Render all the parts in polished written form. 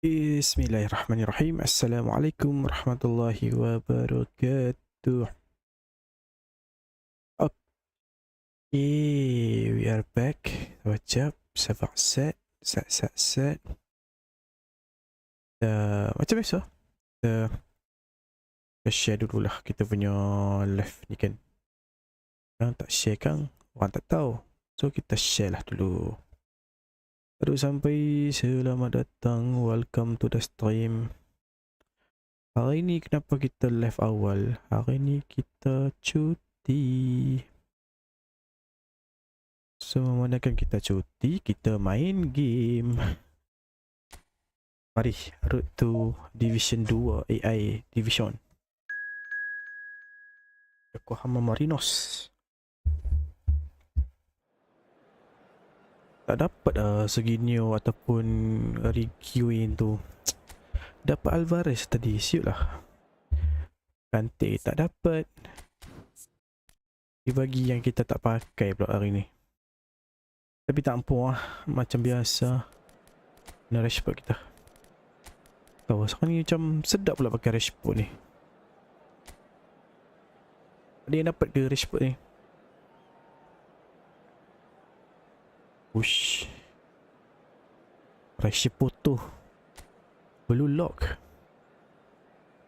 Bismillahirrahmanirrahim. Assalamualaikum warahmatullahi wabarakatuh. Okay, we are back. What's up? Set. Macam biasa. Kita share dulu lah kita punya live ni kan. Yang tak share kan, orang tak tahu. So kita share lah dulu. Baru sampai, selamat datang, welcome to the stream. Hari ni kenapa kita live awal? Hari ni kita cuti. So memandangkan kita cuti, kita main game. Mari, road to Division 2 AI Division Yokohama Marinos. Tak dapat Serginho ataupun Reguilon tu. Dapat Alvarez tadi, siut lah. Kante tak dapat. Dia bagi yang kita tak pakai pula hari ni. Tapi tak ampuh lah, macam biasa. Ni Rashford kita. Tahu sekarang ni macam sedap pula pakai Rashford ni. Ada yang dapat ke Rashford ni? Ush. Rashford tu Blue lock.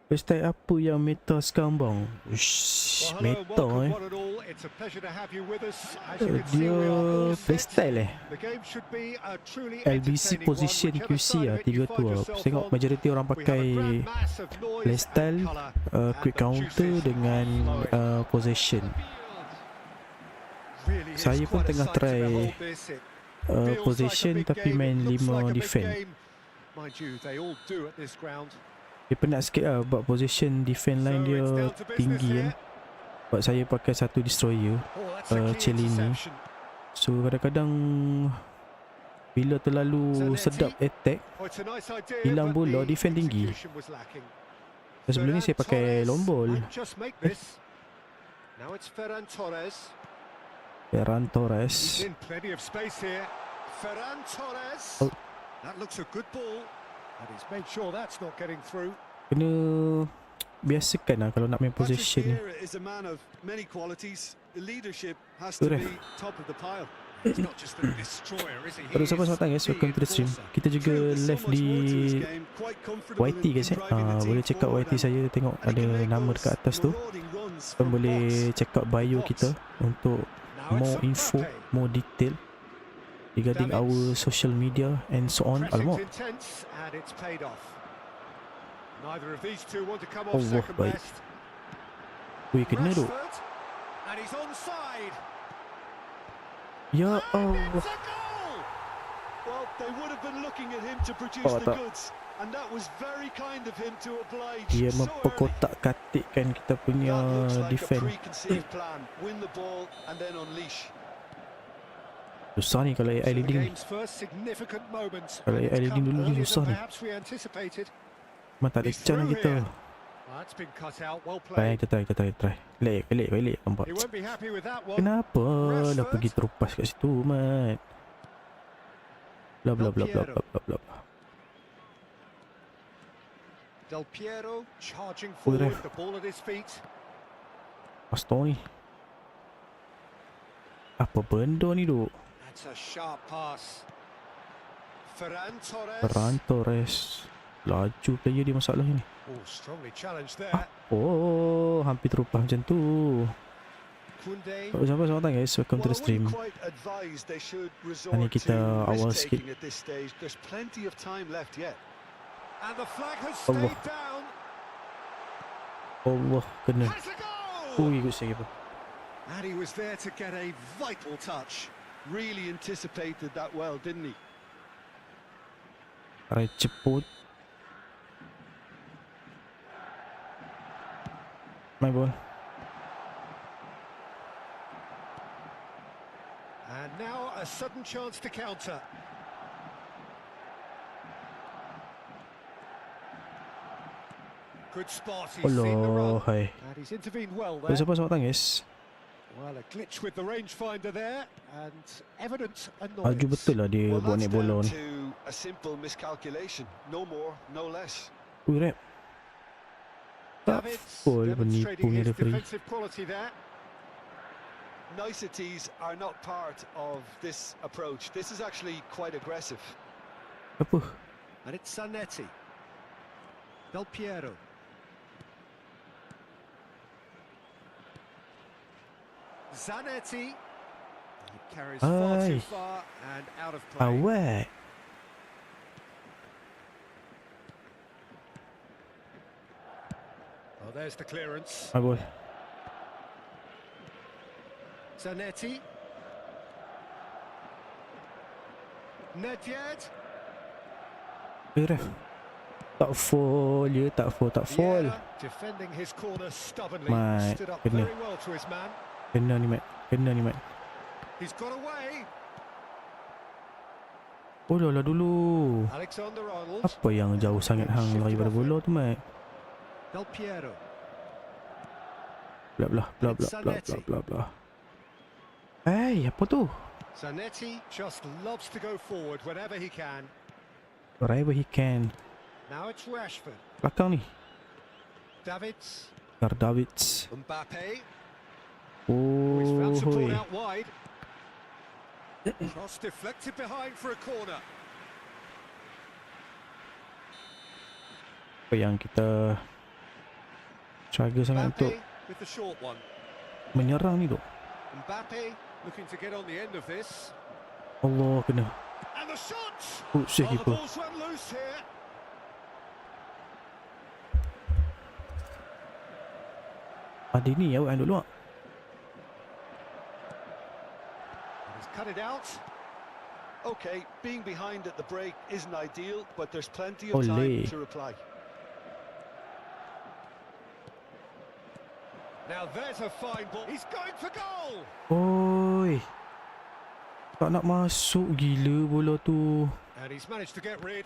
Style apa yang meta sekarang bang? Ush, meta dia playstyle LBC position QC lah, 3 tu lah. Tengok majoriti orang pakai playstyle quick counter dengan possession. Saya pun tengah try possession tapi main 5 defend. Dia penat sikit lah buat position defend line dia tinggi kan. Sebab saya pakai satu destroyer Cellini. So kadang-kadang bila terlalu sedap attack, hilang bola, defend tinggi. Sebelum ni saya pakai long ball. Ferran Torres. Oh. Kena biasakan lah kalau nak main possession ni. Kalau siapa datang guys, welcome to the stream. Kita juga live di YT guys boleh check out YT saya, tengok ada nama dekat atas tu. Dan boleh check out bio kita untuk more info, more detail regarding our social media and so on. Alamak. Allah baik. Wih, kena tu. Ya Allah. Oh tak. Dia memperkotak-katikkan kita punya defense. Susah ni kalau AI leading ni. Kalau AI leading dulu ni susah ni. Memang tak ada chance kita. Baik, kita try. Balik nampak. Kenapa dah pergi terupas kat situ, mat? Bla bla bla bla bla bla bla. Del Piero charging forward, the ball at his feet. Astoi. Apa benda ni duk? That's a sharp pass. Ferran Torres. Laju player dia masalah ni. Oh, strongly challenged there. Oh, hampir terupas macam tu. Sampai selamat guys, welcome to the stream. Ini kita awal sikit. Allah kena. Ikut saya apa. And he was there to get a vital touch. Really anticipated that well, didn't he? Right, ceput. My ball. And now a sudden chance to counter. Good spot. He's seen the run. And he's intervened well there. Siapa datang guys? Well, a glitch with the rangefinder there and evident Aju betul lah dia buat naik bola ni. a simple miscalculation. No more, no less. Ui rep. Tak Davids full demonstrating penipunya his referee. defensive quality there. Niceties are not part of this approach. This is actually quite aggressive. Apa? And it's Zanetti. Del Piero. Zanetti. He carries far too Ay. far and out of play. Awet. Oh, there's the clearance. Agol. Zanetti. Nedved. Ui ref. Tak full je, tak full. Vieira defending his corner stubbornly. Mate, Stood up kena. very well to his man. Kena ni, Mat. Kena ni, Mat. He's got away. Oh, lah dulu. Alexander-Arnold. Apa yang jauh sangat hang lari pada bola tu, Mat? Del Piero. Blah, blah, blah, blah, blah, blah, blah, blah. Hey, apa tu? Zanetti just loves to go forward whenever he can. Wherever he can. Now it's Rashford. Belakang ni. Davids. Davids. Mbappe. Oh, He's found support hoi. out wide. Cross deflected behind for a corner. Apa yang kita struggle sangat untuk Mbappe with the short one. menyerang ni tu. Mbappe looking to get on the end of this. Allah, kena. And the shot! Oh, shit, Oh, the keeper. ball's run loose here. Ada ni awak yang dulu ah. He's cut it out. Okay, being behind at the break isn't ideal, but there's plenty Ole. of time to reply. Now there's a fine ball. He's going for goal. Oi. Tak nak masuk gila bola tu. And he's managed to get rid.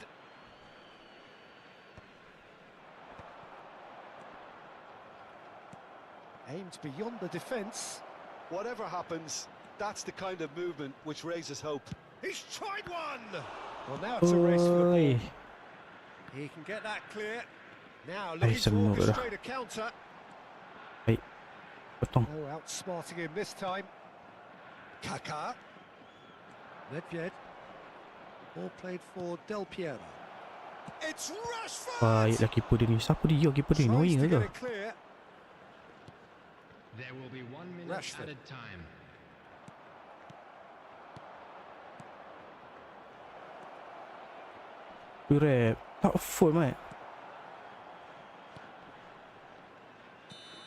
Aimed beyond the defence. Whatever happens, that's the kind of movement which raises hope. He's tried one. Well, now it's a race for the ball. Oi. He can get that clear. Now Ay, looking to senang dah. orchestrate a counter. Potong. Oh, outsmarting him this time. Kaká. Nedved. Ball played for Del Piero. It's Rashford. Baiklah keeper dia ni. Siapa dia keeper dia? Tries Annoying to ke? get it clear. There will be 1 minute Rashford. added time. Rep. Tak full, Mat.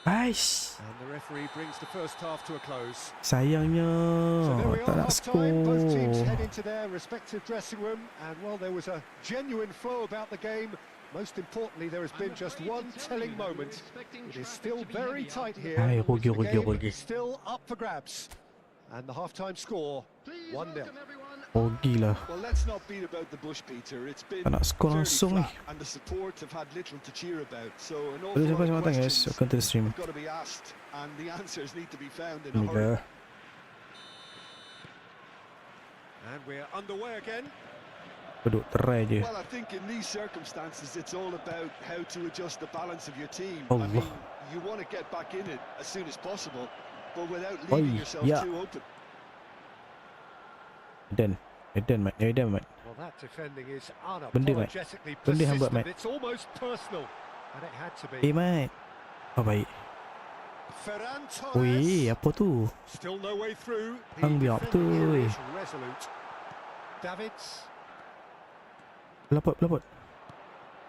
Aish. And the referee brings the first half to a close. Sayangnya So there we tak are, nak half time. Both teams skor. head into their respective dressing room, and well, there was a genuine flow about the game. Most importantly, there has been just one telling moment. It is still very tight here. Ay, rugi, The rugi, game rugi. is still up for grabs. And the half-time score, 1-0. Oh gila. Well, let's not beat about the bush, Peter. It's been Tak nak skor fairly langsung ni. flat, and the support have had little to cheer about. So an Boleh awful sampai lot of sematang guys. questions Welcome to the stream. have got to be asked, and the answers need to be found in a Ni hurry. ke. And we're underway again. Duduk terai je. Well, I think in these circumstances, it's all about how to adjust the balance of your team. Allah. I mean, you want to get back in it as soon as possible, but without Oi, leaving yourself yeah. too open. Edan, Mat. Well, that defending is Benda, Mat. unapologetically Benda hang buat, persistent. Mat. It's almost personal, and it had to be. Mat. Oh baik. Ferran Ui, Torres. apa tu? Still no way through. The Hang biar defending betul, here oi. is resolute. Davids. Pelapot.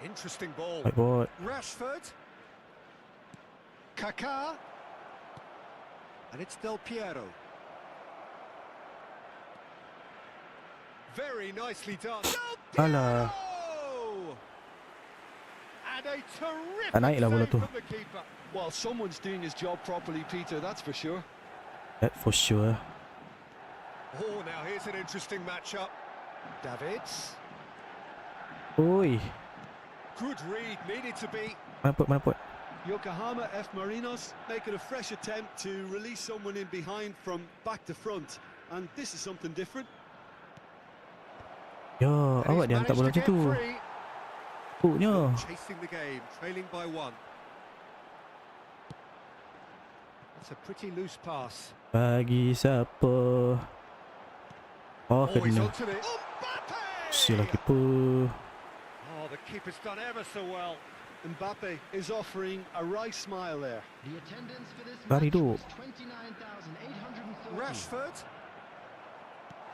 Interesting ball. Baik bot. Rashford. Kaká. And it's Del Piero. Very nicely done. Del Piero! Alah. And a terrific Tak naik lah bola save tu. from the keeper. Well, someone's doing his job properly, Peter, that's for sure. That for sure. Oh, now here's an interesting matchup. Davids. Oi. Good read, needed to be. Mana pot. Yokohama F. Marinos making a fresh attempt to release someone in behind from back to front. And this is something different. Ya, And awak he's dia hantar bola managed to macam get tu. free. Puknya. Chasing the game, trailing by 1. That's a pretty loose pass. Bagi siapa? Oh, Always kena. onto it. Mbappe! Sial keeper. Oh, the keeper's done ever so well. Mbappe is offering a right smile there. The attendance for this Lari match tu. was 29,830. Rashford.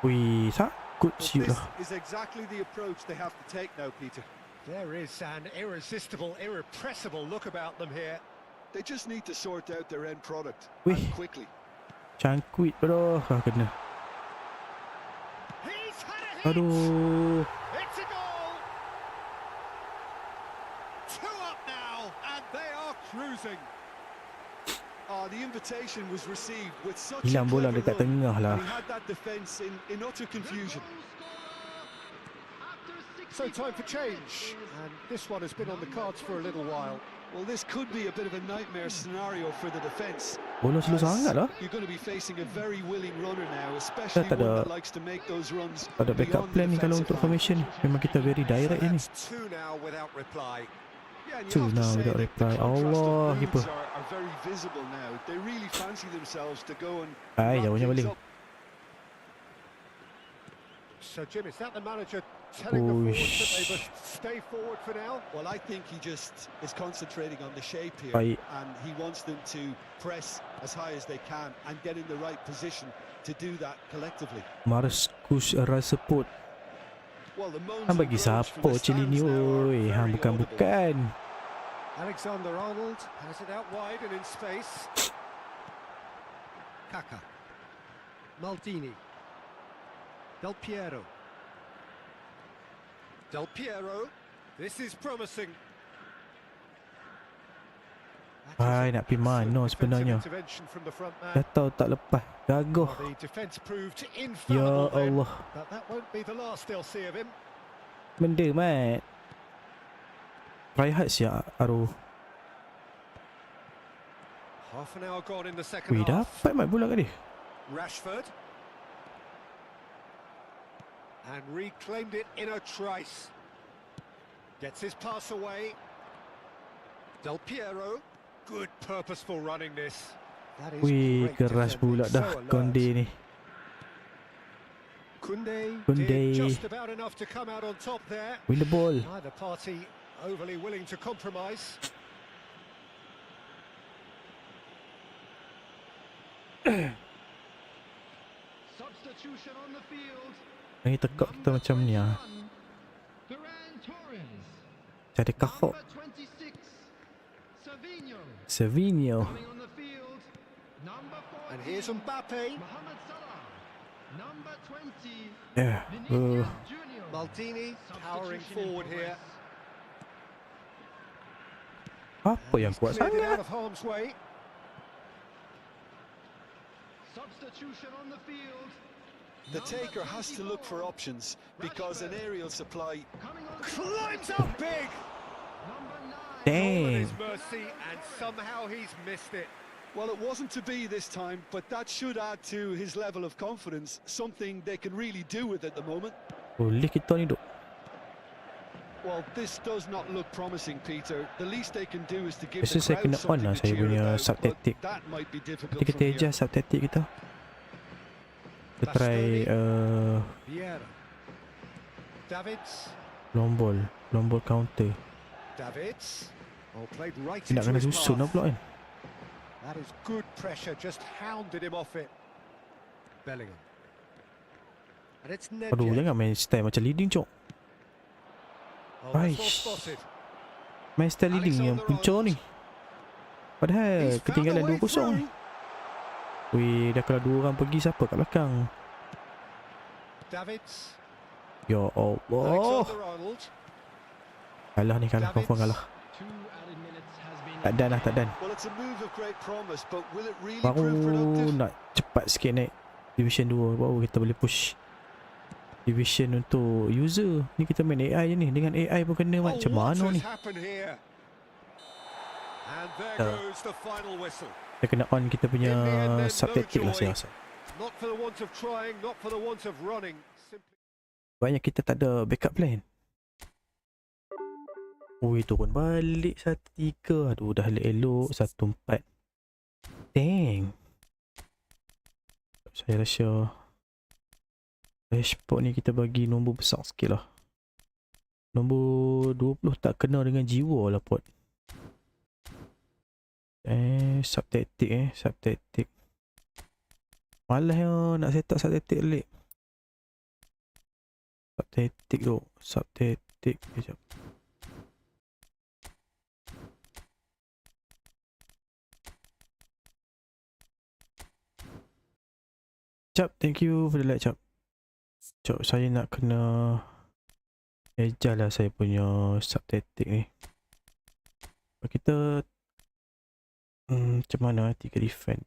Wih, takut But siut this lah. is exactly the approach they have to take now, Peter. There is an irresistible, irrepressible look about them here. They just need to sort out their end product Wih. and quickly. Cangkuit dah. Kena. He's had a hit. Aduh. It's a goal. 2 up now, and they are cruising. The invitation was received with such Hilang a bola clever dekat run, tengah lah. and he had that defence in utter confusion. So time for change, and this one has been on the cards for a little while. Well, this could be a bit of a nightmare scenario for the defence. Bola slow sangat lah. You're going to be facing a very willing runner now, especially Tak ada- one that likes to make those runs Tak ada backup beyond plan the ni kalau defensive untuk line. formation ni. Memang kita very direct ni. That's 2 now without reply. Yeah, and you Two have to now say without that reply. the contrast of Allah, moods keeper. are very visible now. They really fancy themselves to go and Ay, wrap jauhnya things balik. up. So Jim, is that the manager telling the forwards that they Oish. must stay forward for now? Well, I think he just is concentrating on the shape here, Baik. and he wants them to press as high as they can and get in the right position to do that collectively. Marcus Rashford. Well, the moans Hang and bagi groans siapa from the Cili ni stands now are oi. Hang very audible. bukan-bukan. Alexander-Arnold has it out wide and in space. Kaka. Maldini. Del Piero. Del Piero. This is promising. That is Ay, an nak pergi mana excellent sebenarnya. defensive intervention from the front man. Dah tahu tak lepas. Gagah. The defence proved Ya infallible then, Allah. but that won't be the last they'll see of him. Benda mat. Try hard siap Aru. Half an hour gone in the second Wih, half. dapat mat bola kat dia. Rashford. And reclaimed it in a trice. Gets his pass away. Del Piero. Good purposeful running this. That is Wih, great keras defending, pula so dah alert. Konde ni. Kunde Kunde. did just about enough to come out on top there. Win the ball. Neither party overly willing to compromise. Substitution on the field. Ini tekak kita macam ni ah. Ferran Torres. Cari kahok. Number 26. Savinho. Savinho. Coming on the field. Number 14. And here's Mbappe. Mohamed Salah. Number 20. Ya. Vinicius Junior. Maldini towering Substitution in forward here. progress. Apa yang He's kuat cleared it sangat? out of harm's way. Substitution on the field. The taker has to look for options because an aerial supply Coming on Climbs up big. Number 9. Damn. His mercy, and somehow he's missed it. Well, it wasn't to be this time, but that should add to his level of confidence, something they can really do with at the moment. Boleh kita ni duk. Well, this does not look promising, Peter. The least they can do is to give Biasa the saya crowd kena on something lah to saya cheer punya about, sub but tactic. that might be difficult Nanti kita from here. adjust sub tactic kita. Kita try Vieira. Davids. long ball counter. Davids. Oh, played right Dia nak into kena his susun lah path. pula kan. That is good pressure, just hounded him off it. Bellingham. And it's Aduh, Nedved. jangan main style macam leading cok. Oh, that's well Aish. spotted. Main style leading yang punca ni. Padahal He's found ketinggalan a way 2-0 ni. through. Wih, dah kalau 2 orang pergi siapa kat belakang? Davids. Ya Allah. Alexander-Arnold. Kalah ni, kalah. Confirm kalah. 2 added minutes has been Tak dan lah, tak dan. Well, it's a move of great promise, but will it really Baru prove productive? nak cepat sikit naik Division 2. Baru kita boleh push Division untuk user. Ni kita main AI je ni. Dengan AI pun kena Oh, macam what mana has ni. happened here? And there goes the final whistle. Kita kena on kita punya In the end, then, sub no tactic lah joy. saya rasa. Not for the want of trying, not for the want of running. Simply Banyak kita tak ada backup plan. Ui, turun balik 1-3. Aduh, dah elok 1-4. Dang. Saya rasa Rashford ni kita bagi nombor besar sikit lah. Nombor 20 tak kena dengan jiwa lah pot. Subtaktik subtaktik. Malas ya nak set up subtaktik balik. Subtaktik kejap. Cap, thank you for the like, Cap. Cap, saya nak kena adjust lah saya punya subtaktik ni. Kita macam mana 3 defend.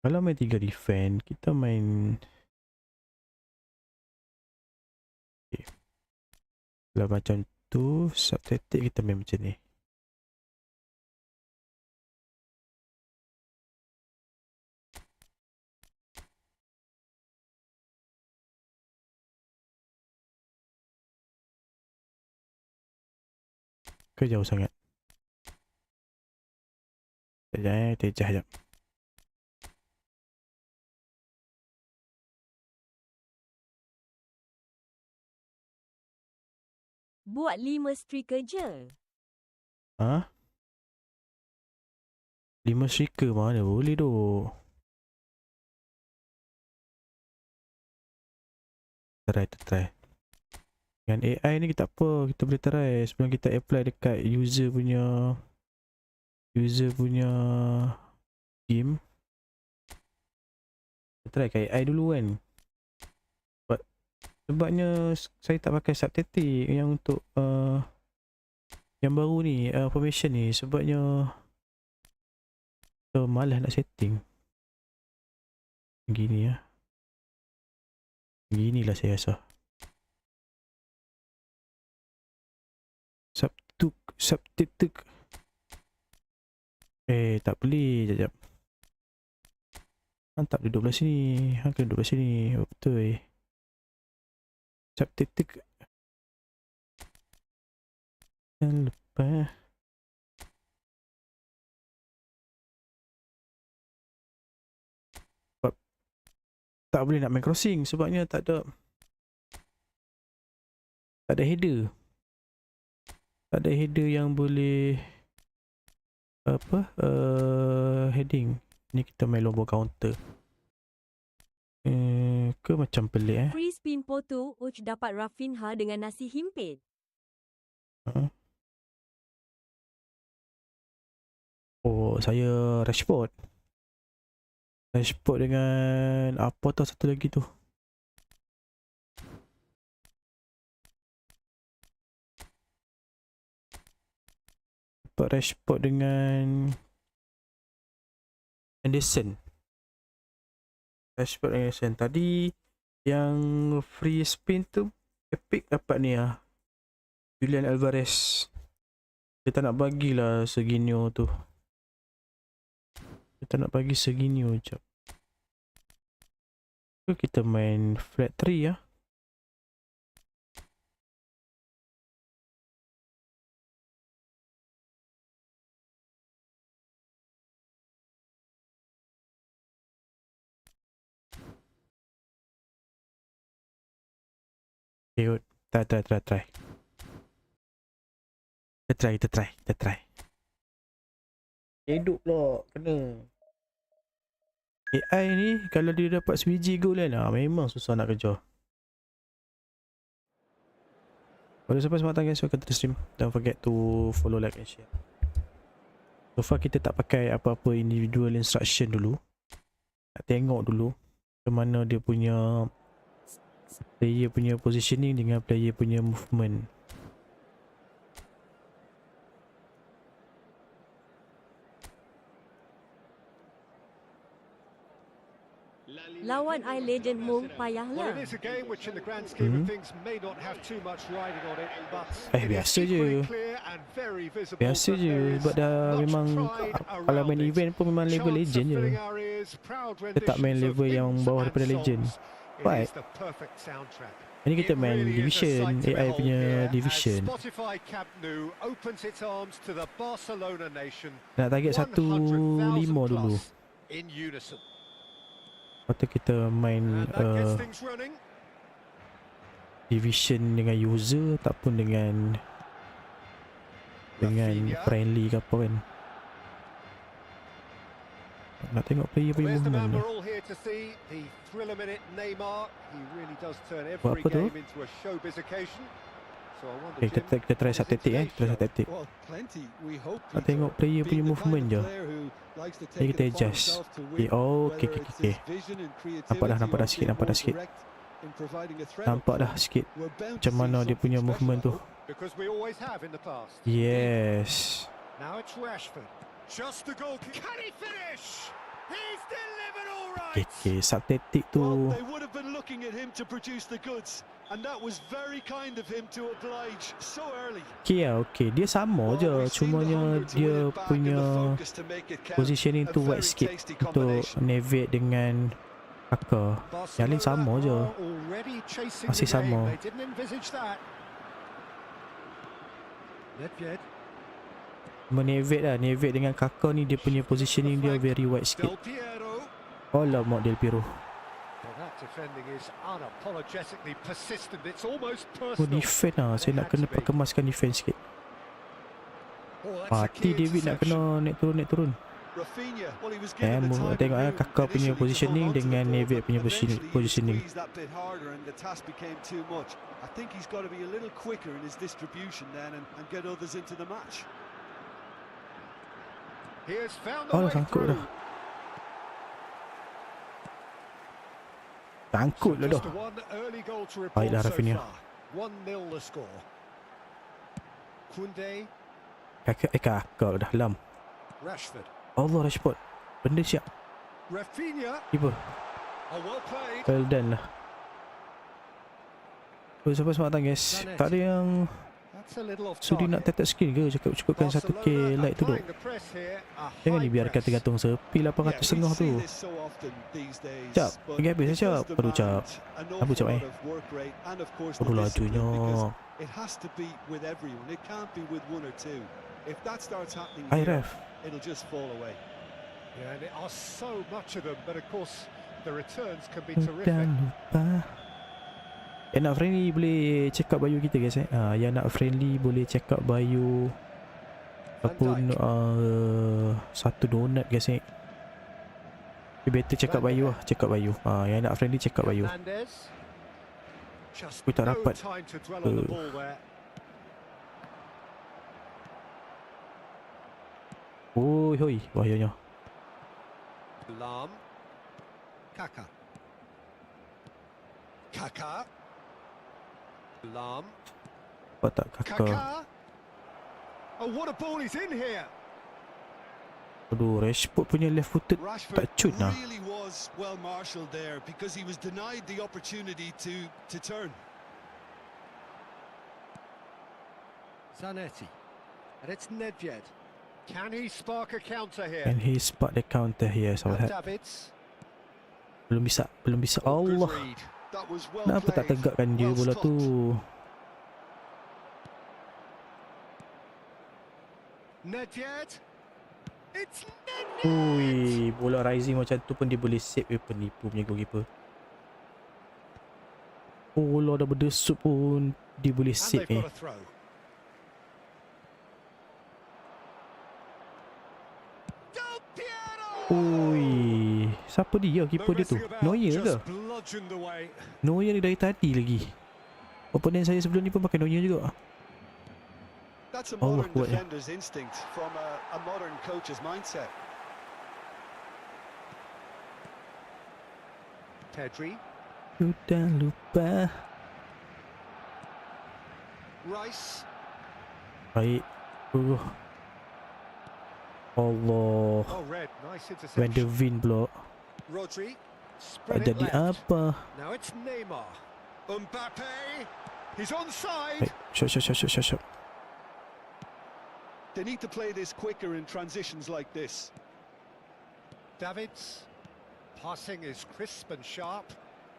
Kalau main 3 defend, kita main okay. Kalau macam tu, subtaktik kita main macam ni. Ke jauh sangat. Sekejap. Buat 5 striker je. Ha? 5 striker mana boleh tu. Try. Dengan AI ni kita apa, kita boleh try sebelum kita apply dekat user punya game. Kita try kat AI dulu kan. Sebabnya saya tak pakai subtaktik yang untuk yang baru ni, formation ni, sebabnya malas nak setting. Gini ya. Ginilah saya rasa. Subtaktik. Tak boleh. Sekejap. Hang tak duduk belah sini. Hang kena duduk belah sini. Betul. Subtaktik. Dan lepas. Tak boleh nak main crossing sebabnya tak ada header. Tak ada header yang boleh heading. Ni kita main lomba counter. Ke macam pelik Free spin foto Uch dapat Rafinha dengan nasi himpit. Oh, saya Rashford dengan apa tau satu lagi tu. Dapat Rashford dengan Anderson. Tadi yang free spin tu epic dapat ni lah, Julian Alvarez. Kita nak bagilah Serginho tu. Kita nak bagi Serginho je. Kita main flat 3 ya. Okay, try. Kita try. Hidup pula kena. AI ni kalau dia dapat sebiji gol kan, memang susah nak kejar. Kalau sampai semangat guys, welcome to the stream. Don't forget to follow, like and share. So far kita tak pakai apa-apa individual instruction dulu. Nak tengok dulu ke mana dia punya player punya positioning dengan player punya movement. Lawan I legend Mong Well, payahlah. it is a game which in the grand scheme of things may not have too much riding on it, but it is biasa equally je. clear and very visible Biasa that je. there is Sebab dah much memang pride kalau main around it. event pun memang level Chants legend are je. filling our ears, proud Kita tak main renditions of level yang hymns bawah and daripada legend. songs. It Right. is the perfect soundtrack. Ini kita It main really is a division, sight to AI behold punya here as division. Spotify Camp Nou opens its arms to the Barcelona nation. Nak target 1-5 dulu. plus in unison. Lepas tu kita main And that gets things running. division dengan user ataupun dengan Rafinha. friendly ke apa kan. Nak tengok player punya There's the man movement we're tu. all here to see, the thriller-minute Neymar. He really does turn Buat every apa tu? game into a showbiz occasion. So I wonder, Okay, Jim, kita try satu taktik Try satu taktik. Well, plenty. We hope Nak tengok player punya movement je. Jadi kita adjust. Okay, okay. Nampak dah sikit. Nampak dah sikit macam mana dia punya movement tu. because we always have in the past. Yes. Now it's Rashford. Just the goal. Can he finish? He's delivered all Okay, right. okay. Sub taktik tu. Well, they would have been looking at him to produce the goods, and that was very kind of him to oblige so early. Okay lah, okay. Dia sama je. Cumanya dia punya positioning tu wide sikit untuk navigate dengan Kaka. Yang lain sama je. Masih sama. They didn't envisage that. Nedved. Menavigate lah. Navigate dengan Kaka ni dia punya positioning dia very wide sikit. Del Piero. Alamak Del Piero. Well, that defending is unapologetically persistent. It's almost Oh, personal. defend lah. Saya nak kena kemaskan defense sikit. Oh, that's a Mati key David nak interception. kena naik turun. Rafinha, well, he was given the time Tengok and room Kaka punya initially to positioning hold on to the dengan ball, Navy but punya eventually he positioning. squeezed that bit harder and the task became too much. I think he's got to be a little quicker in his distribution then and get others into the match. He has found the Oh, way sangkut through. dah. Sangkut lah dah. Just one early goal to report Baiklah, so Rafinha. far. 1-0 the score. Koundé, Kakak dah lam. Rashford. Allah Rashford. Benda siap. Rafinha. Keeper. Oh, well played. Well done lah. Oh, siapa semangat datang guys. Tak ada yang That's a little off sudi nak target. tetap skill ke? Cukupkan 1k like tu duk. applying the press here, a Jangan high dibiarkan press. tergantung sepi 800 tu. Cap, pergi habis cap. Perlu cap. Apa cap Perlu lajunya. It has to be with everyone. It can't be with one or two. If that starts happening Hai here, ref. it'll just fall away. Yeah, and there are so much of them, but of course the returns can be terrific. Jangan lupa. Yang nak friendly boleh check up bio kita guys yang nak friendly boleh check up bio ataupun satu donat guys better check up bio lah. Check up bio yang nak friendly check up bio. Hernandez. Just Ui, tak no dapat. time to dwell on the ball there. Oi hoi bahayanya. Lam. Kaka. Kaka. Lam. Apa tak Kaka. Kaka. Oh, what a ball he's in here. Aduh Rashford punya left footed Rashford tak cut lah. really was well marshalled there because he was denied the opportunity to turn. Zanetti. And it's Nedved. Can he spark a counter here? And he spot the counter here sahabat. Davids. Belum bisa Oh, good Allah. read. That was well Kenapa tak played. tegakkan dia Well bola stopped. tu? Nedved. It's Nedved. Ui, bola rising macam tu pun dia boleh save penipu punya goalkeeper. Bola dah berdesut pun dia boleh And save they've got a throw. Del Piero. Ui, siapa dia keeper dia tu? No messing about, Neuer ke? just bludgeoned away. Neuer ni dari tadi lagi. Opponent saya sebelum ni pun pakai Neuer juga. That's a Allah modern kuat ya. defender's instinct from a modern coach's mindset. Pedri. Sudah lupa. Rice. Baik. Allah. Oh, red. Nice Van der interception. Veen pula. Rodri. Spread it jadi left. apa? Now it's Neymar. Mbappe. He's onside. Baik, shot. They need to play this quicker in transitions like this. Davids. Passing is crisp and sharp.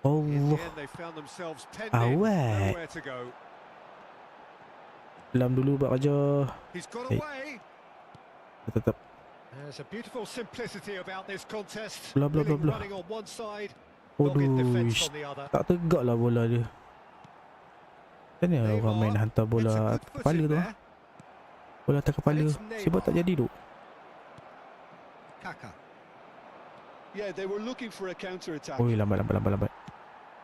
In Allah, the end, they found themselves penned in. awet. Nowhere to go. Dalam dulu buat kerja. He's got Hey. away. Tetap. There's a beautiful simplicity about this contest. Blah, blah, blah, Willing blah. running on one side, dogged defence Aduh, on the other. tak tegak lah bola dia. Macam mana orang main hantar It's a bola good atas foot kepala in tu? there. Bola atas kepala. Sebab tak jadi tu. Kaka. Yeah, they were looking for a counter-attack. Oi, lambat.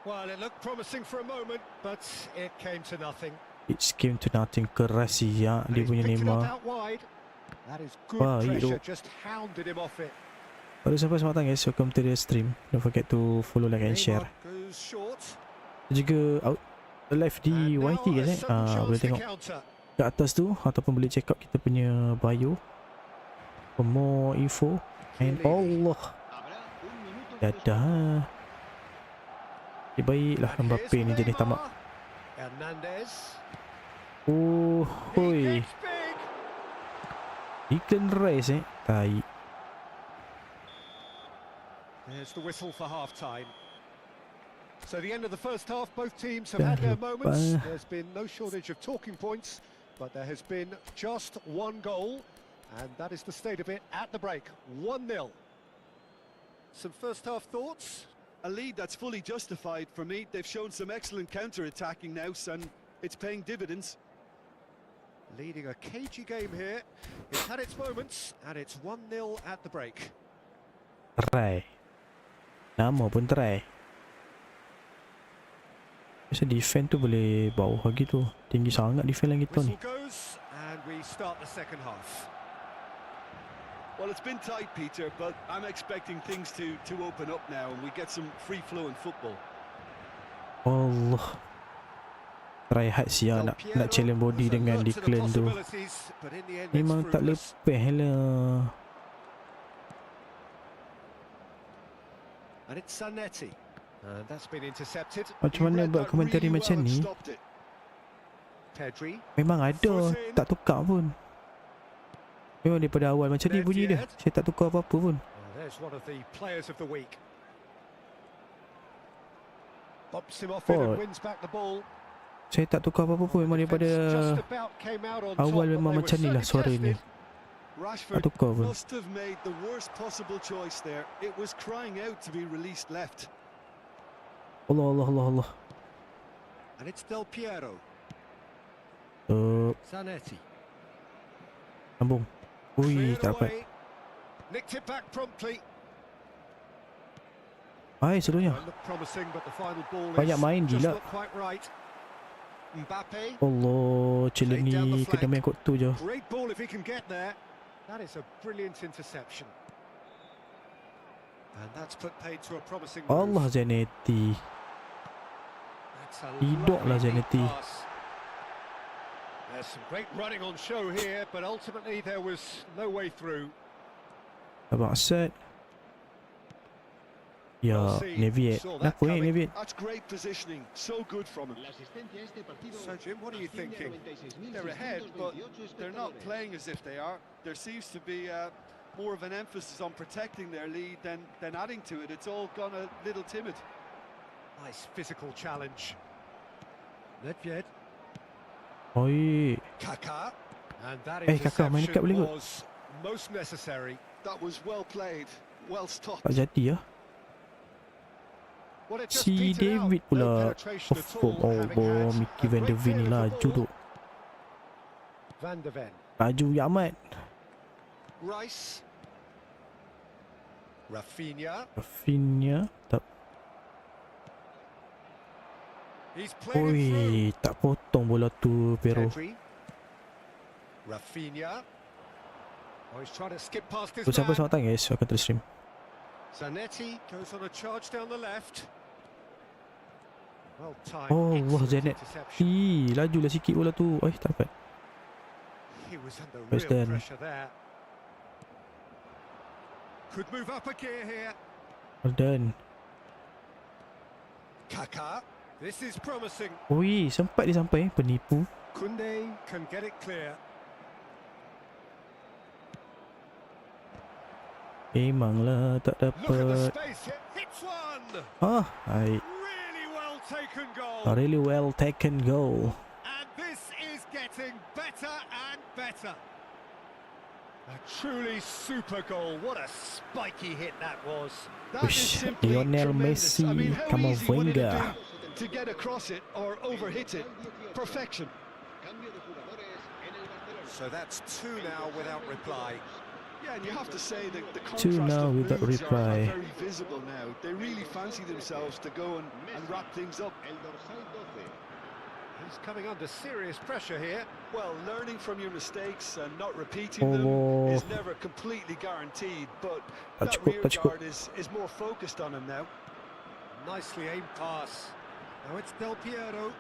Well, it looked promising for a moment, but it came to nothing. It came to nothing. Keras siap And dia he's punya picked it up Neymar. out wide. That is good Wah, pressure, itu. just hounded him off it. Baru sampai selamat datang guys. Welcome to the stream. Don't forget to follow, like and share. Neymar goes short. Juga out live di And now YT a guys. sudden chance Boleh to tengok counter. kat atas tu ataupun boleh check out kita punya bio for more info. And Allah, dadah. Baiklah And Mbappe here's ni jenis tamak. Neymar. Hernandez. Oh, He hoi. gets big. Iklan race tai. There's the whistle for half-time. So the end of the first half, both teams have had their moments. There's been no shortage of talking points, but there has been just one goal, and that is the state of it at the break. 1-0. Some first half thoughts? A lead that's fully justified for me. They've shown some excellent counter-attacking now, and it's paying dividends. Leading a cagey game here. It's had its moments, and it's 1-0 at the break. Try. Nama pun try. Biasa defend tu boleh bawah lagi tu. Tinggi sangat defend lagi tu ni. Whistle goes, and we start the second half. Well, it's been tight, Peter, but I'm expecting things to open up now and we get some free-flowing football. Allah. Try hard siap nak challenge body dengan Declan tu. Memang tak lepas lah. And it's Zanetti. And that's been intercepted. Macam mana buat komentari macam ni? Pedri. Memang ada, tak tukar pun. Memang daripada awal macam ni bunyi dia. Saya tak tukar apa-apa pun. There's one of the players of the week. Bumps him off it and wins back the ball. Saya tak tukar apa-apa pun. Memang daripada awal memang macam ni lah suara ni. Rashford tukar pun. must have made the worst possible choice there. It was crying out to be released left. Allah. And it's Del Piero. Zanetti. Sambung. Ui, tak dapat. Nicked it back promptly. Hai, seluruhnya. Looked promising, but the final ball Banyak main, just gila. not quite right. Mbappe. Allah, challenge ni kena main kot tu je. Great ball if he can get there. That is a brilliant interception. And that's put paid to a promising move. Allah, Zanetti. That's a Hiduplah lovely Zanetti. pass. There's some great running on show here, but ultimately there was no way through. Abang set. Ya, Neviet. Kenapa Neviet? That's great positioning. So good from him. So Jim, what are you thinking? They're ahead, but they're not playing as if they are. There seems to be more of an emphasis on protecting their lead than adding to it. It's all gone a little timid. Nice physical challenge. Nedved. Oi. Kaka. And that Kaka main dekat boleh interception kot? was most necessary. That was well played, well stopped. Tak jadi lah. Well, it just Si petered out. David No pula. penetration at all, Oh, having had Mickey a Van der great Ven ni period of laju tu. ball. Van der Ven. Laju ya amat. Rice. Rafinha. Rafinha. Tak. He's played it through. Oi, tak potong bola tu Pero. Pedri. Rafinha. Oh, he's trying to skip past his Siapa man. selamat datang guys. Welcome to the stream. Zanetti goes on a charge down the left. Well timed. Oh, wah excellent Zanet. interception. Lajulah sikit bola tu. Tak dapat. He was under First real down. pressure there. Could move up a gear here. Well done. Kaka. This is promising. Ui, sempat dia sampai. Penipu. Kunde can get it clear. Memanglah tak Look at the dapat. space. Hits one. Hai. Really well taken goal. A really well taken goal. And this is getting better and better. A truly super goal. What a spiky hit that was. That is Wish simply Lionel tremendous. Messi I mean, how come easy would it Wenger. have been to get across it or overhit it? Perfection. So that's two now without reply. Yeah, and you have to say that the Two contrast now of without moods reply. are very visible now. They really fancy themselves to go and wrap things up. He's coming under serious pressure here. Well, learning from your mistakes and not repeating Oh. them is never completely guaranteed, but Tak that cukup, rear tak cukup. guard is more focused on him now. Nicely aimed pass. Now it's Del Piero.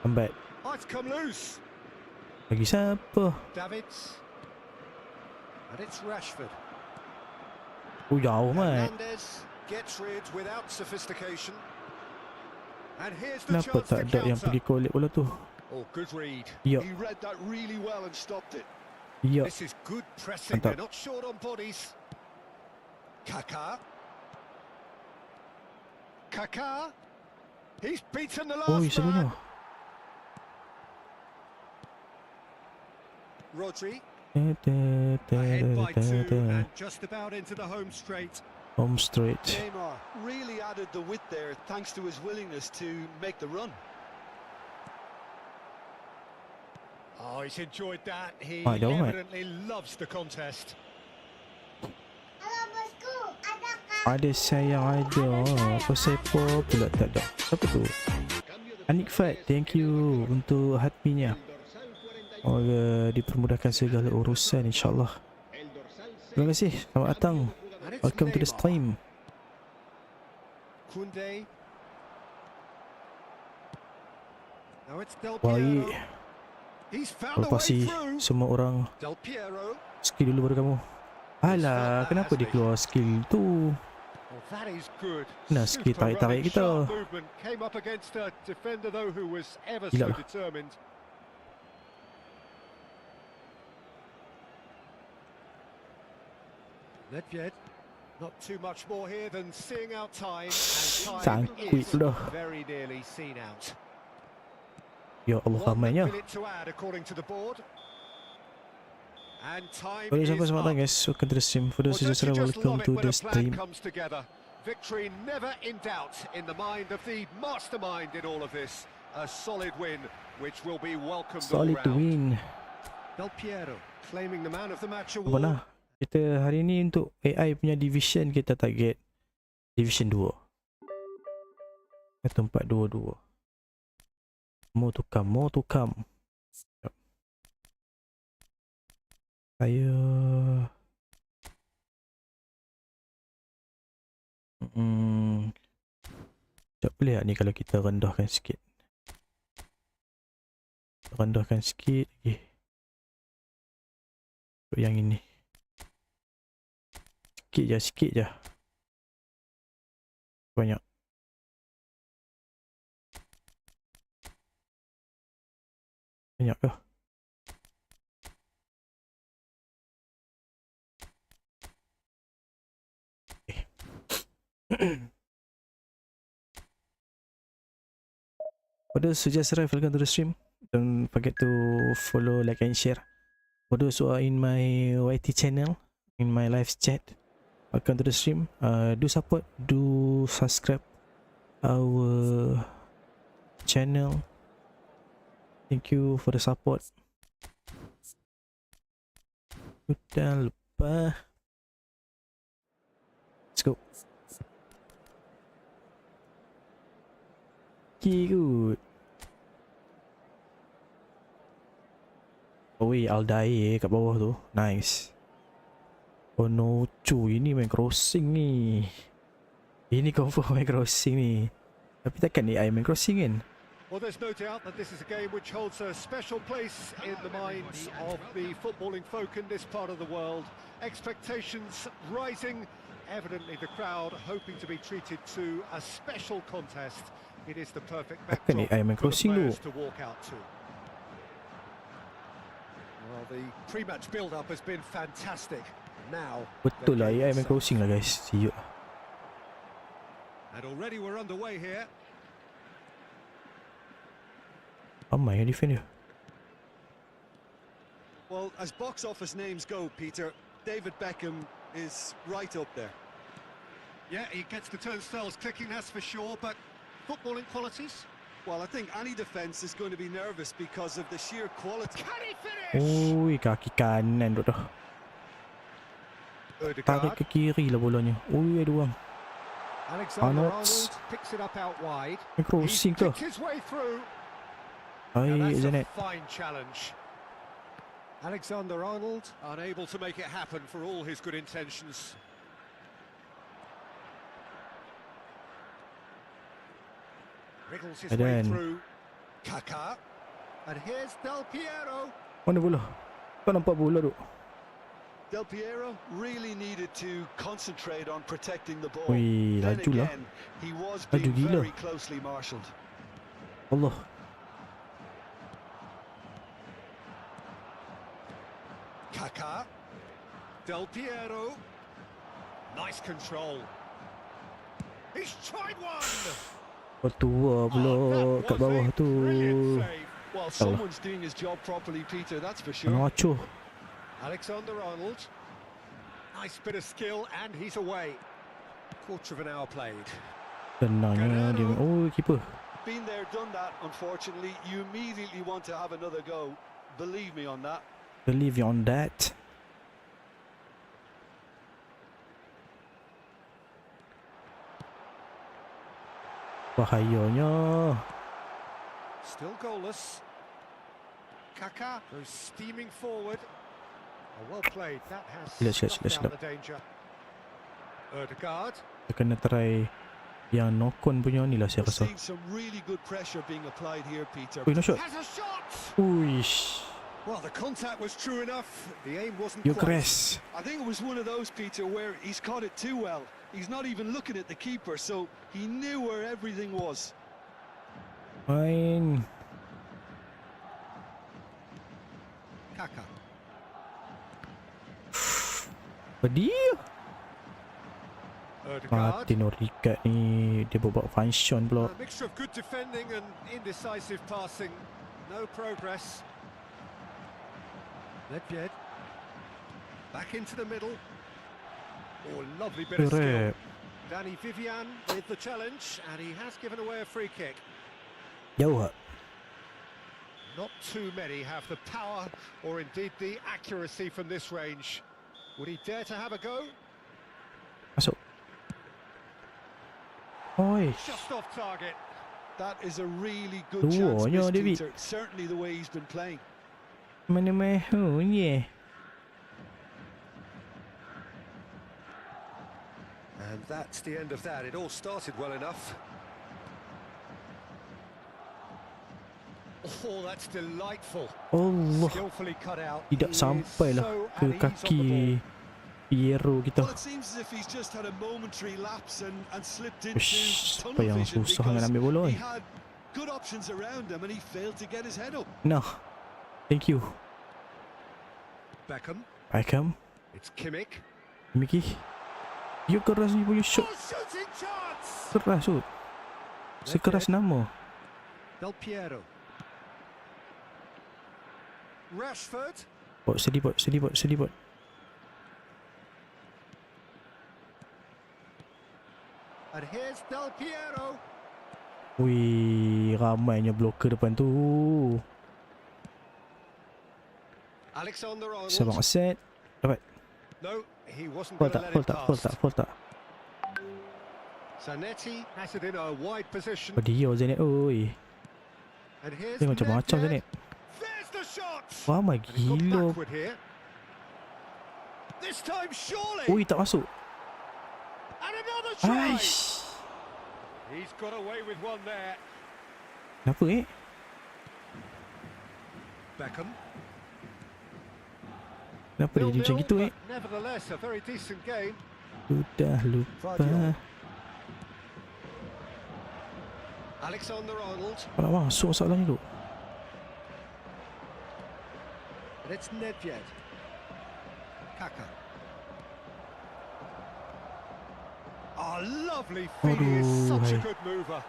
Lambat. Oh, it's come loose. Bagi siapa? Davids. And it's Rashford. Oh, jauh mat. Hernandez gets rid without sophistication. And here's the Kenapa chance tak to ada yang pergi counter. collect bola tu? Oh, good read. Ya, He read that really well and stopped it. ya. This is good pressing. Mantap. They're not short on bodies. Kaka. Kaka. He's beaten the Oh, last sebenarnya. man. Rodri. Ahead by two and just about into the home straight. Home straight. Neymar really added the width there thanks to his willingness to make the run. Oh, he's enjoyed that. He I know it. evidently loves the contest. Ada sayang ada. Apa sepo pula tak ada. Siapa tu? Anik Fat, thank you untuk hatminya. Semoga dipermudahkan segala urusan insyaAllah. Terima kasih. Selamat datang. And it's Welcome to the Neymar. stream. Kunde. Now it's Del Baik. Piero. He's found a way Lepasi through. semua orang Del Piero. skill dulu baru kamu. Alah, kenapa dia keluar skill tu? Oh, that is good. Nah, sikit Super tarik-tarik running, kita. sharp movement. Came up against a defender though who was ever Gila so lah. determined. Nedved, not too much more here than seeing out time, and time Sangkut is dah. very nearly seen out. Ya Allah, 1 ramainya. minute to add according to the board. And time Boleh is sampai selamat datang up. guys. Welcome to the stream. For those Well, who don't you just just welcome love to it when the a plan stream. comes together? Victory never in doubt in the mind of the mastermind in all of this. A solid win, which will be welcomed all Solid round. win. Del Piero claiming the man of the match Apa award. nah? Kita hari ni untuk AI punya division kita target division 2. Atau 4-2-2. More to come, more to come. Sekejap. Saya sekejap boleh tak ni kalau kita rendahkan sikit. Rendahkan sikit lagi. Untuk yang ini. Sikit je. Banyak. Banyak ke? For those who just arrived, welcome to the stream. Don't forget to follow, like and share. For those who are in my YT channel, in my live chat, welcome to the stream. Do support, do subscribe our channel. Thank you for the support. Jangan lupa. Let's go. Okay, good. Oh wait, Aldair kat bawah tu. Nice. Oh no, cuy, ini main crossing ni. Ini confirm main crossing ni. Tapi takkan AI main crossing kan? Well, there's no doubt that this is a game which holds a special place in the minds of the footballing folk in this part of the world. Expectations rising evidently the crowd hoping to be treated to a special contest. It is the perfect Takkan backdrop AI main for the crossing tu? players to walk out to. Well, the pre-match build-up has been fantastic. Now, Betul lah, they're AI getting main set. crossing lah guys. Siut. And already we're underway here. Ramai yang defend dia. Well, as box office names go, Peter, David Beckham is right up there. Yeah, he gets the turnstiles clicking, that's for sure, but footballing qualities? Well, I think any defence is going to be nervous because of the sheer quality. Can he finish? Ui, kaki kanan tu dah. Tarik Odegaard. ke kiri lah bolanya. Ui, ada orang. Alexander Arnold. Arnold picks it up out wide. Main crossing He's ke? picked his way through. Hai, Now that's a Zanet. fine challenge. Alexander Arnold unable to make it happen for all his good intentions. Wriggles his And way then- through. Kaká. And here's Del Piero. Mana bola? Kau nampak bola tu? Del Piero really needed to concentrate on protecting the ball. Ui, Then laju lah. again, he was Laju being gila. very closely marshalled. Allah. Kaká. Del Piero. Nice control. He's tried one. Tua pula that kat was bawah a tu. brilliant save. Well, someone's doing his job properly, Peter, that's for Kena sure. acuh. Alexander Arnold. Nice bit of skill, and he's away. Quarter of an hour played. Tenangnya dia. Oh, keeper. Been there, done that, unfortunately. You immediately want to have another go. Believe me on that. Believe you on that. Bahayanya. Still goalless. Kaká goes steaming forward. Oh, well played. That has Let's snuffed out the danger. Odegaard. Kita kena try yang nokon punya ni lah saya We're rasa. seeing some really good pressure being applied here, Peter. Ui, no shot. Has a shot. Uish. Well, the contact was true enough. The aim wasn't You quite. crash. I think it was one of those, Peter, where he's caught it too well. He's not even looking at the keeper, so he knew where everything was. Main. Kaká. Pedih. Odegaard. Mati Norikat ni. Dia buat function pula. A mixture of good defending and indecisive passing. No progress. Ledbeard. Back into the middle. Oh, lovely bit of skill. Correct. Danny Vivian with the challenge, and he has given away a free kick. Jauh tak? Not too many have the power or indeed the accuracy from this range. Would he dare to have a go? Masuk. Oi. Just off target. That is a really good chance, Duonya, missed, David. Peter. Certainly the way he's been playing. Mana mahu ni? And that's the end of that. It all started well enough. Oh, that's delightful. Allah. Skillfully cut out. Tidak He is sampailah so ke at ease on the ball. kaki Piero kita. Well, it seems as if he's just had a momentary lapse and slipped into Uish, tunnel apa yang vision susah dengan because ambil bola he ni. had good options around him and he failed to get his head up. Nah. Thank you. Beckham. Beckham. It's Kimmich. Mickey. You keras ni punya shot. Oh, shooting chance! Keras tu. Sekeras nama. Del Piero. Rashford. Bot sedih bot, sedih bot, sedih bot. And here's Del Piero. Wih, ramainya bloker depan tu. Alexander Arnold. Sebang set. Dapat. No, he wasn't Fall going to tak, let fall it tak, fall pass. tak, fall tak. Zanetti has it in a wide position. Pedih Zanet. Oi. And here's Dia macam-macam Ledbeard. Zanet. There's the shot. Ramai And he's gone gila. backward here. This time surely. Ui, tak masuk. And another try. Aish. He's got away with one there. Kenapa Beckham. Kenapa dia macam 0-0, gitu but nevertheless, a very decent game. Sudah lupa. Vardiol. Alexander-Arnold. Kau nak masuk masalahnya tu. And it's Nedved. Kaka. Oh, lovely feed. He is such a Aduh, good mover.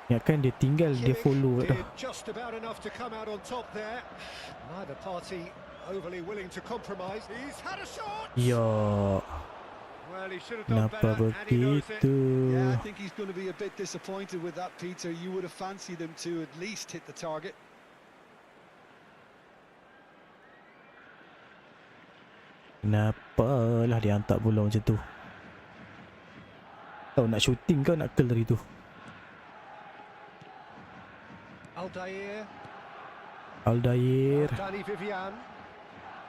ingatkan dia tinggal, dia Kimmich follow kat dah. did just about enough to come out on top there. Neither party overly willing to compromise. He's had a shot. Ya, Well, he should have done kenapa better, and he knows it. begitu? Yeah, I think he's going to be a bit disappointed with that, Peter. You would have fancied him to at least hit the target. Kenapa lah dia hantar bola macam tu? Kau nak shooting kau nak kill dari tu. Aldair. Aldair. Dani Vivian.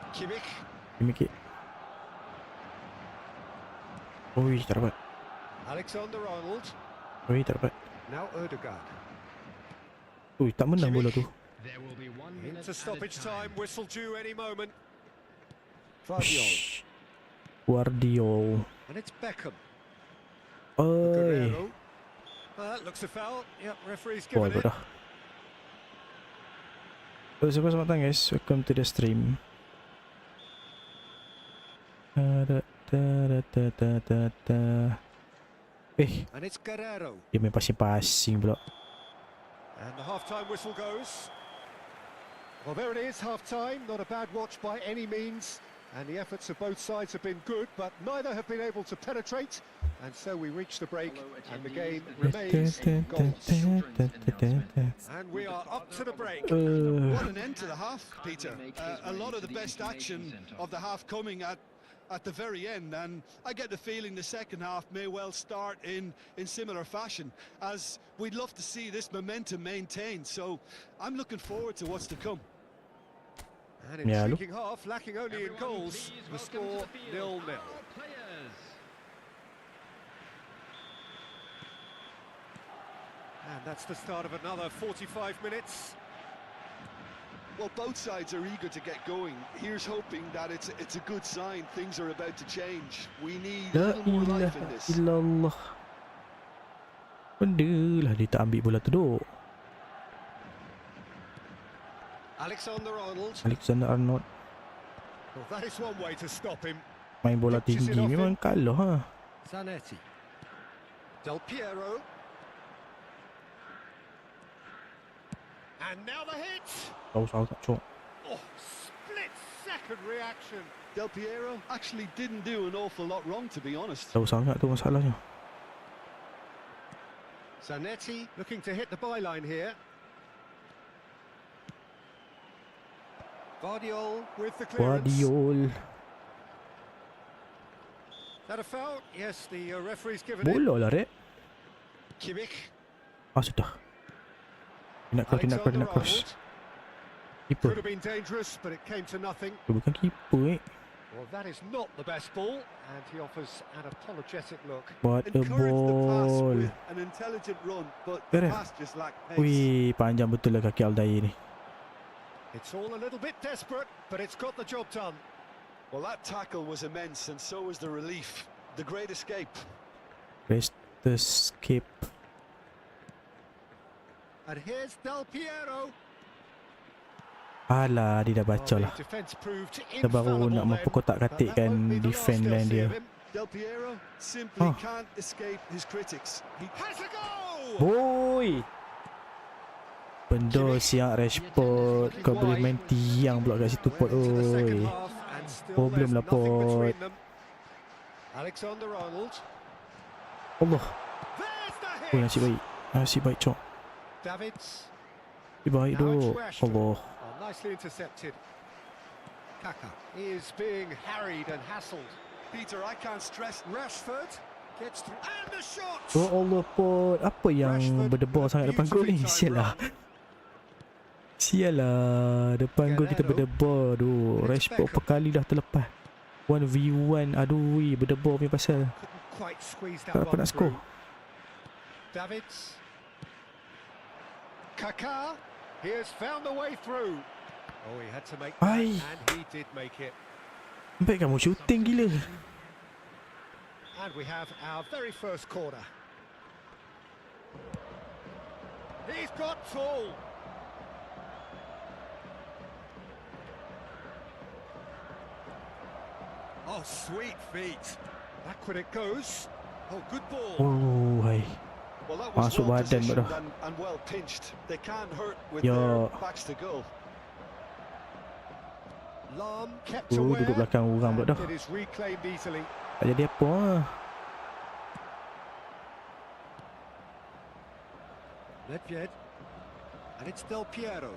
Kimmich. Make it. Oi, tak dapat. Alexander-Arnold. Oi, tak dapat. Now Ødegaard. Ui, tak menang bola tu. There will be 1 minute Into stoppage time. Whistle due any moment. Vardiol. Shh. Guardiol. And it's Beckham. Oi. Guerrero. Looks a foul. Yep, referee's Ball given it. dah. Selamat datang guys. Welcome to the stream. And it's Guerrero. Dia main passing-passing pula. And the half-time whistle goes. Well, there it is, half-time. Not a bad watch by any means. And the efforts of both sides have been good, but neither have been able to penetrate. And so we reach the break, and the game remains in goals. And we are up to the break. What an end to the half, Peter. A lot of the best action of the half coming at the very end, and I get the feeling the second half may well start in similar fashion, as we'd love to see this momentum maintained. So I'm looking forward to what's to come. And intriguing half, lacking only in goals. The score 0-0. And that's the start of another 45 minutes. Well, both sides are eager to get going. Here's hoping that it's a good sign. Things are about to change. We need a La little more life in ilaha this. illallah. Benda lah dia tak ambil bola tu duk. Alexander-Arnold. Alexander-Arnold Well, that is one way to stop him. main bola tinggi memang kalah ha. Zanetti. Del Piero. And now the hit. Tahu tak cok. Oh, split-second reaction. Del Piero actually didn't do an awful lot wrong, to be honest. Tahu sangat tu masalahnya. Zanetti looking to hit the byline here. Vardiol with the clearance. Guardiol. That a foul? Yes, the referee's given it. Bola lah rek. Kimmich. Ah sudah. Dia nak cross. Could Keeper. have been dangerous, but it came to nothing. Dia bukan keeper Well, that is not the best ball, and he offers an apologetic look. What a Encouraged the pass ball. with an intelligent run, but the Correct. pass just lacked pace. Wih, panjang betul lah kaki Aldair ni. It's all a little bit desperate, but it's got the job done. Well, that tackle was immense, and so was the relief. The great escape. Rest escape. And here's Del Piero. Alah, dia dah baca The lah. defense proved Dia baru infallible nak then, memperkotak-katikkan but that won't be the last defend they'll line see dia. of him. Del Piero simply Oh. can't escape his critics. He Has a goal! Boy! Benda siap Rashford. Kau boleh main tiang pula kat situ pot. Went into the second Oi. half and still Problem there's lah, nothing Pot. between them. Alexander-Arnold. Allah. There's the Oh, hit! nasib baik. Nasib baik cok. Davids. Nasib baik Now it's duk. Rashford. Allah. Oh, nicely intercepted. Kaka is being harried and hassled. Peter, I can't stress. Rashford gets through. And the shot! Oh Allah pot. Apa yang Rashford berdebar sangat depan gol ni? beautifully Sial lah. timed Sial lah. Depan gol kita Guerrero. berdebar tu. Rashford berapa kali dah terlepas. 1v1. Aduh weh. Berdebar punya pasal. couldn't quite squeeze that Tak dapat one nak skor. through. Davids. Kaka. He has found the way through. Oh, he had to make that, Ai. and he did make it. Baik kamu shooting gila. And we have our very first corner. He's got tall. Oh, sweet feet. Backward it goes. Oh, good ball. Oh, hai. Well, that was Masuk well badan positioned dah. and well pinched. They can't hurt with Ya. their backs to goal. Lam kept Oh, aware. duduk belakang orang pula dah. And it is reclaimed easily. Tak jadi apa lah. Nedved. And it's Del Piero.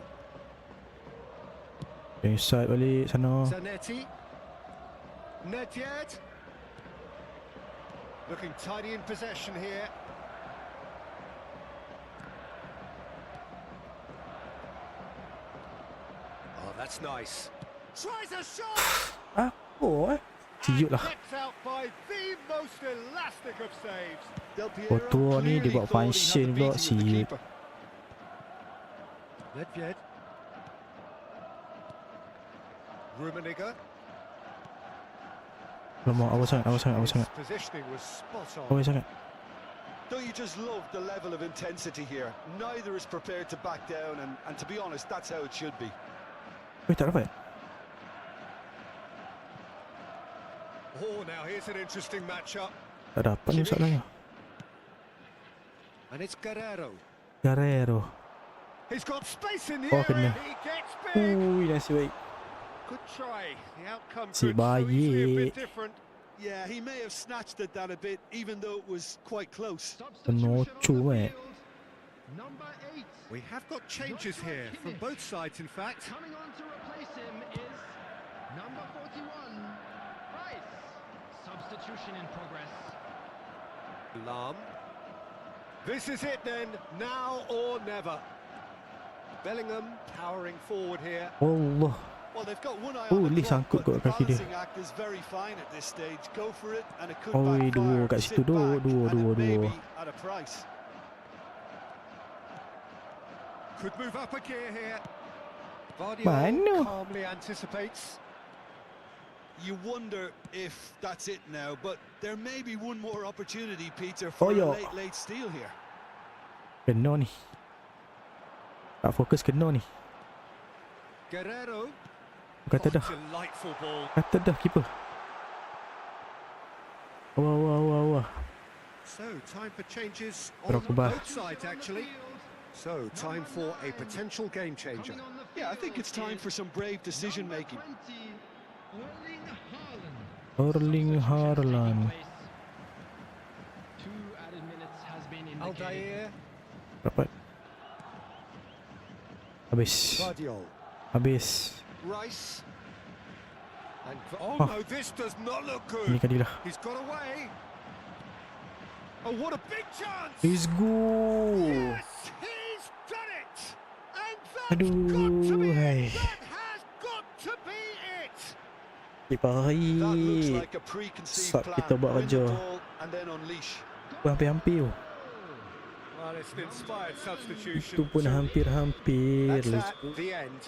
Inside balik sana. Zanetti. Nedved. Looking tidy in possession here. Oh, that's nice. Tries a shot. Oh, Ciut lah. Gets out by the most elastic of saves. Del Piero Foto ni dia clearly buat thought he had function the pula, beating of the siut. keeper. Nedved. Rummenigge. Lama, awas sangat. His positioning was spot on. Awas sangat. Don't you just love the level of intensity here? Neither is prepared to back down, and to be honest, that's how it should be. Tak dapat. Oh, now here's an interesting matchup. Tak dapat ni masalahnya. And it's Guerrero. Guerrero. He's got space in the Oh, area. kena. He gets big. Ui, nasib baik. Good try. The outcome Si could so easily have been baik. different. Yeah, he may have snatched at that a bit, even though it was quite close. Penocu eh. Number 8. We have got changes here from both sides, in fact. Coming on to replace him is number 41, Rice. Substitution in progress. Lam. This is it then, now or never. Bellingham powering forward here. Allah. Well, they've got one eye Oh, on the Lee clock, sangkut but the kat kaki dia. balancing act is very fine at this stage. Go for it, and it could Oi, backfire. dua kat Sit situ, dua, back, dua, and dua, it may dua. be at a price. Could move up a gear here. Mana? Vardio calmly anticipates. You wonder if that's it now, but there may be one more opportunity, Peter, Oh, for yo. a late steal here. Kena ni. Tak fokus kena ni. Guerrero. Kata Oh, dah. delightful ball. Kata dah keeper. Wah. So, time for changes on Berapa bah? both sides, actually. So, time for a potential game changer. Coming on the Yeah, I think field it's time is for some brave decision number making. 20, Erling Erling Haaland. Haaland. Two added minutes has been indicated. Aldair. Dapat. Habis. Vardio. Habis. Rice. And oh Oh. no, this does not look Ini good. kali lah. He's got away. Oh, what a big chance! Let's go. Yes, he's done it! And that's Aduh, got to be hai. it! That has got to be it! Keeper That looks hari. like a preconceived Sat plan. kita buat Win the kerja. ball and then unleash. Hampir-hampir. Well, it's an inspired substitution. Itu pun hampir-hampir. That's Let's at the end.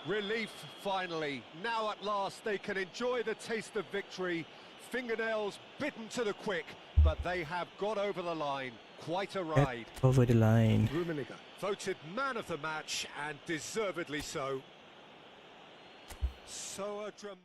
Relief, finally. Now at last they can enjoy the taste of victory. Fingernails bitten to the quick, but they have got over the line. Quite a ride. get over the line. Rummenigge voted man of the match, and deservedly so. So a dramatic...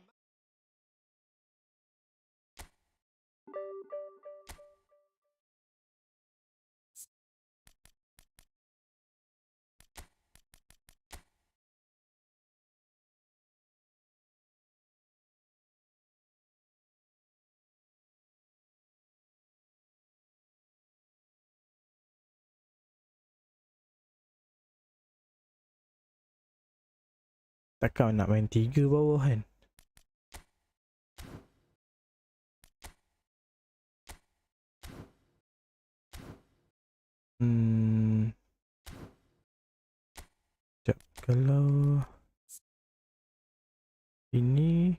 Takkan nak main 3 bawah kan? Sekejap. Kalau ini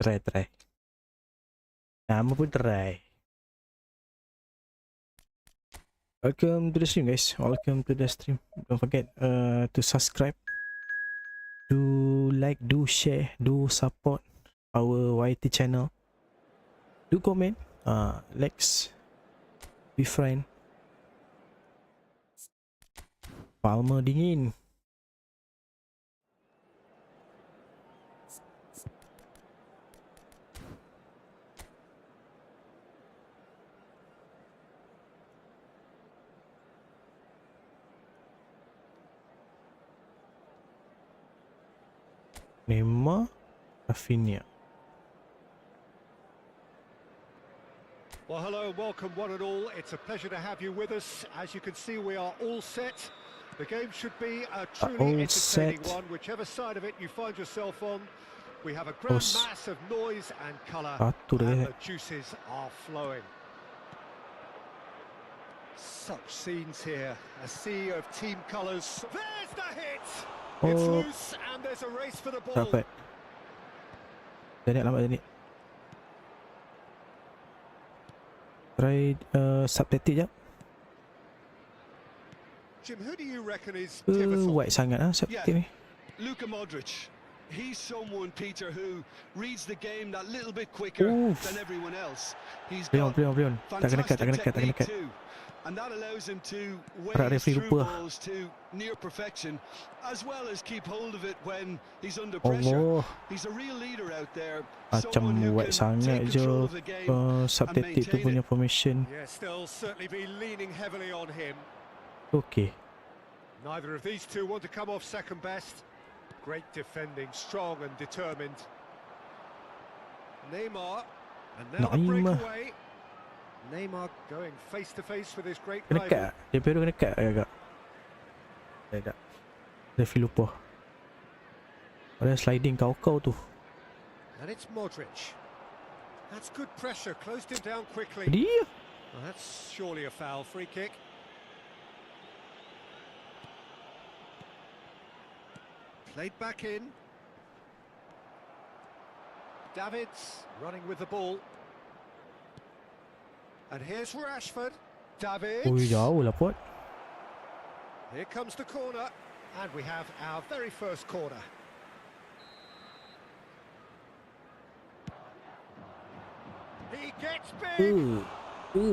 Try. Nama pun try. Welcome to the stream, guys. Welcome to the stream. Don't forget to subscribe, do like, do share, do support our YT channel. Do comment. Let's be friend. Palmer dingin. Neymar, Rafinha. Well, hello and welcome one and all. It's a pleasure to have you with us. As you can see, we are all set. The game should be a truly entertaining one, whichever side of it you find yourself on. We have a grand mass of noise and colour, and the juices are flowing. Such scenes here, a sea of team colours. There's the hit! It's loose and there's a race for the ball. Dapat. Lambat Janet. Try subtitle jap. Jim, who do you reckon is White sangat subtitle ni. Luka Modric. He's someone, Peter, who reads the game that little bit quicker than everyone else. He's got fantastic technique too, and that allows him to wade through balls to near perfection, as well as keep hold of it when he's under pressure. He's a real leader out there, someone who can take control of the game and maintain it. Formation. Yes, they'll certainly be leaning heavily on him. Okay. Neither of these two want to come off second best. Great defending, strong and determined. Neymar, and now the breakaway. Neymar going face to face with his great rival. Kena kat. Dia baru kena kat agak. Tak. Referee lupa. Ada sliding kau tu. And it's Modric. That's good pressure, closed him down quickly. Dia. Well, that's surely a foul, free kick. Played back in. Davids running with the ball. And here's Rashford. Davids. Ui, jauh lah pot. Here comes the corner. And we have our very first corner. He gets big.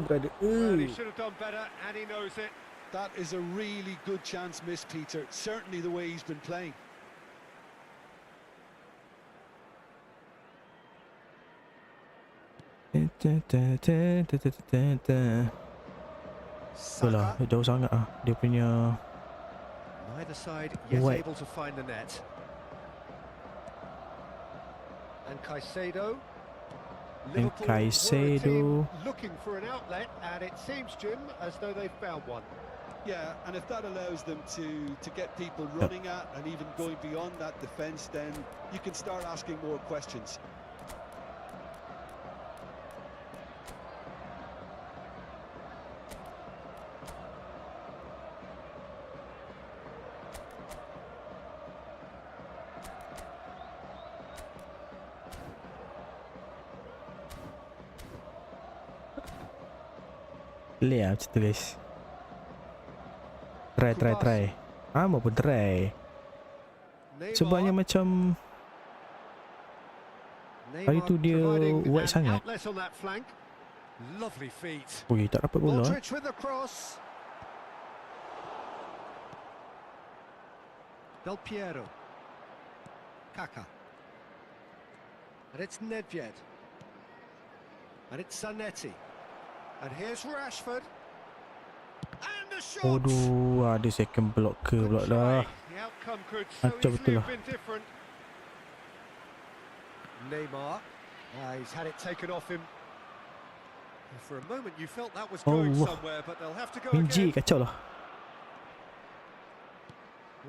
Brother. Well, he should have done better, and he knows it. That is a really good chance missed, Peter. Certainly the way he's been playing. Itulah, jauh sangat dia punya. Neither side yet able to find the net. And Caicedo. Liverpool looking for an outlet, and it seems, Jim, as though they've found one. Yeah, and if that allows them to get people running at and even going beyond that defence, then you can start asking more questions. Lihat macam tu guys. Try. Mau pun try. Sebabnya macam hari tu dia white sangat. Ui, tak dapat bola. Del Piero. Kaka. And it's Nedved. And it's Zanetti. And here's Rashford. And the shot. Aduh, ada second block ke pula dah. The outcome could so easily have been different. Neymar. He's had it taken off him. For a moment you felt that was going somewhere, but they'll have to go again. Kacau lah.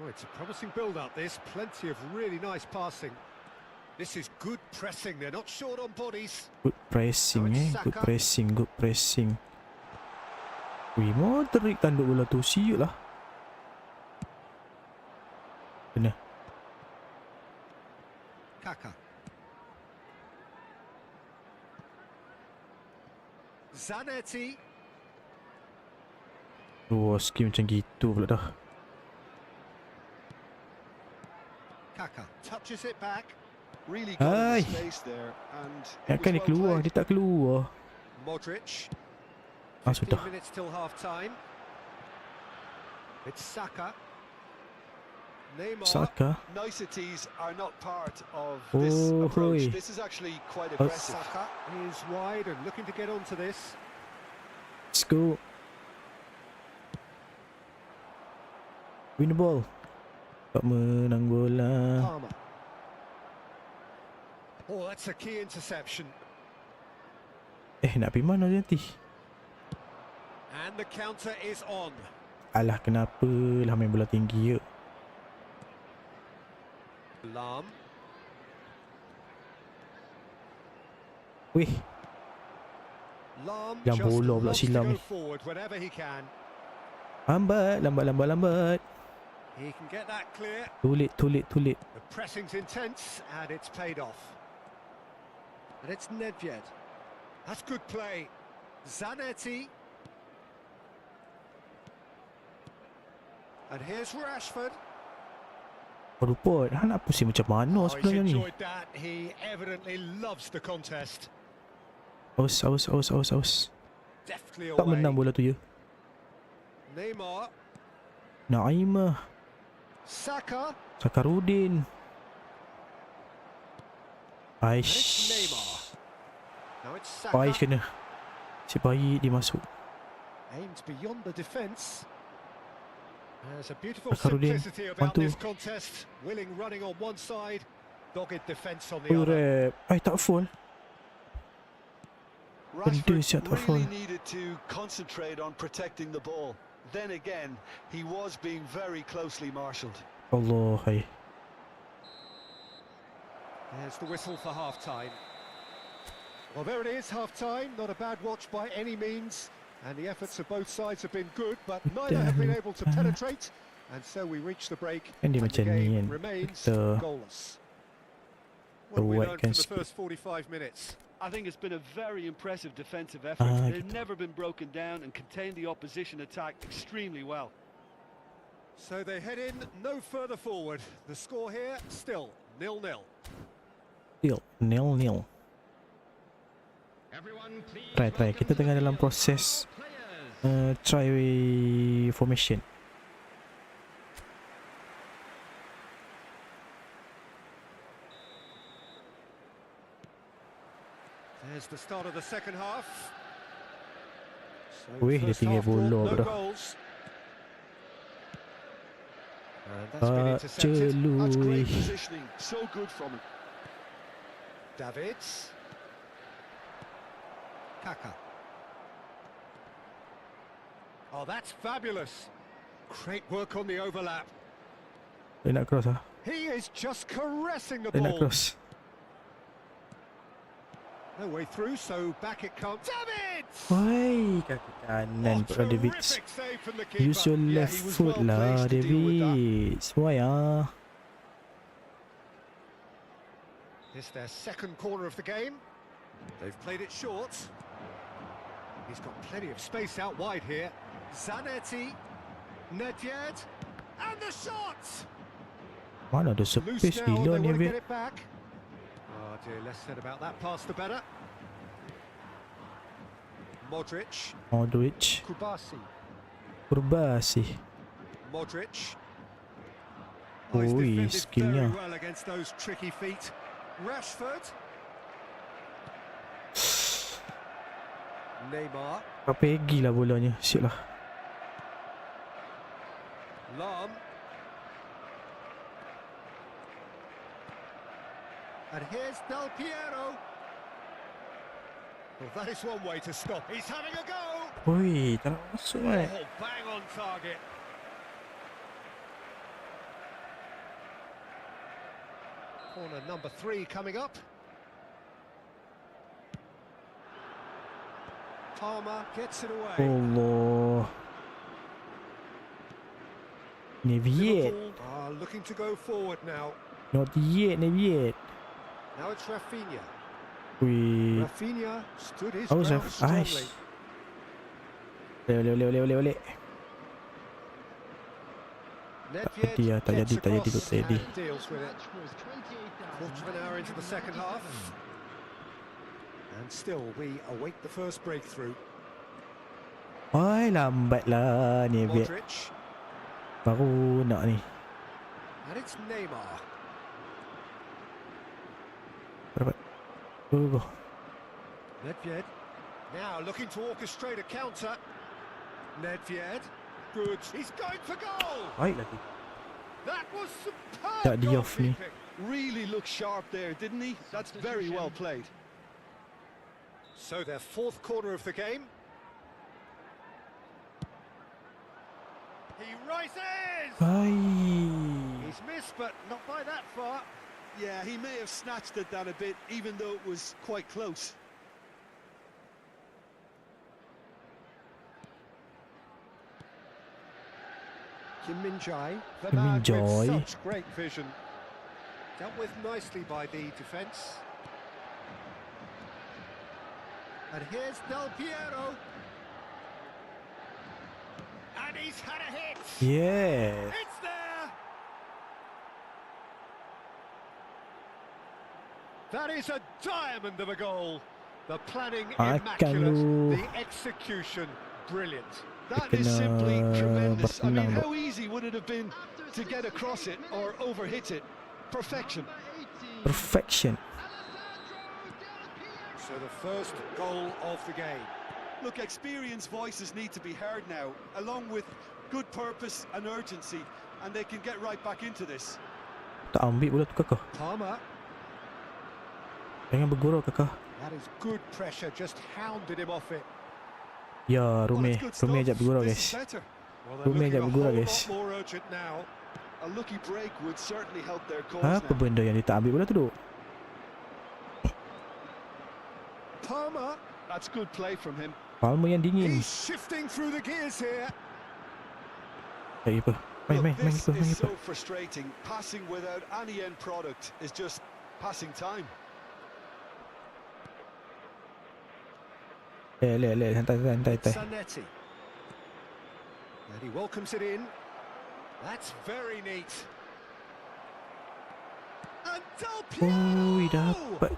Oh, it's a promising build-up this. Plenty of really nice passing. This is good pressing. They're not short on bodies. Good pressing Good pressing. Wih, Modric tanduk bola tu. Siut lah. Benar. Kaka. Zanetti. Skim macam gitu pula dah. Kaka touches it back. Really got Ay. in the space there, and Ya it was kan dia well keluar, played. dia tak keluar. Modric. Ah 15 sudah. minutes till half time. It's Saka. Neymar. Saka. Niceties are not part of Oh, this approach. hoi. This is actually quite aggressive. Saka is wide and looking to get onto this. Let's go. Win the ball. Tak menang bola. Palmer. Oh, that's a key interception. Nak pergi mana nanti? And the counter is on. Alah, kenapa lah main bola tinggi je? Lam. Weh, Lam Yang just bola pula loves to silam go ni. forward whenever he can. lambat. He can get that clear. Tulit. The pressing's intense and it's paid off. And it's Nedved. That's good play. Zanetti. And here's Rashford. Rupert, nak pusing macam mana He's sebenarnya ni? enjoyed that. He evidently loves the contest. Awas. Deftly Tak away. menang bola tu je. Neymar. Naimah, Saka. Sakarudin. And it's Neymar. Aish. Now it's Aish Saka. kena. Cik baik dia masuk. Aims beyond the defence. There's a beautiful Sakarudin, simplicity about bantu. this contest. Willing running on one side, dogged defence on the Oh, other. rep. Tak fall. Rashford siap tak really fall. needed to concentrate on protecting the ball. Then again, he was being very closely marshalled. Allah, hai. There's the whistle for half-time. Well, there it is, half-time. Not a bad watch by any means. And the efforts of both sides have been good, but neither have been able to penetrate. And so we reach the break, Kan dia and the macam ni game kan. remains Kita goalless. What have we buat learned kan from the sikit. first 45 minutes? I think it's been a very impressive defensive effort. They've gitu. never been broken down and contained the opposition attack extremely well. So they head in no further forward. The score here still 0-0. Still 0-0. Everyone, please Try. welcome Kita to tengah the dalam field proses our players. try formation. There's the start of the second half. So Wih, dia first tinggal half brought bola no bro. goals. And that's been intercepted. That's great Celui. positioning. So good from him. Davids. Kaka. Oh, that's fabulous. Great work on the overlap. Dia nak cross ah. He is just caressing the Dia nak ball. cross. No way through, so back it comes. Davids! Woi, kaki kanan pula Davids. Terrific save from the keeper. Use your Yeah, left he was foot well lah, placed to deal with that. Davids. Why ah? This their second corner of the game. They've played it short. He's got plenty of space out wide here. Zanetti, Nedved, and the shot! Mana ada Loose space now, gila they ni want to David. get it back. Oh dear, less said about that pass the better. Modric, Modric. Kubasi, Kurbasi. Modric. Ui, he's defended skillnya. very well against those tricky feet. Rashford. Neymar. Pegi lah bolanya. Siap lah. Lam. And here's Del Piero. Well, that is one way to stop. He's having a go. Ui, tak nak masuk Oh, eh. bang on target. Corner number 3 coming up. Palmer gets it away. Allah. Neviet. Liverpool are looking to go forward now. Not yet, Neviet. Now it's Rafinha. Wih. Rafinha stood his Oh, ground strongly. Aish. Boleh. Nedved Dia tak gets jadi across kot tadi. and deals with it. Quarter of an hour into the second half. And still we await the first breakthrough. Oi, lambatlah ni biar Modric. baru nak ni. And it's Neymar. Dapat. Go. Nedved now looking to orchestrate a counter. Nedved, good. He's going for goal. Baik lagi. That was superb. Tak di off ni. goalkeeping. Really looked sharp there, didn't he? That's very well played. So their fourth corner of the game. He rises. Baik. He's missed, but not by that far. Yeah, he may have snatched at that a bit, even though it was quite close. Kim Min-jae, the Kim man Min-jae. with such great vision. Dealt with nicely by the defence. And here's Del Piero. And he's had a hit. Yes. It's there. That is a diamond of a goal. The planning Akan immaculate, lu. the execution brilliant. That is simply tremendous. I mean, bertenang, how easy would it have been to get across it or overhit it? Perfection. Perfection. So the first goal of the game. Look, experienced voices need to be heard now, along with good purpose and urgency, and they can get right back into this. Tak ambil bola tu kakak. Palmer, Jangan bergurau kakak. that is good pressure, just hounded him off it. Ya, Well, Rumi. it's good Rumi stuff. ajak bergurau This guys. is better. Well, they're Rumi looking ajak a bergurau whole guys. lot more urgent now. A lucky break would certainly help their cause Apa now. benda yang dia tak ambil bola tu duk? Palmer, That's good play from him. Palmer yang dingin. he's shifting through the gears here. Baik apa? Main Look, this keeper. is so frustrating. Passing without any end product is just passing time. Santai. Zanetti. And he welcomes it in. That's very neat. And Del Ui, Piero! dapat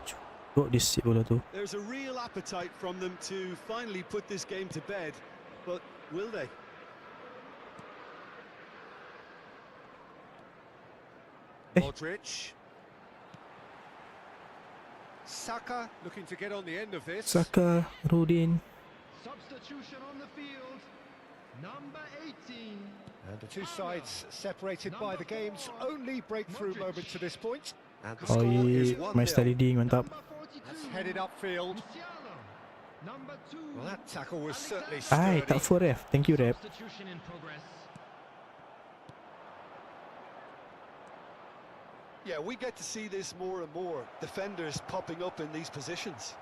juga dia sip bola tu. There's a real appetite from them to finally put this game to bed, but will they? Modric. Saka looking to get on the end of this. Saka, Rudin. Substitution on the field. Number 18. And the two sides separated by the game's only breakthrough moment to this point. And the Oh, score is yeah. 1-0. My study ding, mantap. Number 42. That's headed upfield. Musiala. Number 2. Well, that tackle was certainly Ai, sturdy. tak full ref. Thank you ref. Substitution in progress. Yeah, we get to see this more and more. Defenders popping up in these positions.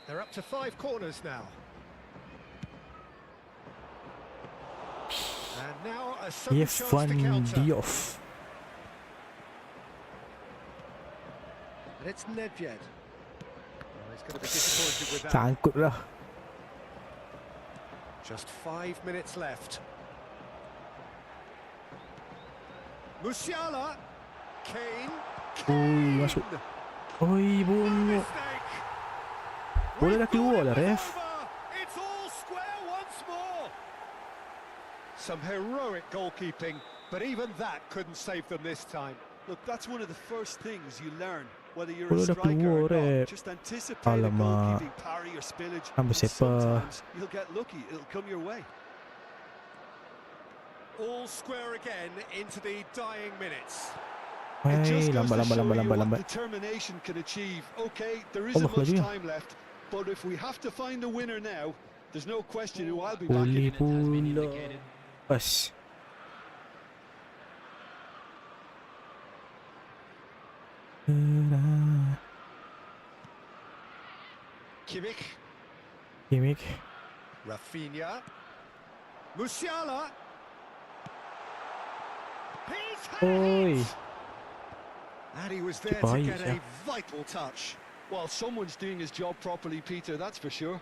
They're up to 5 corners now. And now a sudden chance to Irfan counter. Diouf. And it's Nedved. Oh, he's going to be disappointed with that. Sangkut lah. Just 5 minutes left. Musiala. Kane. Ui, masuk. Oi, bunyo. Mistake. Bola dah We keluar thought lah, it was ref. over. It's all square once more. Some heroic goalkeeping, but even that couldn't save them this time. Look, that's one of the first things you learn, whether you're Bola a dah striker keluar, or not. ref. Just anticipate a Alamak. goalkeeping parry or spillage, Ambos and sepa. sometimes you'll get lucky, it'll come your way. All square again into the dying minutes. It Hai, just goes to lambat. show you what determination can achieve. Okay, there isn't Allah, much laju. time left, but if we have to find a winner now, there's no question who I'll be Boleh backing. pula. Pas. Kimmich, Kimmich. Rafinha, Musiala. He's had Oi. it. And he was there to Baik get ya. a vital touch. Well, someone's doing his job properly, Peter, that's for sure.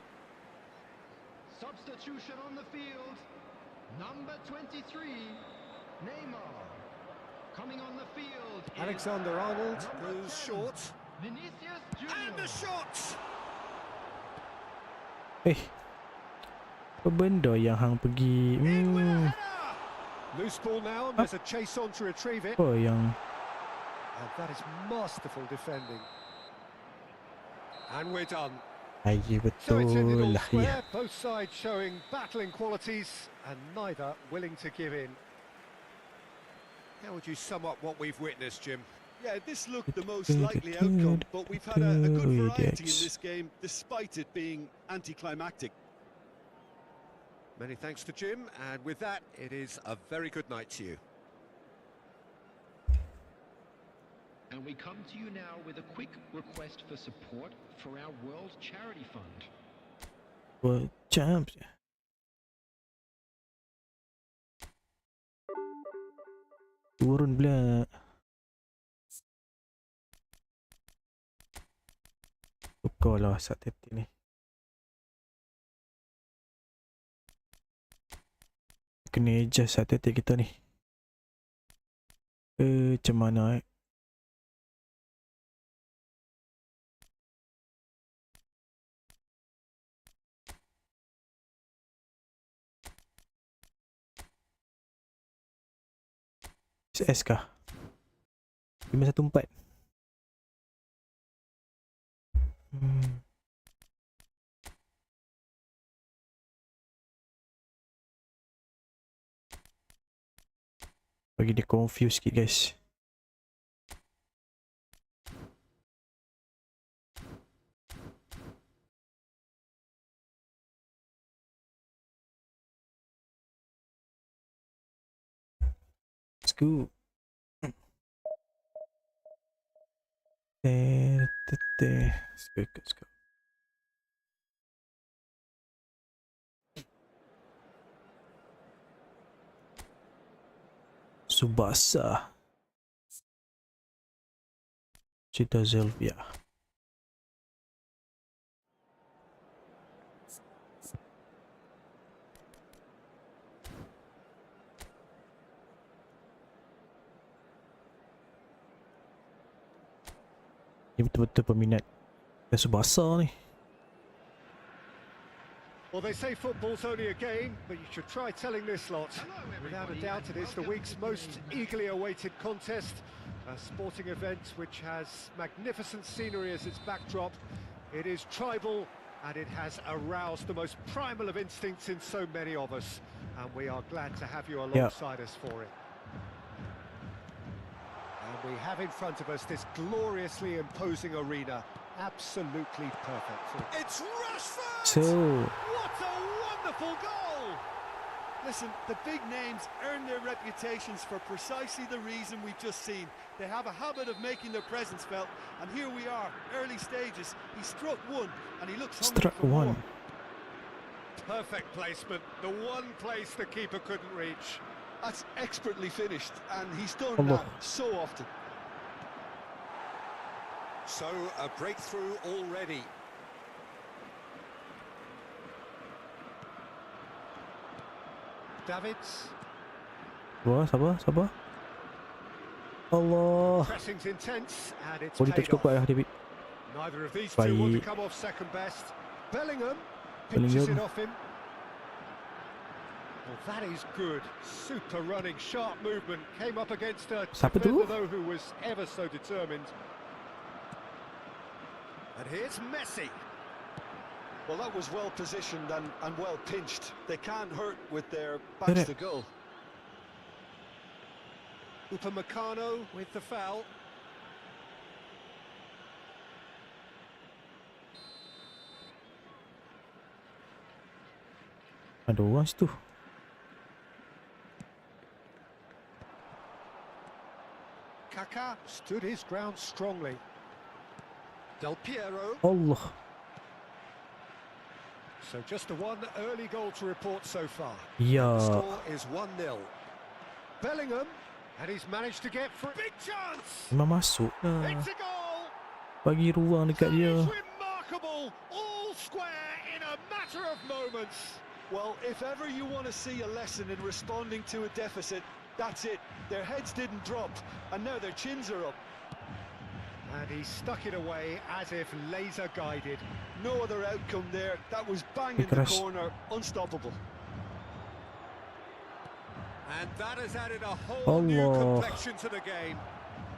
Substitution on the field. Number 23, Neymar. Coming on the field is Alexander-Arnold number goes 10, short. Vinicius And a Junior. shot! Apa benda yang hang pergi? In with a header! Loose ball now, and there's a chase on to retrieve it. Apa yang And that is masterful defending. And we're done. aje So it's ended betul all lah square, ya. both sides showing battling qualities and neither willing to give in. How would you sum up what we've witnessed, Jim? Yeah, this looked the most likely outcome, but we've had a good variety in this game, despite it being anticlimactic. Many thanks to Jim, and with that, it is a very good night to you. And we come to you now with a quick request for support for our World Charity Fund. World Champs. Turun pula. Tukar lah saat tetik ni. Kena adjust saat tetik kita ni. Macam mana S kah? 514. Bagi dia confuse sikit guys. Let's go. Let's go, let's go. Subasa. Cita Zelvia. Ini betul-betul peminat Subasa ni. Well, they say football's only a game, but you should try telling this lot. Without a doubt, it is the week's most eagerly awaited contest, a sporting event which has magnificent scenery as its backdrop. It is tribal, and it has aroused the most primal of instincts in so many of us, and we are glad to have you alongside us for it. And we have in front of us this gloriously imposing arena, absolutely perfect. It's Rashford! So, What a wonderful goal! Listen, the big names earn their reputations for precisely the reason we've just seen. They have a habit of making their presence felt, and here we are, early stages. He struck one, and he looks hungry struck for one. more. Perfect placement, the one place the keeper couldn't reach. That's expertly finished, and he's done Allah. that so often. So, a breakthrough already. Davids. Wah, sabar. Allah. Pressing's intense, and it's Boleh paid touch kuat off. lah David. Neither of these two want to Baik. come off second best. Bellingham pinches it Bellingham. off him. Well, that is good. Super running, sharp movement. Came up against a Siapa defender, tu? though, who was ever so determined. And here's Messi. Well, that was well positioned and well pinched. They can't hurt with their backs to goal. Upamecano with the foul. Ada orang situ. Kaká stood his ground strongly. Del Piero. Allah. So just the one early goal to report so far. Ya. The score is 1-0. Bellingham, And he's managed to get through. Big chance. Memang masuk lah. It's a goal. Bagi ruang dekat That dia. is remarkable. All square in a matter of moments. Well, if ever you want to see a lesson in responding to a deficit, that's it. Their heads didn't drop, and now their chins are up. And he stuck it away as if laser guided. No other outcome there. That was bang in the corner, unstoppable. And that has added a whole new complexion to the game.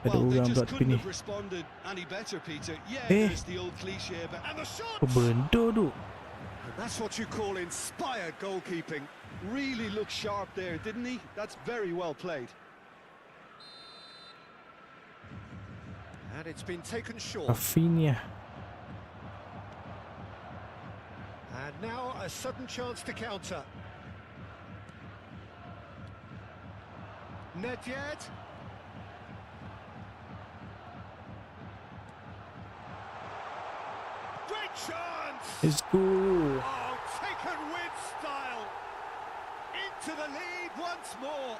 Ada Well, they orang pula just tepi couldn't ni. have responded any better, Peter. Yeah, Eh. there's the old cliche, but And the shot. Apa benda tu? And that's what you call inspired goalkeeping. really looked sharp there, didn't he? That's very well played. And it's been taken short. Rafinha. And now a sudden chance to counter. Nedved. Great chance! Let's go. Oh, taken with style. Into the lead once more.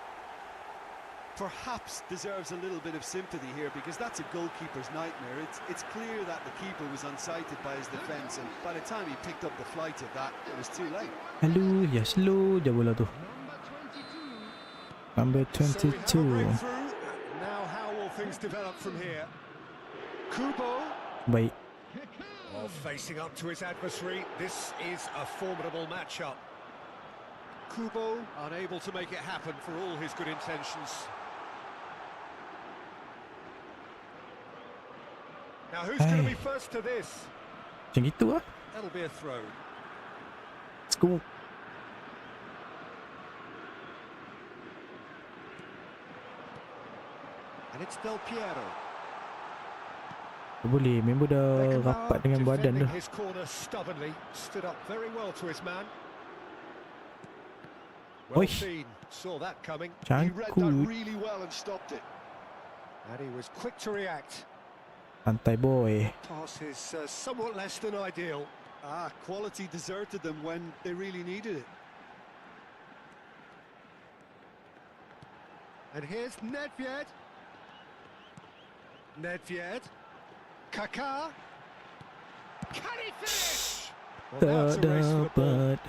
Perhaps deserves a little bit of sympathy here, because that's a goalkeeper's nightmare. It's clear that the keeper was unsighted by his defence, and by the time he picked up the flight of that, it was too late. Hello, ya slow je bola tu. Number So we have a 22. breakthrough. Now how will things develop from here? Kubo. Baik. Oh, facing up to his adversary. This is a formidable matchup. Kubo unable to make it happen for all his good intentions. Now who's going to be first to this? Macam gitu lah. That'll be a throw. Let's go. And it's Del Piero. Boleh, member dah rapat dengan badan defending dah. his corner stubbornly, stood up very well to his man. Well Oi. seen, saw that coming. He read that Cangkut. really well and stopped it. And he was quick to react. Santai boy. Pass is somewhat less than ideal. Quality deserted them when they really needed it. And here's Nedved. Nedved. Kaká. Can he finish? Well, now it's Tak a race for the ball. dapat.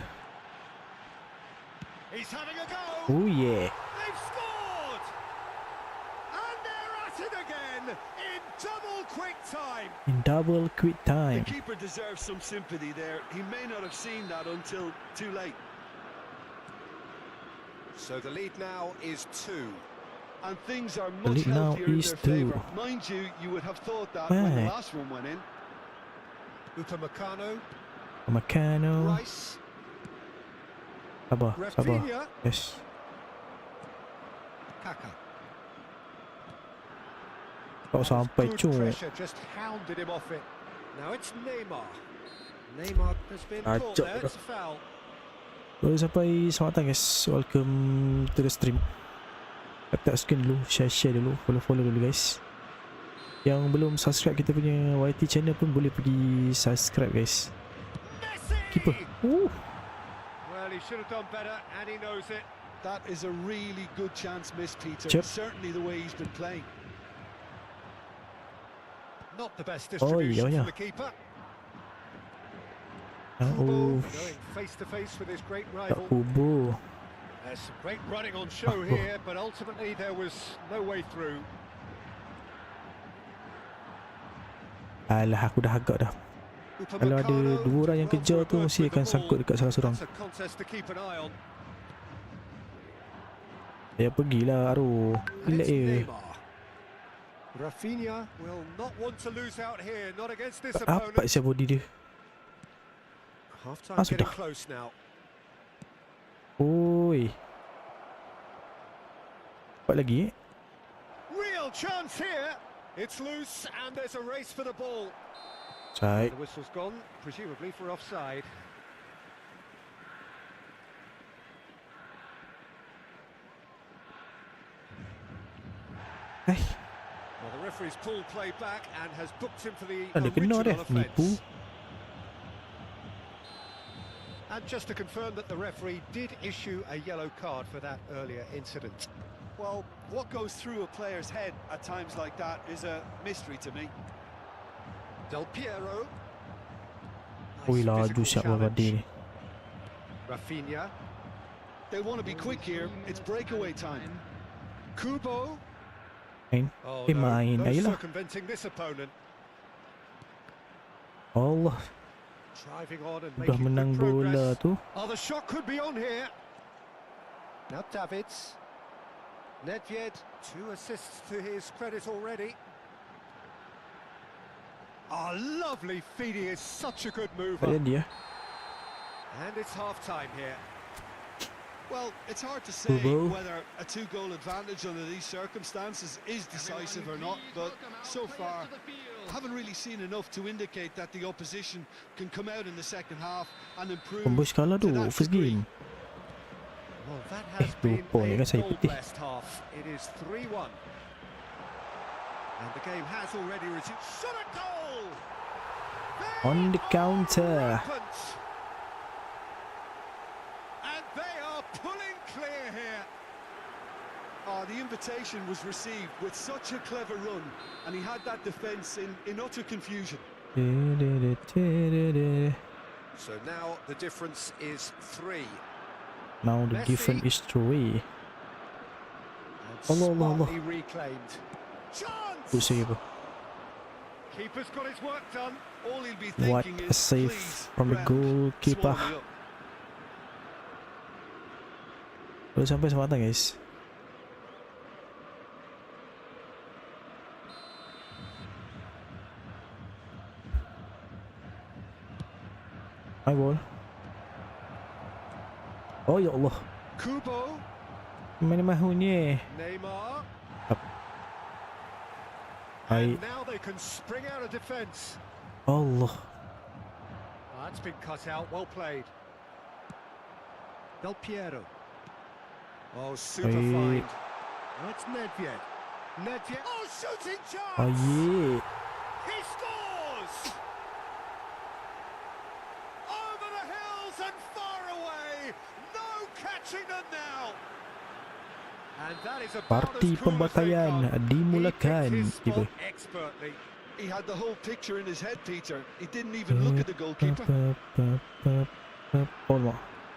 He's having a go. Oh yeah. They've scored. And they're at it again in double quick time. In double quick The time. keeper deserves some sympathy there. He may not have seen that until too late. So the lead now is 2. And things are The much lead now healthier in is their 2. favour. Mind you, you would have thought that when the Right. last one went in. Upamecano. Macano. Rice. Sabar, sabar. Rafinha. Yes. Kaká. Kau sampai Good cuk. pressure, just hounded him off it. Now it's Neymar. Neymar has been caught Acok there, dah. it's a foul. Baru sampai, selamat datang guys. Welcome to the stream. Letak screen dulu, share dulu, follow dulu guys. Yang belum subscribe kita punya YT channel pun boleh pergi subscribe guys. Messi! Keeper. Well, he should have done better, and he knows it. That is a really good chance missed, Peter. Chip. Certainly the way he's been playing. Not the best Oh, distribution yeah. from the keeper. Oh, Kubo going face to face with his great tak rival. kubu. There's some great running on show here, but ultimately there was no way through. Alah, aku dah agak dah. Kalau ada dua orang yang kejar tu, mesti akan sangkut dekat salah seorang. That's a contest to keep an eye on. Ya pergilah Aro. And Relax it's je. Neymar. Rafinha will not want to lose out here, not against this Apa opponent. siapa body dia? Half-time sudah. getting close now. Oi. Cepat lagi Real chance here. It's loose and there's a race for the ball. Side. The whistle's gone, presumably for offside. Well, the referee's pulled play back and has booked him for the Ada kena original dah. Nipu. offence. And just to confirm that the referee did issue a yellow card for that earlier incident. Well, what goes through a player's head at times like that is a mystery to me. Del Piero. Ui Nice laju physical siap lah Vardy challenge. ni. Rafinha. They want to be quick here. It's breakaway time. Kubo. Main. Oh, main. no Ayolah. circumventing this opponent. Allah. Driving on and Udah making menang good bola progress. tu. Oh, the shot could be on here. Now Davids. Nedved, 2 assists to his credit already. Oh, lovely feed. He is such a good mover. Tak jadi And it's half-time here. Well, it's hard to say Kubo. whether a 2-goal advantage under these circumstances is decisive or not, but so far I haven't really seen enough to indicate that the opposition can come out in the second half and improve Pembus kalah tu to that first degree. game. Well, that has been lupa ni a kan saya putih. goal-blessed half. It is 3-1. And the game has already resumed. Shot a goal! On the counter. Rampant. And they are pulling clear here. The invitation was received with such a clever run, and he had that defence in utter confusion. So now the difference is 3. Now the Messi. difference is 3. And Allah, Allah, Allah. smartly reclaimed. Chance! Good save. Keeper's got his work done. All he'll be What thinking a is, save please, from the ground, goalkeeper. swallow me up. Boleh sampai sempatan guys. High ball. Oh ya Allah. Kubo, Mana mahu ni? Neymar. Hai. And now they can spring out of defence. Allah. That's been cut out. Well played. Del Piero. Oh, super Hey. find. Oh, it's Nedved. Nedved. Oh, shooting chance! Oh yeah. He scores! Over the hills and far away. No catching them now. And that is about Parti as cool as they pembatayan come. dimulakan. He picked his Tiba. spot expertly. He had the whole picture in his head, Peter. He didn't even look at the goalkeeper. Oh no.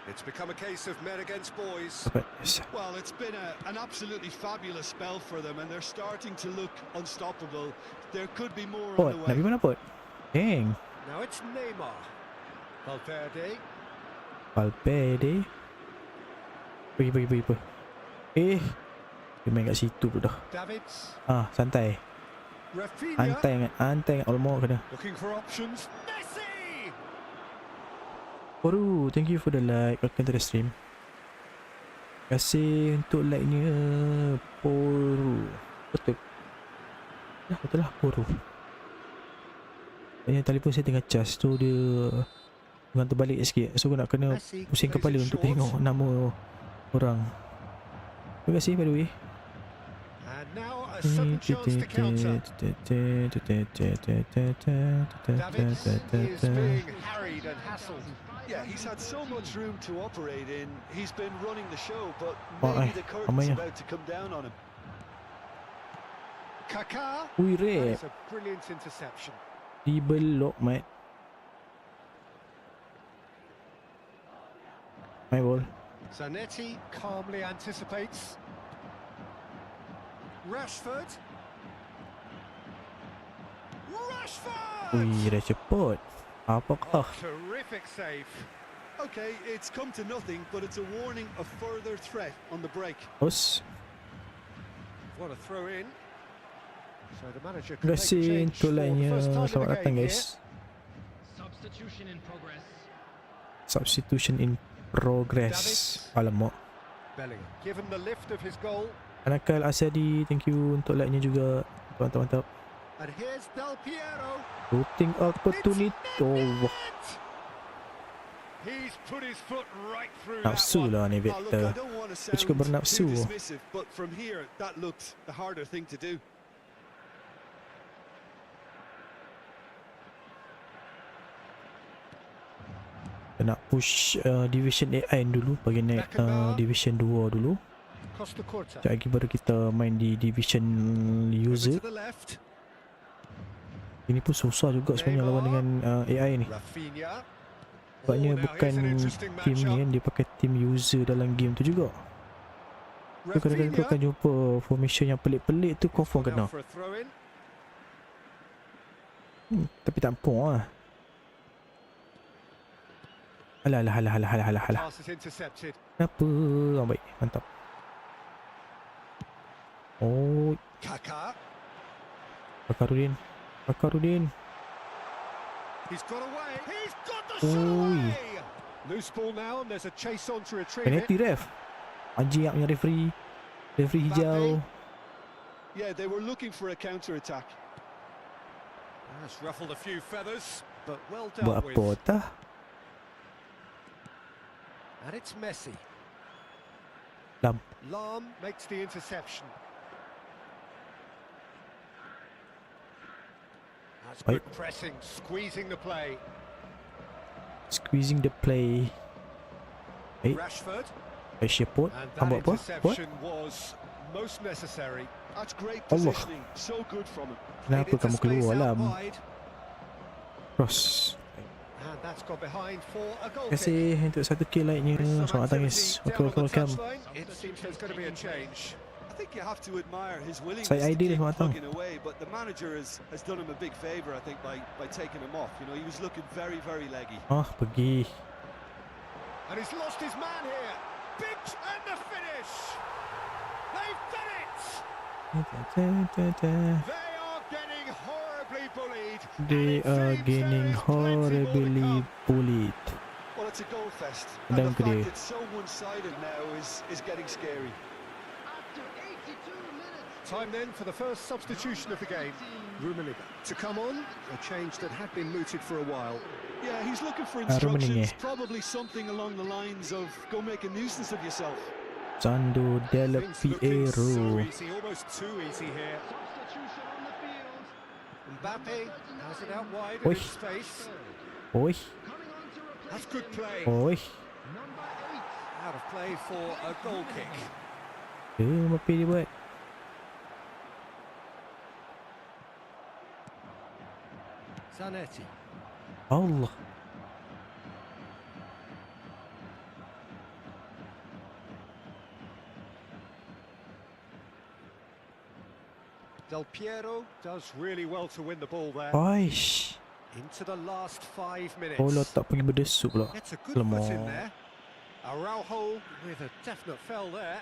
It's become a case of men against boys. Dapat. Yes. Well, it's been an absolutely fabulous spell for them, and they're starting to look unstoppable. There could be more Pot. on the Nak way. pergi mana pot? Dang. Now it's Neymar. Valverde. Valverde. Pergi. Dia main kat situ tu dah. Davids. Santai. Rafinha. Antai ingat Olmo kena. Looking for options. Messi! Poru, thank you for the like. Welcome to the stream. Terima kasih untuk like-nya. Poru. Betul. Ya, betul lah Poru. Yang telefon saya tengah charge tu dia dengan terbalik sikit. So aku nak kena Messi pusing plays kepala it untuk short. tengok nama orang. Terima kasih by the way. And now a sudden chance to counter. Davids is being harried and hassled. Yeah, he's had so much room to operate in. He's been running the show, but Oh, maybe ay, the curtain's amaya. about to come down on him. Kaká. Ui That rep. is a brilliant interception. Dibelok mat. My ball. Zanetti calmly anticipates. Rashford. Rashford! Ui dah cepat. Apakah? Terrific save. Okay, it's come to nothing, but it's a warning of further threat on the break. Os. What a throw in. So the manager Terima can make a kasih change untuk for the like-nya. first time in Selamat the datang game guys. Substitution in progress. Substitution in progress. Alamak. here. Bellingham given the lift of his goal. Anakal Asyadi, thank you untuk like-nya juga. Mantap. And here's Del Piero. Shooting opportunity. Allah. He's put his foot right through that Nafsu one. lah ni Oh, look, I Victor. don't want to Dia sound cukup bernafsu. too dismissive, but from here, that looked the harder thing to do. Dia nak push Division 8 dulu. Bagi naik Division 2 dulu. Costa Curta. Sekejap lagi baru kita main di division Over user. to the left. Ini pun susah juga sebenarnya lawan dengan AI ni. Rafinha. Sebabnya now bukan here's an interesting team ni matchup. kan, dia pakai team user dalam game tu juga. So kadang-kadang kau akan jumpa formation yang pelik-pelik tu, confirm kena. For a throw in. Tapi tak apa lah. Alah. Pass is intercepted. Kenapa? Baik, mantap. Oh, Kaka. Bakarudin. He's got away. He's got the Oi. shot away. Loose ball now and there's a chase on to retrieve it. Penalty ref. Anjing punya referee. Referee hijau. Yeah, they were looking for a counter-attack. That's ruffled a few feathers, but well Buat dealt apa with. tah? And it's Messi. Lam makes the interception. That's good pressing, squeezing the play. Squeezing the play. Rashford. Siapot. And Buat that apa? interception was most necessary. That's great Allah. positioning. So good from him. Kenapa Played into kamu space keluar out Lam? wide, Cross. and that's got behind for a goal Terima kasih untuk satu kill like-nya. Selamat datang guys. Welcome. It seems there's going to be a change. I think you have to admire his willingness Saya to ideal keep selamat datang. plugging away, but the manager has done him a big favour, I think, by taking him off. You know, he was looking very, very leggy. Pergi. And he's lost his man here. Big and the finish. They've done it. They are getting horribly bullied. They are getting horribly bullied. Well, it's a goal fest. Dan And the gede. fact it's so one-sided now is getting scary. After 82 minutes. Time then for the first substitution of the game. Rummenigge to come on, a change that had been mooted for a while. Yeah, he's looking for Rummenigge. instructions, probably something along the lines of go make a nuisance of yourself. Sando Del Things looking so Piero. easy, almost too easy here. Substitution on the field. Mbappe has it out wide Oi. in his space. Oi. Coming on to replace That's good play. Oi. number 8. Out of play for a goal kick. Apa dia buat? Zanetti. Allah. Del Piero does really well to win the ball there. Aish. Into the last 5 minutes. Bola tak pergi berdesuk pula. Gets a good foot in Alamak. there. Araujo with a definite fell there.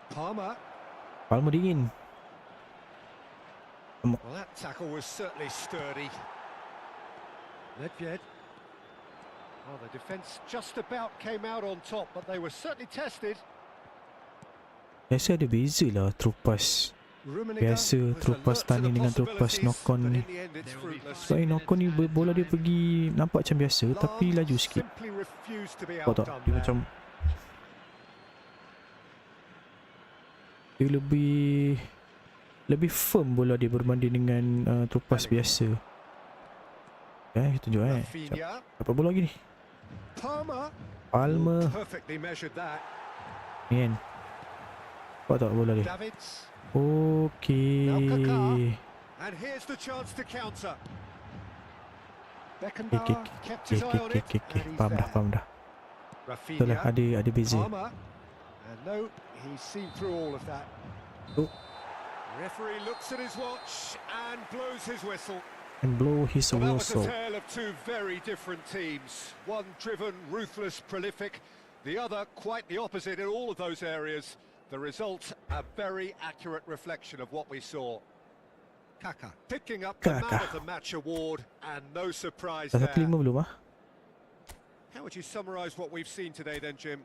Palmer. Palma dingin. Well, that tackle was certainly sturdy. Nedved. Oh, the defence just about came out on top, but they were certainly tested. Biasa ada beza lah Trupas. Rummenigge Biasa was Trupas alert to tanding the dengan Trupas possibilities, knock-on but ni. in the end it's fruitless. Sebab knock-on ni bola dia pergi nampak macam biasa tapi Lam laju sikit. simply refused to be Kau tak? outdone Dia there. macam dia lebih firm bola dia berbanding dengan Trupas biasa. Kita tunjuk Rafinha. Dapat bola lagi ni. Palmer. Perfectly measured that. Ni kan. Kau tak bola dia. Davids. Okey. And here's the chance to counter. Okay. Beckenbauer kept his eye on it. And he's Faham dah, there. faham dah. Betul lah, Rafinha. ada beza. Palmer. And no, he's seen through all of that. Oh. Referee looks at his watch and blows his whistle. And blow his Well, that was a whistle. tale of two very different teams. One driven, ruthless, prolific. The other quite the opposite in all of those areas. The result, a very accurate reflection of what we saw. Kaka picking up the Man of the Match award, and no surprise Dah there. 1-5 belum ah? How would you summarise what we've seen today then, Jim?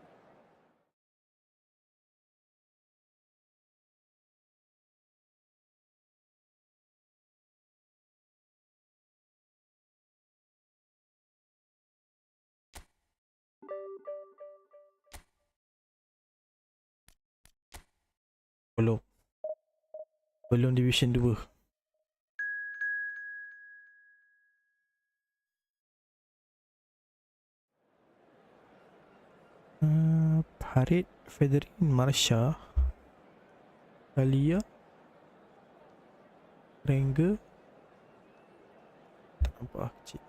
Belum division 2. Harit, Federin, Marsha, Alia, Ranger. Tak nampak lah, kecil.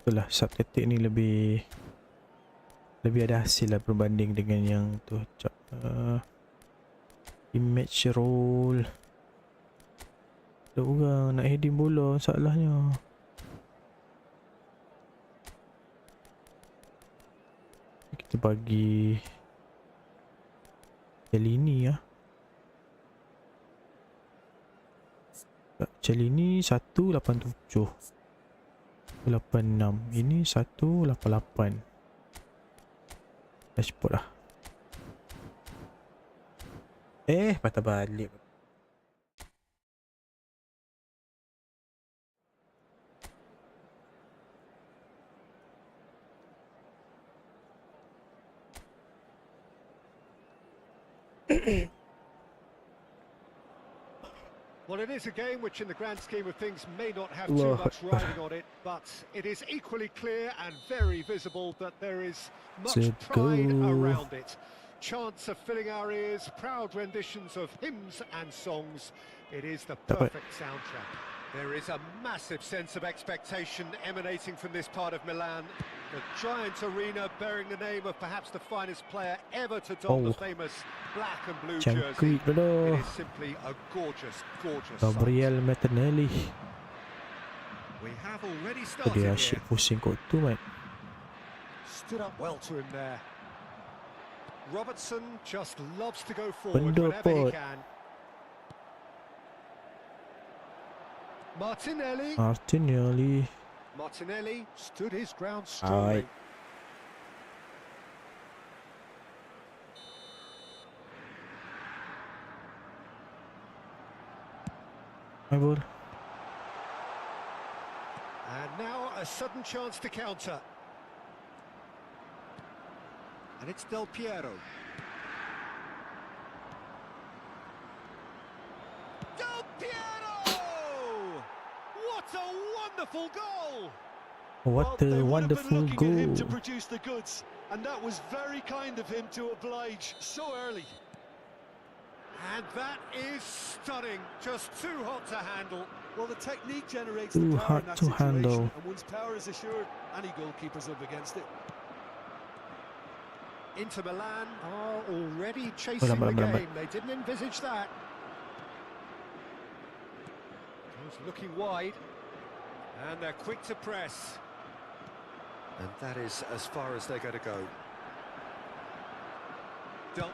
Itulah subtactic ni lebih ada hasil lah berbanding dengan yang tu. Image roll. Ada orang nak heading bola, salahnya. Kita bagi Celini lah. Celini 187, 86. Ini 188. Dashboard lah. Patah balik. Well, it is a game which in the grand scheme of things may not have too much riding on it, but it is equally clear and very visible that there is much pride around it. Chants are filling our ears, proud renditions of hymns and songs. It is the perfect soundtrack. There is a massive sense of expectation emanating from this part of Milan. The giant arena bearing the name of perhaps the finest player ever to don the famous black and blue jersey. It is simply a gorgeous, gorgeous Gabriel Martinelli. We have already started Dia here. asyik pusing kot tu, mate. Stood up well to him there. Robertson just loves to go forward Benda whenever he pot. can. Martinelli stood his ground strongly. My ball. And now a sudden chance to counter. And it's Del Piero. Del Piero! What a wonderful goal! What a wonderful At him to goal. produce the goods, and that was very kind of him to oblige so early. And that is stunning, just too hot to handle. Well, the technique generates Too the power hot in that to situation, handle. and once power is assured, any goalkeeper's up against it. Inter Milan are already chasing the game. They didn't envisage that. He's looking wide, and they're quick to press. And that is as far as they're going to go. Del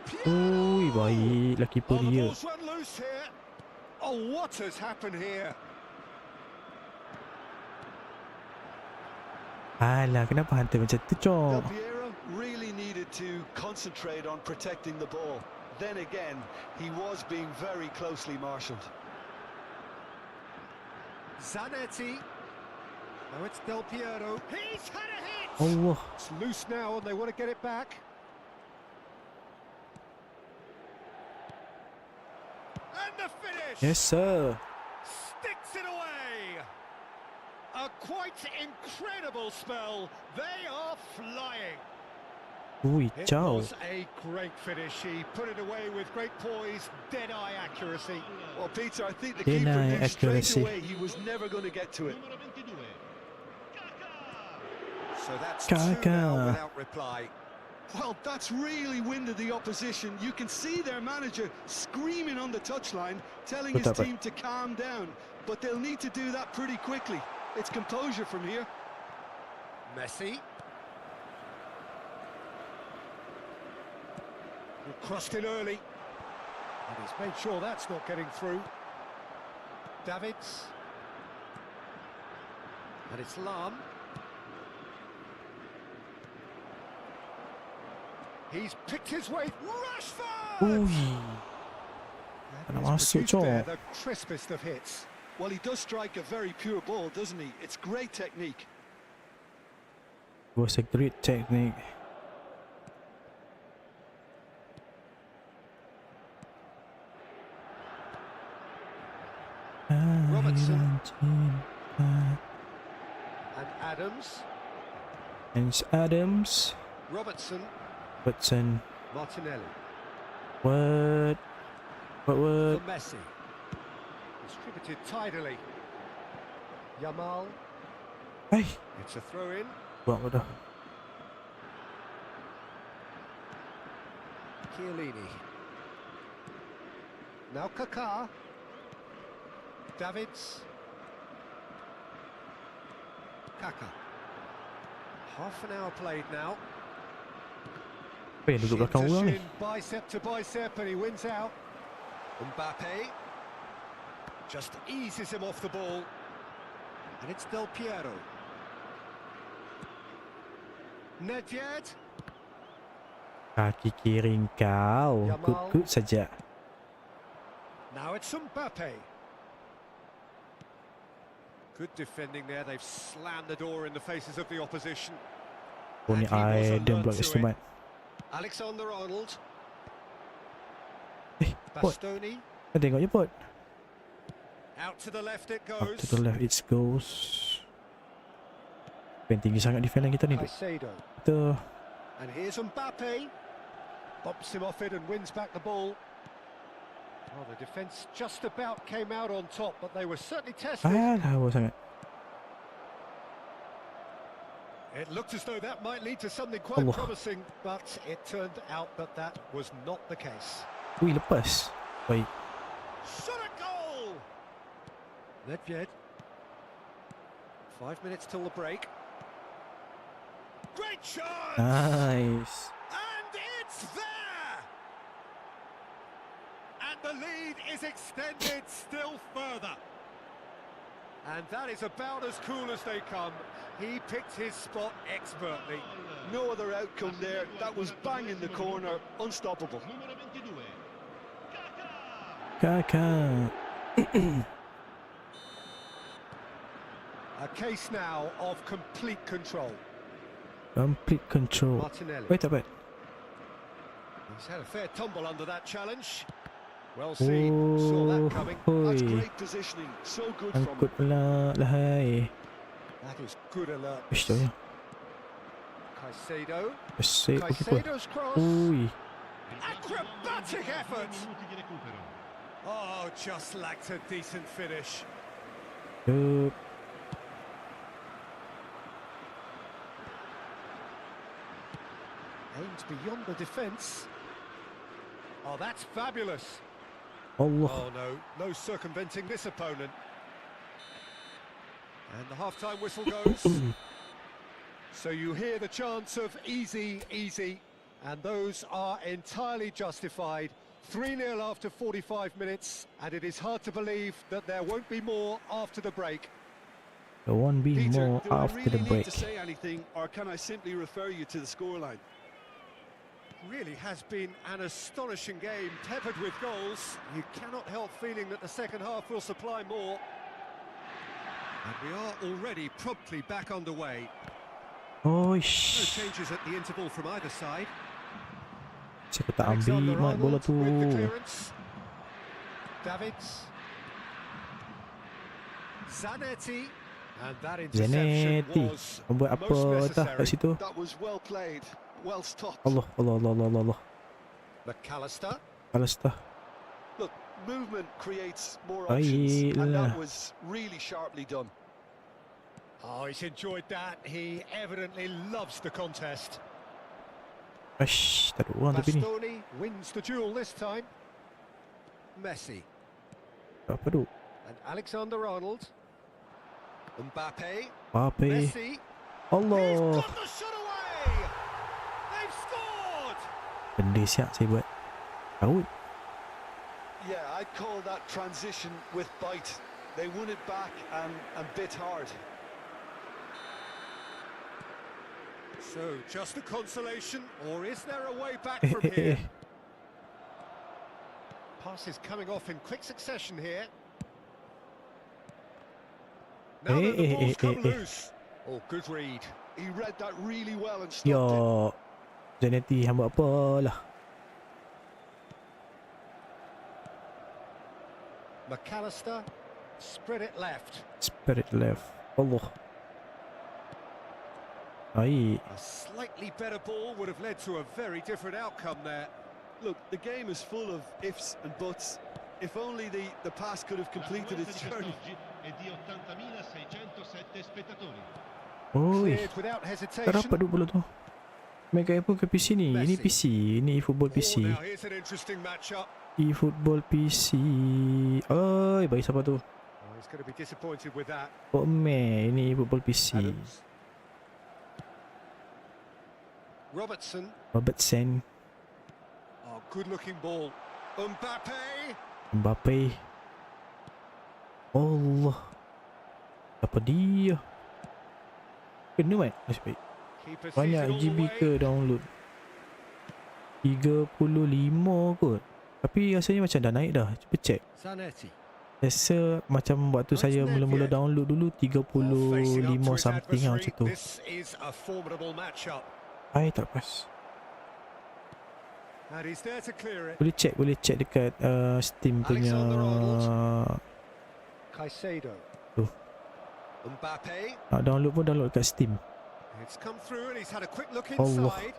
Piero! Ui, baik lah keeper Oh, the dia. ball's run loose here. Oh, what has happened here? Alah, kenapa hantar macam tu, Del Cok? Piero really needed to concentrate on protecting the ball. Then again, he was being very closely marshalled. Zanetti. Now it's Del Piero. He's had a hit! Allah. It's loose now and they want to get it back. And the finish! Yes, sir. Sticks it away! A quite incredible spell. They are flying. Ui, It ciao. was a great finish. He put it away with great poise, dead-eye accuracy. Well, Peter, I think the Then keeper I knew straight accuracy. away he was never going to get to it. So that's Kaka. 2 now without reply. Well, that's really winded the opposition. You can see their manager screaming on the touchline, telling his Betul, team to calm down. But they'll need to do that pretty quickly. It's composure from here. Messi. He crossed in early. And he's made sure that's not getting through. Davids. And it's Lam. He's picked his way. Rashford! Ui. And Nak he's masuk, produced there Cok. the crispest of hits. Well, he does strike a very pure ball, doesn't he? It's great technique. It was a great technique. Robertson. cinta. And Adams. And Adams. Robertson. Watson. Martinelli. What? For Messi. Distributed tidily. Yamal. Hey, It's a throw-in. buat apa dah? Chiellini. Now Kaká. Davids. Kaka. Half an hour played now. Apa yang duduk belakang orang ni? Shin, bicep to bicep, and he wins out. Mbappe just eases him off the ball, and it's Del Piero. Nedved. Kaki kiri kau. Yamal. Kut saja. Now it's Mbappe. Good defending there. They've slammed the door in the faces of the opposition. Oh ni And he was I dan alert blok to instrument. Alexander-Arnold. Pot. Bastoni. Kau tengok je pot. Out to the left it Up goes. to the left it goes. Tinggi sangat defense kita ni. Caicedo. Kita And here's Mbappe. Bumps him off it and wins back the ball. Well, the defence just about came out on top, but they were certainly tested. lawa sangat. It looked as though that might lead to something quite Allah. promising, but it turned out that that was not the case. Ui, lepas. Baik. Shot a goal! Nedved. 5 minutes till the break. Great chance! Nice. And it's there! And the lead is extended still further. And that is about as cool as they come. He picked his spot expertly. No other outcome there. That was bang in the corner, unstoppable. Numero 22. Kakak. A case now of complete control. Complete control. Martinelli. Wait, tak bad. He's had a fair tumble under that challenge. Well seen, saw that coming. That's Oi. great positioning. So good from Angkut him. pula lahai. That is good alert. Ish tu ya. Caicedo. Asyik apa kita. Caicedo's cross. Ui. Acrobatic effort. Oh, just lacked a decent finish. Yup. Aims beyond the defence. Oh, that's fabulous. Allah. Oh no, no circumventing this opponent. And the half-time whistle goes. So you hear the chants of easy, easy, and those are entirely justified. 3-0 after 45 minutes, and it is hard to believe that there won't be more after the break. There won't be Peter, more do I after really the need break. to say anything, or can I simply refer you to the scoreline? Really has been an astonishing game, peppered with goals. You cannot help feeling that the second half will supply more. And we are already promptly back underway. No Oish. changes at the interval from either side. Siapa tak ambil mat bola tu. with the clearance. Davids. Zanetti. And that interception Zanetti. was Buat apa most dah kat necessary. situ? That was well played, well stopped. Allah, Allah, Allah, Allah, Allah. McAllister. Alasta. Look, movement creates more options, and Baiklah. that was really sharply done. Oh, he's enjoyed that. He evidently loves the contest. Aish, tak ada orang tapi ni. Bastoni wins the duel this time. Messi. Apa tu? And Alexander-Arnold. Mbappe. Mbappe. Messi. He's Allah. got the shot away! They've scored! Benda siap saya buat. Out. Yeah, I'd call that transition with bite. They won it back and bit hard. So, just a consolation, or is there a way back from here? Passes coming off in quick succession here. Now that the ball's come loose. Oh, good read. He read that really well and stopped it. Yo. Zanetti hamba apa lah. McAllister. Spread it left. Spirit left. Allah. Baik. A slightly better ball would have led to a very different outcome there. Look, the game is full of ifs and buts. If only the pass could have completed its journey. Oi. Cleared without Tak hesitation. dapat duk bola tu. Main kat apa ke PC ni? Ini PC. Ini eFootball Oh, PC. now here's an interesting matchup. eFootball PC. Oi, bagi siapa tu? Oh, he's going to be disappointed with that. Oh man, ini eFootball PC. Adams. Robertson. Robertson. Oh, good-looking ball. Mbappe. Mbappe. Allah. Apa dia? Kena mat? Nasib baik. Keeper sees Banyak it all GB the way. ke download? 35 kot. Tapi rasanya macam dah naik dah. Cuba check. Zanetti. Rasa macam waktu saya mula-mula download dulu 35 something lah macam tu. This is a formidable matchup. Ay, tak pas. And he's there to clear it. Boleh check dekat Steam punya. Caicedo. Tu. Mbappe. Nak download pun download dekat Steam. It's come through and he's had a quick look Allah. inside.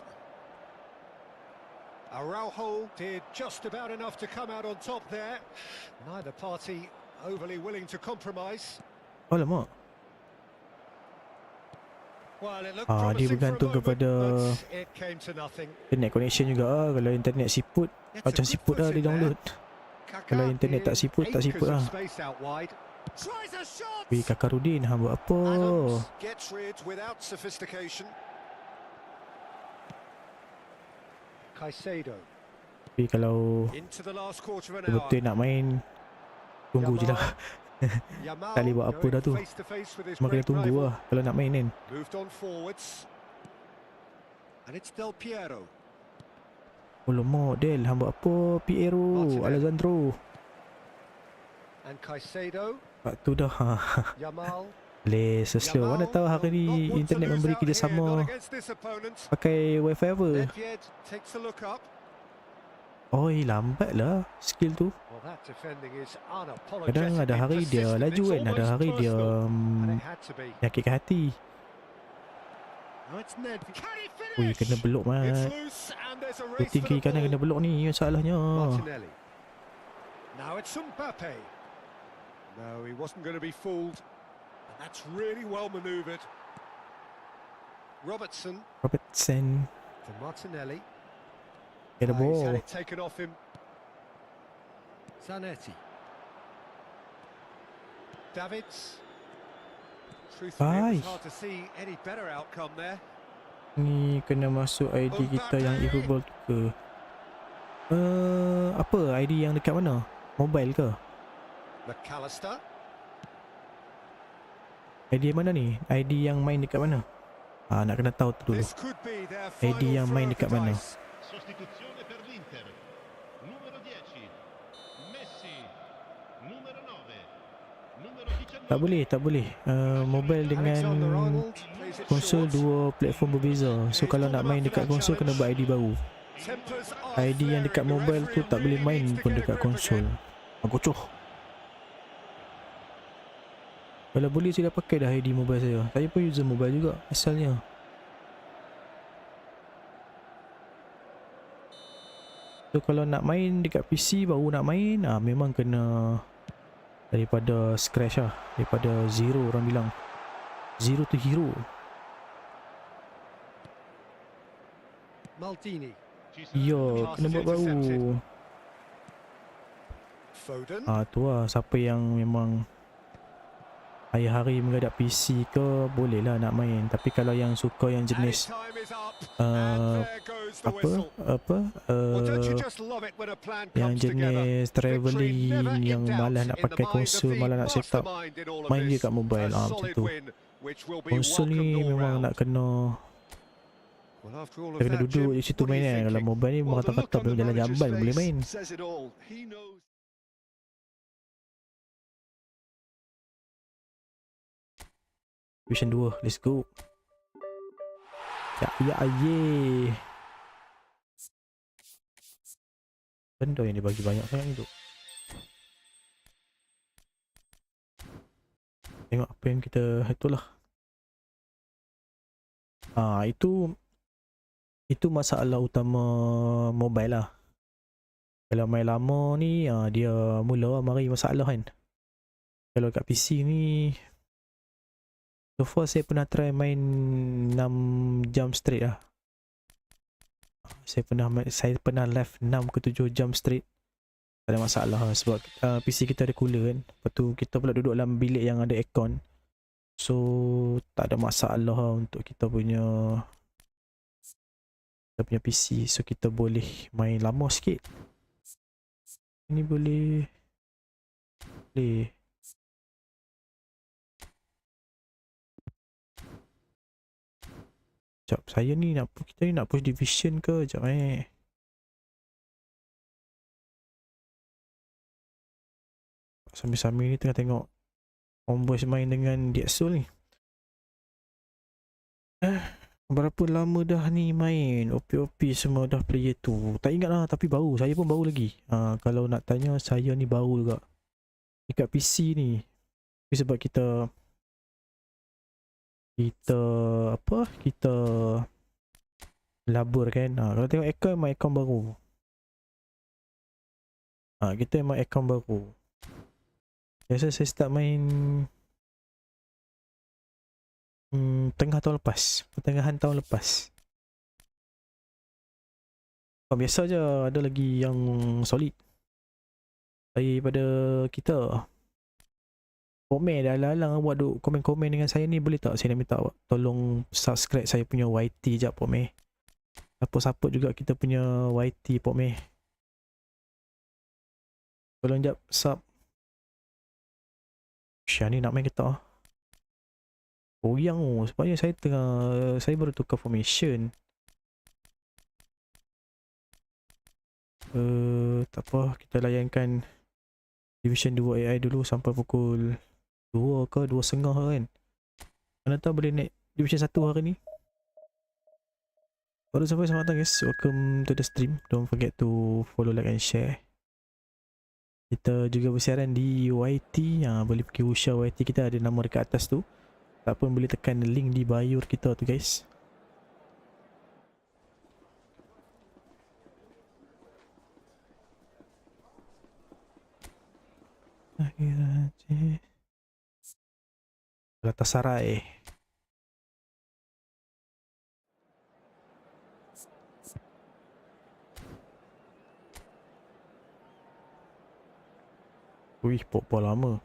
Araujo did just about enough to come out on top there. Neither party overly willing to compromise. Alamak. Well, it looked Dia promising bergantung for a moment, kepada but it came to nothing. internet connection juga lah. Kalau internet siput, It's macam a good siput lah foot dia in there. download. Kaka Kalau internet tak in siput, tak acres siput of lah. space out wide. Tries a shot. Weh, Kakarudin, hang buat apa? Adams gets rid without sophistication. Caicedo Tapi kalau into the last quarter of an hour. betul nak main, tunggu je lah. Yamal Tak boleh buat apa dah tu. going face to face with his Cuma kena great tunggu rival. lah kalau nak main kan. Moved on forwards. And it's Del Piero. Alamak, Del, hang buat apa? Piero, Martinelli. Alessandro. And Caicedo. Lepas tu dah. Yamal. Slow. Mana tahu hari ni internet memberi kerjasama pakai wifi apa. Nedved takes a look up. Oi, lambat lah skill tu. Well, that defending is unapologetic. Kadang ada hari dia laju kan, ada hari dia And it had to be. nyakitkan hati. Now it's Nedved. Can he Ui, finish? kena belok It's mat. loose and there's a race Puting for kiri the kanan kena ball. belok ni masalahnya. Martinelli. Now it's Mbappe. No, he wasn't going to be fooled. And that's really well manoeuvred. Robertson Robertson. to Martinelli. Get the He's had ball. it taken off him. Zanetti. Davids. Truthfully, Ay. it was hard to see any better outcome there. Ni kena masuk ID kita yang eFootball tu ke? Apa ID yang dekat mana? Mobile ke? McAllister. ID yang mana ni? ID yang main dekat mana? Nak kena tahu tu dulu. This could be their ID final yang throw main of dekat the mana? dice. Sostituzione per l'Inter. Numero 10. Messi. Numero 9. Numero 19. Tak boleh. Mobile dengan Alexander-Arnold plays it konsol short. dua platform berbeza. So kalau nak main dekat konsol kena buat ID baru. Tempers are ID yang dekat flaring. The mobile tu referee tak boleh really main needs to pun get a dekat grip konsol. again. Gocoh. Kalau boleh saya dah pakai dah ID mobile saya. Saya pun user mobile juga asalnya. So kalau nak main dekat PC baru nak main, memang kena daripada scratch lah. Daripada zero orang bilang. Zero to hero. Maldini. Ya, kena buat baru. Foden. Tu lah, siapa yang memang hari-hari menghadap PC ke, boleh lah nak main. Tapi kalau yang suka yang And jenis his time is up. And there goes the whistle. Well, don't you just love it when a plan yang comes together? jenis Victory travelling, never in yang doubt malas nak in the pakai mind of konsol, the malas nak set up, mastermind in all of main je this. kat mobile. A Macam solid tu. win, which will be Konsol ni welcomed all memang round. nak kena Well, after all of kena that, duduk Jim, di situ what are main you kan. Kalau thinking? mobile ni Well, the look rata-rata on the boleh jalan manager's jamban boleh face main. says it all. He knows. Division 2, let's go. Ya, ye. Benda yang dia bagi banyak sangat ni tu. Tengok apa yang kita itulah. Itu masalah utama mobile lah. Kalau main lama ni dia mula mari masalah kan. Kalau kat PC ni so far saya pernah try main 6 jam straight lah. Saya pernah live 6 ke 7 jam straight. Tak ada masalah lah, sebab PC kita ada cooler kan. Lepas tu kita pula duduk dalam bilik yang ada aircon. So tak ada masalah lah untuk kita punya PC. So kita boleh main lama sikit. Ini boleh Sekejap, kita ni nak push division ke? Sekejap Sambil-sambil ni tengah tengok Homeboys main dengan DXL ni. Berapa lama dah ni main OP semua dah player tu. Tak ingat lah, tapi baru. Saya pun baru lagi. Kalau nak tanya, saya ni baru juga dekat PC ni. Tapi sebab kita labur kan. Kalau tengok account, memang account baru. Kita memang account baru. Biasa saya start main pertengahan tahun lepas. Biasa je, ada lagi yang solid daripada kita. Komen dah lalang awak duk komen-komen dengan saya ni, boleh tak saya nak minta awak tolong subscribe saya punya YT jap Pok support juga kita punya YT Pok tolong jap sub. Syah ni nak main kita goyang sebabnya saya baru tukar formation. Tak apa, kita layankan Division 2 AI dulu sampai pukul 2 ke 2.30 kan. Mana tahu boleh naik Division 1 hari ni. Baru sampai, selamat datang guys, welcome to the stream. Don't forget to follow, like and share. Kita juga bersiaran di YT. Boleh pergi usah YT kita, ada nama dekat atas tu. Tak pun boleh tekan link di bio kita tu guys. Galatasaray. Wih, pop lama.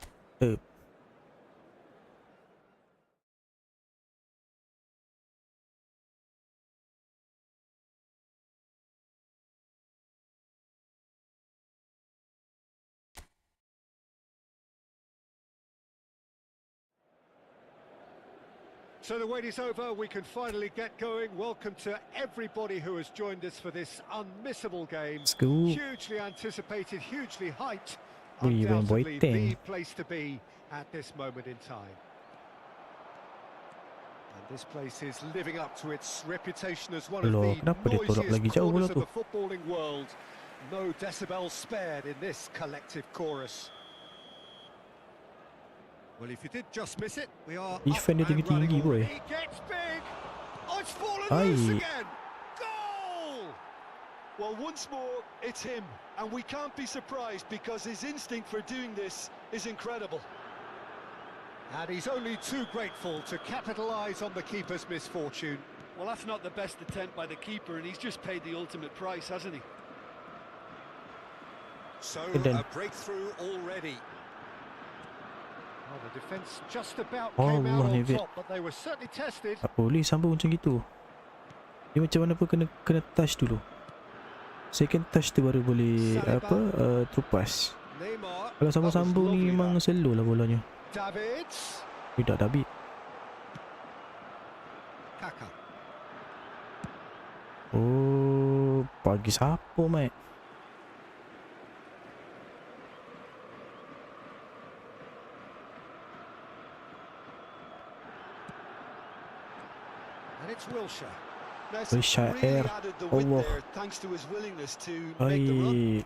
So the wait is over, we can finally get going. Welcome to everybody who has joined us for this unmissable game. Let's go. Hugely anticipated, hugely hyped. Wih, Undoubtedly Boateng. the place to be at this moment in time. And this place is living up to its reputation as one of Loh, the kenapa dia tolak lagi noisiest jauh corners bola of tu? the footballing world. No decibels spared in this collective chorus. Well, if you did just miss it, we are Defend dia tinggi-tinggi boy. He gets big. Oh, it's fallen Aye. loose again. Goal! Well, once more, it's him. And we can't be surprised because his instinct for doing this is incredible. And he's only too grateful to capitalise on the keeper's misfortune. Well, that's not the best attempt by the keeper, and he's just paid the ultimate price, hasn't he? So, Then. a breakthrough already. Well, the defence just about Allah came out ni, on Vic. top, but they were certainly tested. Tak boleh sambung macam gitu. Dia macam mana pun kena touch dulu. Second touch tu baru boleh terupas. Neymar. Kalau sambung-sambung ni memang slow lah bolanya. Davids. Tidak David. Kaka. Oh, bagi siapa mat? And it's Wilshere. Wilshere Really added the width Allah. there thanks to his willingness to make the run.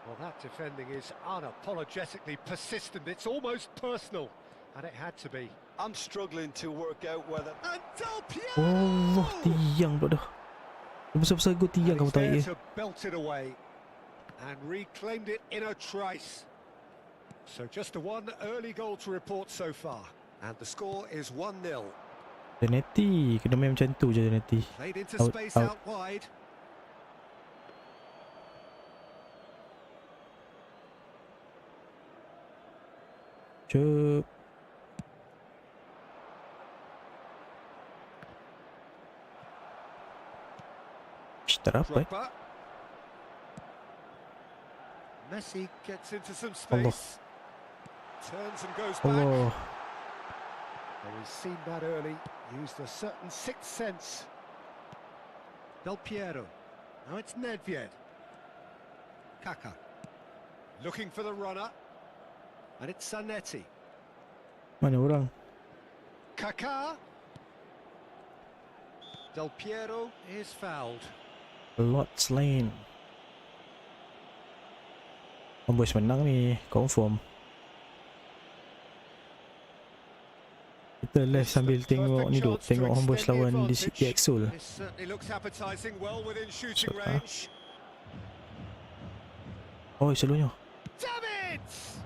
Ai, Well, that defending is unapologetically persistent. It's almost personal, and it had to be. I'm struggling to work out whether... And Del Piero! Oh, tiang pula dah. Besar-besar gol tiang And kamu he's tarik there dia. to belt it away and reclaimed it in a trice. So just the one early goal to report so far, and the score is 1-0. Zanetti kena main macam tu je Zanetti. Played into Out, space out. out wide. Cep. Ish, tak dapat. Drogba. Messi gets into some Allah. space. Turns and goes back. Allah. Well, we've seen that early. Used a certain sixth sense. Del Piero. Now it's Nedved. Kaka. Looking for the runner. And it's Zanetti. Mana orang? Kaka. Del Piero is fouled. Lots Lane. Homeboys menang ni, confirm. Kita live sambil tengok ni duk, tengok Homeboys lawan di City Exul. This certainly looks appetizing, well within shooting So, range. Oh, selalunya. Davids!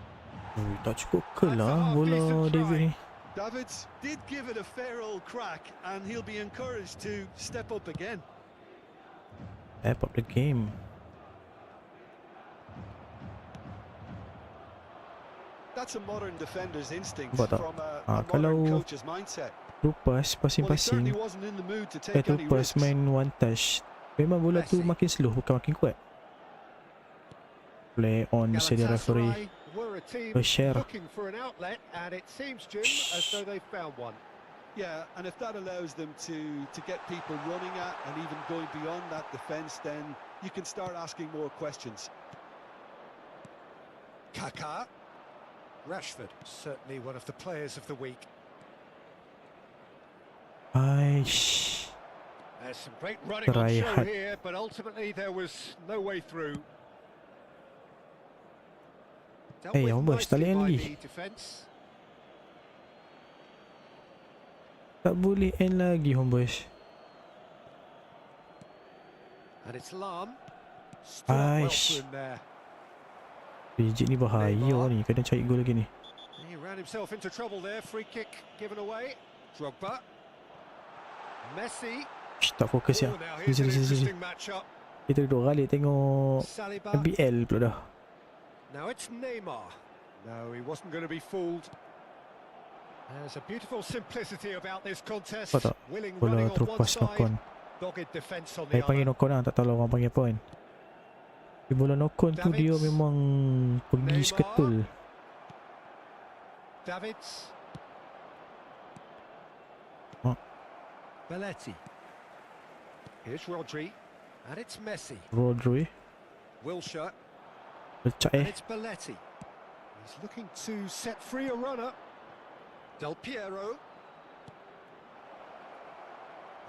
Oh, tak cukup ke lah bola David ni. Davids did give it a fair old crack, and he'll be encouraged to step up again. Step up the game. That's a modern defender's instinct Nampak tak? from a modern Kalau coach's mindset. lupas, Well, he certainly passing-passing, wasn't in the mood to dah take any lupas risks. main one touch, memang bola tu Messi. makin slow, bukan makin kuat. Play on saja referee. Galatasaray were a team Bashir. looking for an outlet, and it seems, Jim, as though they found one. Yeah, and if that allows them to get people running at and even going beyond that defence, then you can start asking more questions. Kaka. Rashford, certainly one of the players of the week. Aish. There's some great running on show Tryhard. here, but ultimately there was no way through. Dealt Hey, with Homeboys, nicely talian by lagi. the defence. Tak boleh end lagi Homeboys. And it's Lam. Stood up well Aish. for him there. Pijit ni bahaya Neymar. ni, kena cari gol lagi ni. He ran himself into trouble there. Free kick given away. Drogba. Messi. Shh, tak fokus ya. Oh, now here's an Sini, sini, sini. interesting matchup. Kita duduk kali tengok Saliba. MBL pula dah. Now it's Neymar. No, he wasn't going to be fooled. There's a beautiful simplicity about this contest. Nampak tak? Willing Bola running on one terupas knock on. side, dogged defence on Saya the panggil other. knock on lah, tak tahu lah orang panggil apa kan. Di bola knock on tu dia Davids. memang pergi Neymar. seketul. Davids. Oh. Belletti. Here's Rodri. And it's Messi. Rodri. Wilshere. Lecak And it's Belletti. He's looking to set free a runner. Del Piero.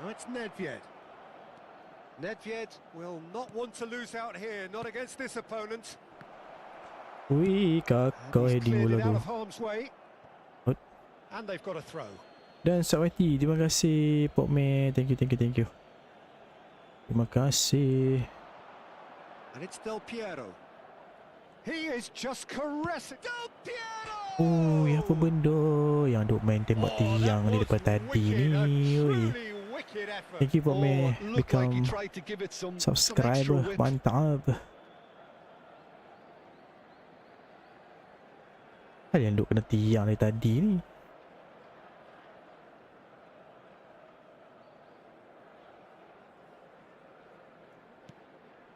Now it's Nedved. Nedved will not want to lose out here, not against this opponent. Wih, And kakak he's heading cleared bola it out tu. of harm's way. What? And they've got a throw. Dan Sakwati, terima kasih Pokme. Thank you, thank you, thank you. Terima kasih. And it's Del Piero. He is just caressing. Del Piero! Oh, ya apa benda yang duk main tembak tiang ni depan tadi ni. Oi. Wicked effort. Thank you Pokme. It looked like he Become tried to give it some extra subscriber. width. Mantap. Hal yang duk kena tiang dari tadi ni.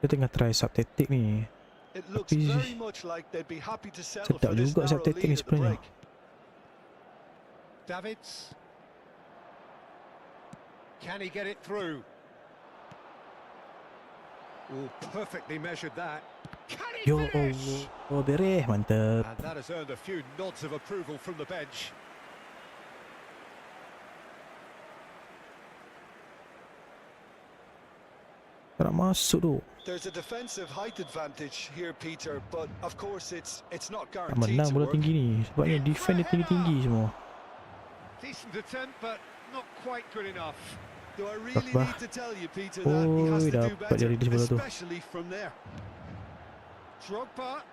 Dia tengah try subtactic ni. It looks Tapi very much like they'd be happy to settle sedap for this juga narrow subtactic ni lead at the sebenarnya. break. Davids. Can he get it through? Oh, perfectly measured that. Can he Yo, finish? oh, bereh, mantap. And that has earned a few nods of approval from the bench. Tak nak masuk tu. There's a defensive height advantage here, Peter, but of course it's not Tak guaranteed menang to bola work. tinggi ni. Sebabnya defend dia tinggi-tinggi semua. Decent attempt, but not quite good enough. Do I really Bah. need to tell you, Peter, that he has Oi, to do dapat better, dia di sebelah tu. especially from there. Drogba.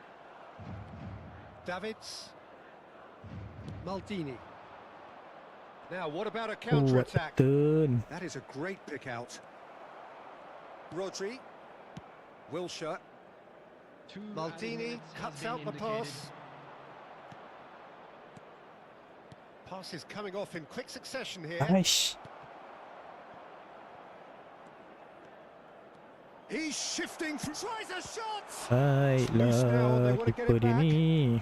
Davids. Maldini. Now, what about a Kuat counter-attack? betul. That is a great pick out. Rodri. Wilshere. Maldini cuts out the pass. Pass is coming off in quick succession here. Aish. He's shifting through. Tries a shot. Baiklah, keeper dia ni.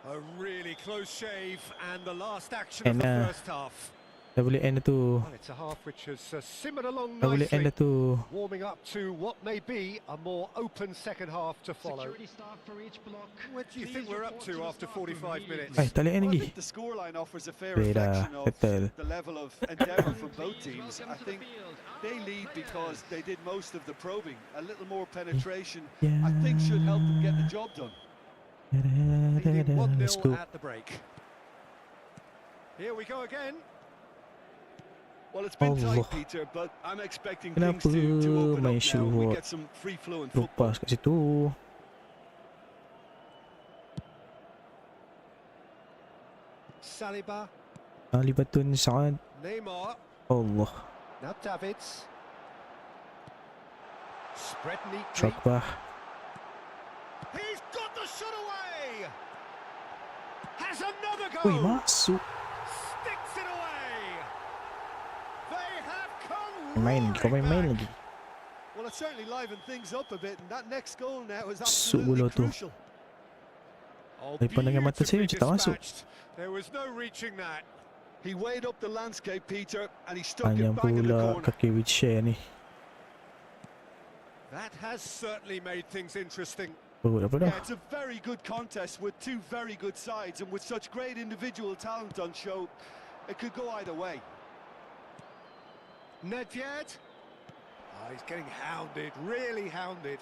A really close shave, and the last action And, of the first half. Dah boleh end dah tu. Well, it's a half which has simmered along Dah boleh end nicely, dah tu. warming up to what may be a more open second half to follow. Security staff for each block. What do you Please think we're up report to the after staff room 45 minutes? Eh, tak boleh end Well, I lagi. think the scoreline offers a fair Boleh dah, reflection of settle. the level of endeavour from both Please teams. welcome I to the think field they our lead players. because they did most of the probing. A little more penetration, Yeah. I think, should help them get the job done. Leading 1-0 Let's go. at the break. Here we go again. Well, it's been Allah. tight, Peter, but I'm expecting Kenapa things to open main up now. We shoot? get some free-flowing football. Lepas kat situ. Saliba, Ali Batun Saad. Neymar, Allah. now Davids. Spread neatly. Drogba. He's got the shot away. Has another Ui, go. masuk. Sticks it away. They have come Main lagi, kau roaring main back. lagi. Well, it certainly livened things up a bit, and that next goal now is Masuk absolutely bola tu. crucial. Oh, Dari pandangan mata saya beautifully macam tak masuk. dispatched. There was no reaching that. He weighed up the landscape, Peter, and he stuck Panjang it bang in the pula corner. kaki Wilshere ni. That has certainly made things interesting. Oh, dah dah. Yeah, it's a very good contest with two very good sides, and with such great individual talent on show, it could go either way. Nedved. Oh, he's getting hounded, really hounded.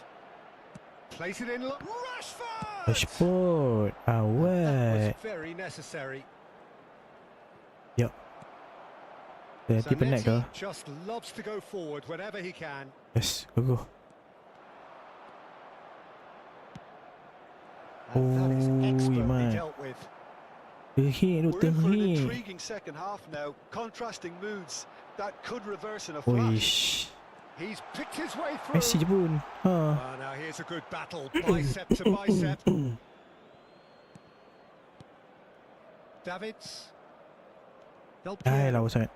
Place it in. Rashford! Rashford. That Awet. was very necessary. Yup. Dia nanti penat ke? Zanetti just loves to go forward whenever he can. Yes, go. And that is Oi, expertly man. dealt with. Terhit tu, We're in for an terhit. intriguing second half now, contrasting moods that could reverse in a flash. Wish. He's picked his way Messi through. je pun. Ha. Oh, now here's a good battle, bicep to bicep. Davids. Del Hai Piero. lawa sangat.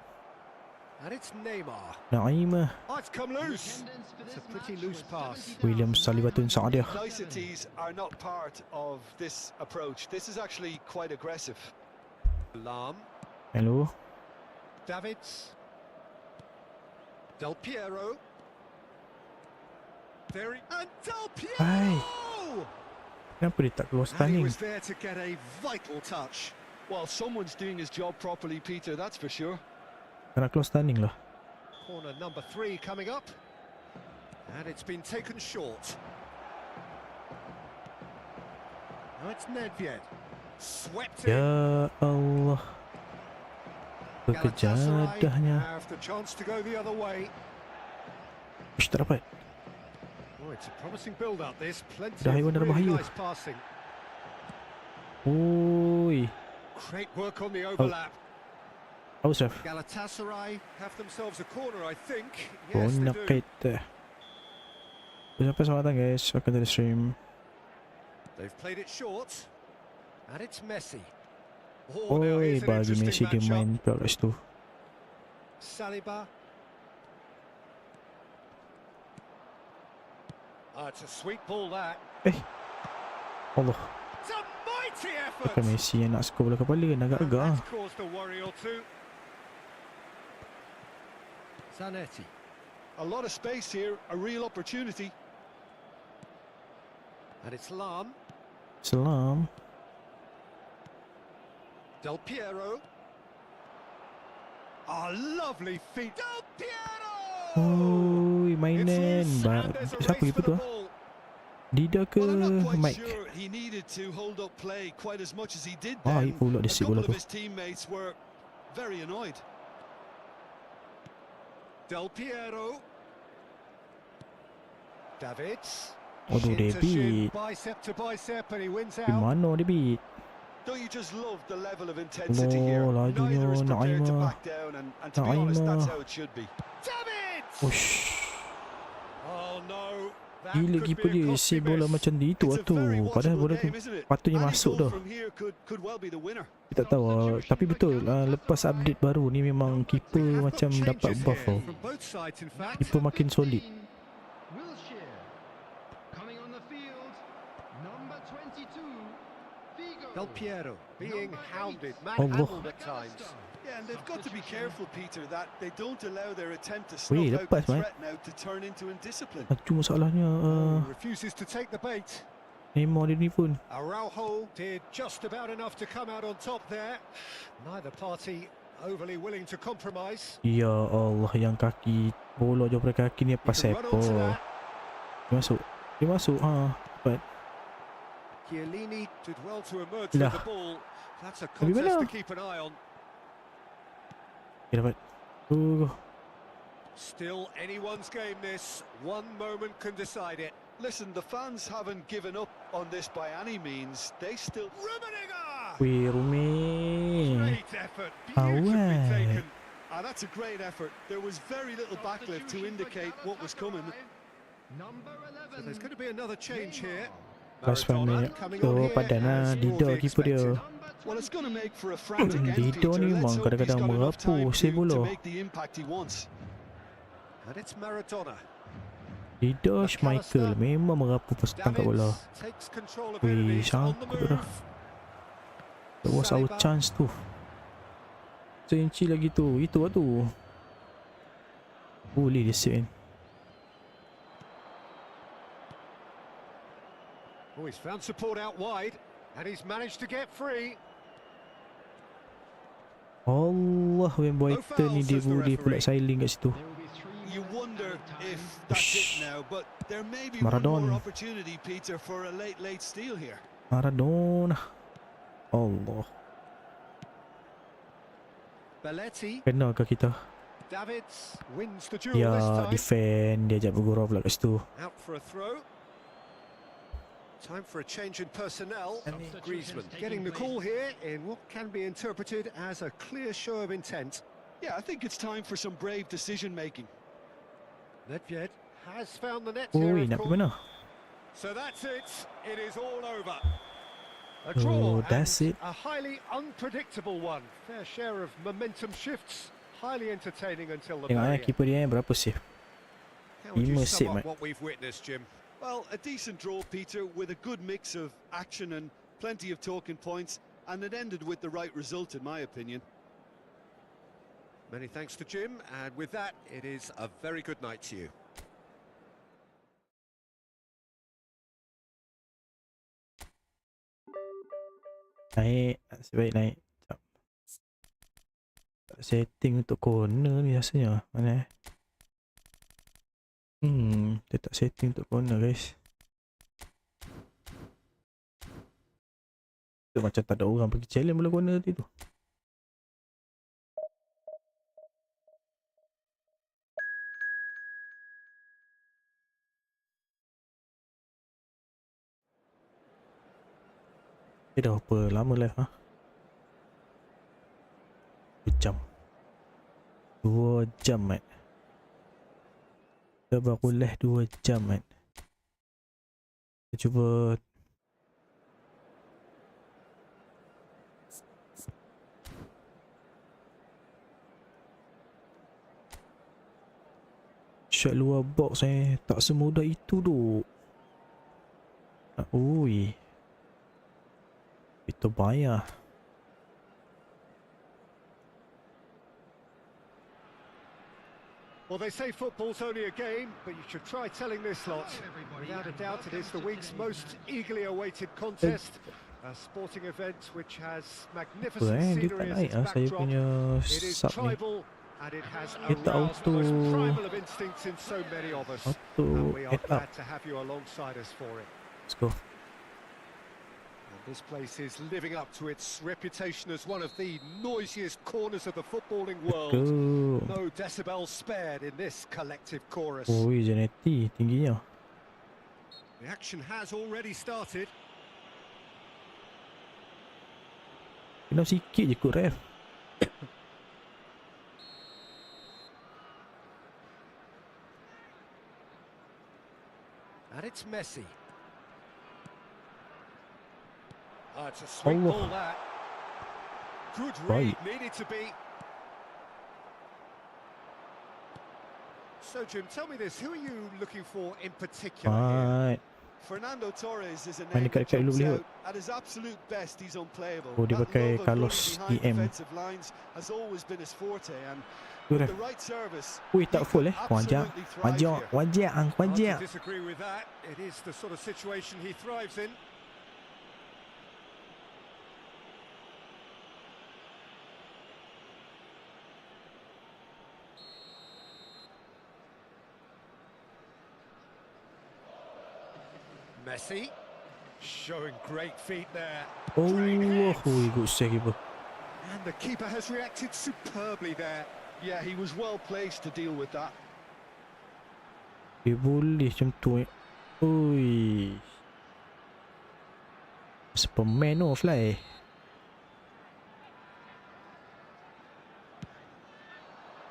And it's Neymar. Naima. Oh, it's come loose. Attendance for It's this a pretty match loose was pass. 70,000. William Salibatun Saadiah. Niceties are not part of this approach. This is actually quite aggressive. Lam. Hello. Davids. Del Piero. Very and Del Piero. Hai. Kenapa dia tak keluar And he stunning? was there to get a vital touch. Well, someone's doing his job properly, Peter, that's for sure. Kena keluar stunning lah. Corner number 3 coming up. And it's been taken short. Now it's Nedved. Swept in. Ya Allah. Galatasaray Kekejadahnya. have the chance to go the other way. Ush, tak dapat. Oh, it's a promising build-up. This plenty Dah of Iwan dalam really bahaya. nice passing. Oi. Great work on the overlap. Awas Raf. Galatasaray have themselves a corner, I think. Oh, Yes, they nak do. kita. Sampai selamat datang guys. Welcome to the stream. They've played it short. And it's Messi. Oh, now Oi, here's an bagi Messi interesting dia main matchup. pula kat situ. Saliba. It's a sweet ball that. Allah. It's a mighty effort. Pakai Messi yang nak skor bola kepala kan agak-agak. That's caused a worry or two. Zanetti. A lot of space here, a real opportunity. And it's Lam. Salam. Del Piero. A lovely feat. Del Piero! Oi, mainan. Siapa keeper tu? Dida ke Well, I'm not quite Mike? sure he needed to hold up play quite as much as he did Ah, then. pula dia A sip couple bola of tu. his teammates were very annoyed. Del Piero. Davids. Aduh, Shin to shin, David. bicep to bicep, and he wins Di out. mana David? Don't you just love the level of intensity here? Oh, lajunya Neither is prepared to Naima. back down, and to be honest, Naima. that's how it should be. Davids! Ush. Oh no. That Gila could keeper be a dia costly save bola miss. macam itu It's lah a tu. very Padahal watchable bola tu game, isn't it? patutnya Any masuk goal dah. from here could well be the winner. Kita tak tahu tapi betul lepas update baru ni memang keeper macam dapat buff tau. From both sides, in fact. Keeper makin solid. Wilshere. Coming on the field, number 22, Figo. Del Piero being Number hounded, 8, manhandled at times. Yeah, and they've got to be careful, Peter, that they don't allow their attempt to Weh, snuff out lepas, the man. threat now to turn into indiscipline. Cuma masalahnya Refuses to take the bait. Neymar dia ni pun Araujo did just about enough to come out on top there. Neither party overly willing to compromise. ya Allah, yang kaki bola jauh daripada kaki ni He pas can run onto sepo. that. Dia masuk but Chiellini did well to emerge Lah. with the ball. That's a Lebih contest mana? to keep an eye on. dia dapat Still anyone's game this. One moment can decide it. Listen, the fans haven't given up on this by any means. They still... Rummenigge! weh Rumi. Great effort, Awet. beautifully taken. that's a great effort. There was very little backlift to indicate what was coming. Number So 11. there's going to be another change here. Last 5 minit coming tu on here padan lah as Dida broadly keeper dia. expected. Well, it's going to make for a frantic end, Dida Peter. ni Let's memang hope he's kadang-kadang got enough merapu time save to bola. make the impact he wants. And it's Maradona. Dida Schmeichel memang merapu pas tangkap bola. Davids takes control of Weh, it. He's on the sangkut dah. move. That was our Saliba. chance tu. Seinci lagi tu. Itu lah tu. Boleh dia save kan. Oh, he's found support out wide, and he's managed to get free. Allah, Wayne Boyton ni dia boleh pula sailing kat situ. There will be 3 You minutes wonder added if time. that's it Ush. now, but there may be Maradona. one more opportunity, Peter, for a late steal here. Maradona. Allah. Belletti, Kena ke kita? Davids wins the duel this Ya, time. defend. Dia ajak bergurau pula kat situ. Out for a throw. Time for a change in personnel. Griezmann getting the call here in what can be interpreted as a clear show of intent. Yeah, I think it's time for some brave decision-making. Nedved has found the net Oi, here, of nak pergi course. mana? So that's it. It is all over. A Oh, draw that's and it. a highly unpredictable one. Fair share of momentum shifts. Highly entertaining until the Tengok very end. keeper dia berapa save? How would you 5 save, sum mate. up what we've witnessed, Jim? Well, a decent draw, Peter, with a good mix of action and plenty of talking points, and it ended with the right result, in my opinion. Many thanks to Jim, and with that, it is a very good night to you. Naik. Sebaik naik. Sekejap. Setting untuk corner ni rasanya. Mana dia tak setting untuk corner, guys. Dia macam tak ada orang pergi challenge bola corner tadi tu. Dah apa lama live ha? 2 jam 2 jam mat. Dah baru live 2 jam mat. Kita cuba shot luar box tak semudah itu tu. Ui, itu bahaya. Well, they say football's only a game, but you should try telling this lot. Without a doubt, it is the week's most eagerly awaited contest. A sporting event which has magnificent Dia tak scenery as naik its lah saya backdrop. punya It is sub ni. tribal, And it has Kita aroused the most auto. primal of instincts in so many of us. Auto And we are head up. glad to have you alongside us for it. Let's go. And this place is living up to its reputation as one of the noisiest corners of the footballing world. Go. No decibels spared in this collective chorus. Oi, Zanetti tingginya. The action has already started. Kena sikit je kot ref. And it's Messi. It's a sweet Allah. ball that. Good Right. read, needed to be. So Jim, tell me this, who are you looking for in particular here? Right. Fernando Torres is a Main name dekat that jumps dulu boleh out. At his absolute best, he's unplayable. Oh, dia That pakai love of Carlos running behind EM. defensive lines has always been his forte, and Tu with ref. the right service, Ui, he tak could full wajah. absolutely thrive Wajah, here. wajah, Hard wajah. to disagree with that. It is the sort of situation he thrives in. Messi showing great feet there. Oh, Great hit. ui, good save keeper. And the keeper has reacted superbly there. Yeah, he was well placed to deal with that. Dia boleh macam tu. Ui. Superman oh fly.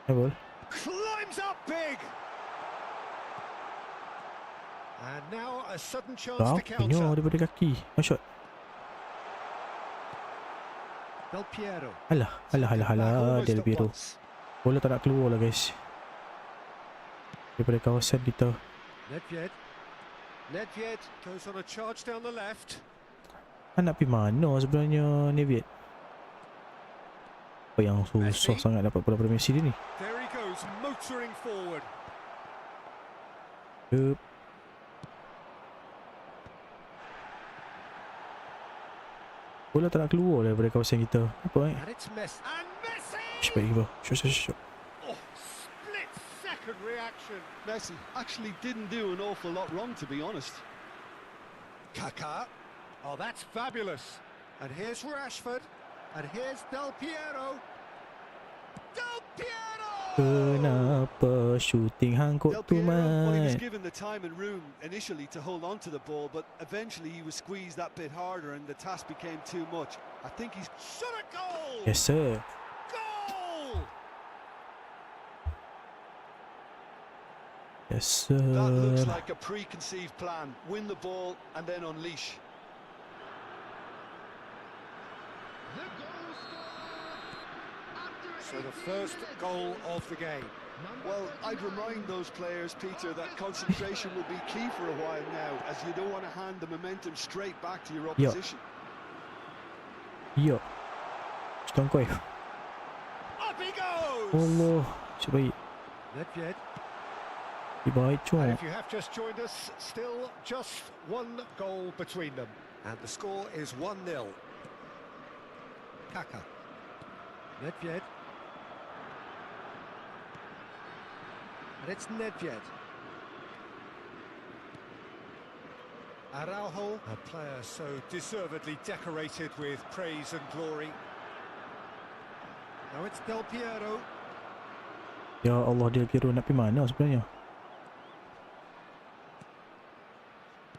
Ball. Climbs up big. And now a sudden chance Kau to punya counter. daripada kaki. One shot. Del Piero. Alah, alah, alah, Back alah. almost Del at Piero. once. Bola tak nak keluar lah guys. Daripada kawasan kita. Nedved. Nedved goes on a charge down the left. Nak pergi mana sebenarnya Neviet? Apa yang susah Messi. sangat dapat bola pada Messi dia ni? There he goes, motoring forward. Yup. Bola tak nak keluar daripada kawasan kita. Apa And it's Messi. And Messi! Baik kita. Shot. Oh, split second reaction. Messi actually didn't do an awful lot wrong, to be honest. Kaká. Oh, that's fabulous. And here's Rashford. And here's Del Piero. Del Piero! Kenapa shooting hang Del kok tu Piero, well, he was mat? given the time and room initially to hold on to the ball, but eventually he was squeezed that bit harder and the task became too much. I think he's Shot a goal! Yes sir. Goal! Yes That looks sir. like a preconceived plan. Win the ball and then unleash. The goal scored after So the 18 first minutes. goal of the game. Number Well, I'd 49. remind those players, Peter, that concentration will be key for a while now, as you don't want to hand the momentum straight back to your Yeah. opposition. Ya. Stone koi. Up he goes! Allah. Sebaik. Nedved. Baik And cuma. if you have just joined us, still just one goal between them. And the score is 1-0. Kaká. Nedved. And it's Nedved. Araujo, a player so deservedly decorated with praise and glory. Now it's Del Piero. Ya Allah, Del Piero nak pergi mana sebenarnya?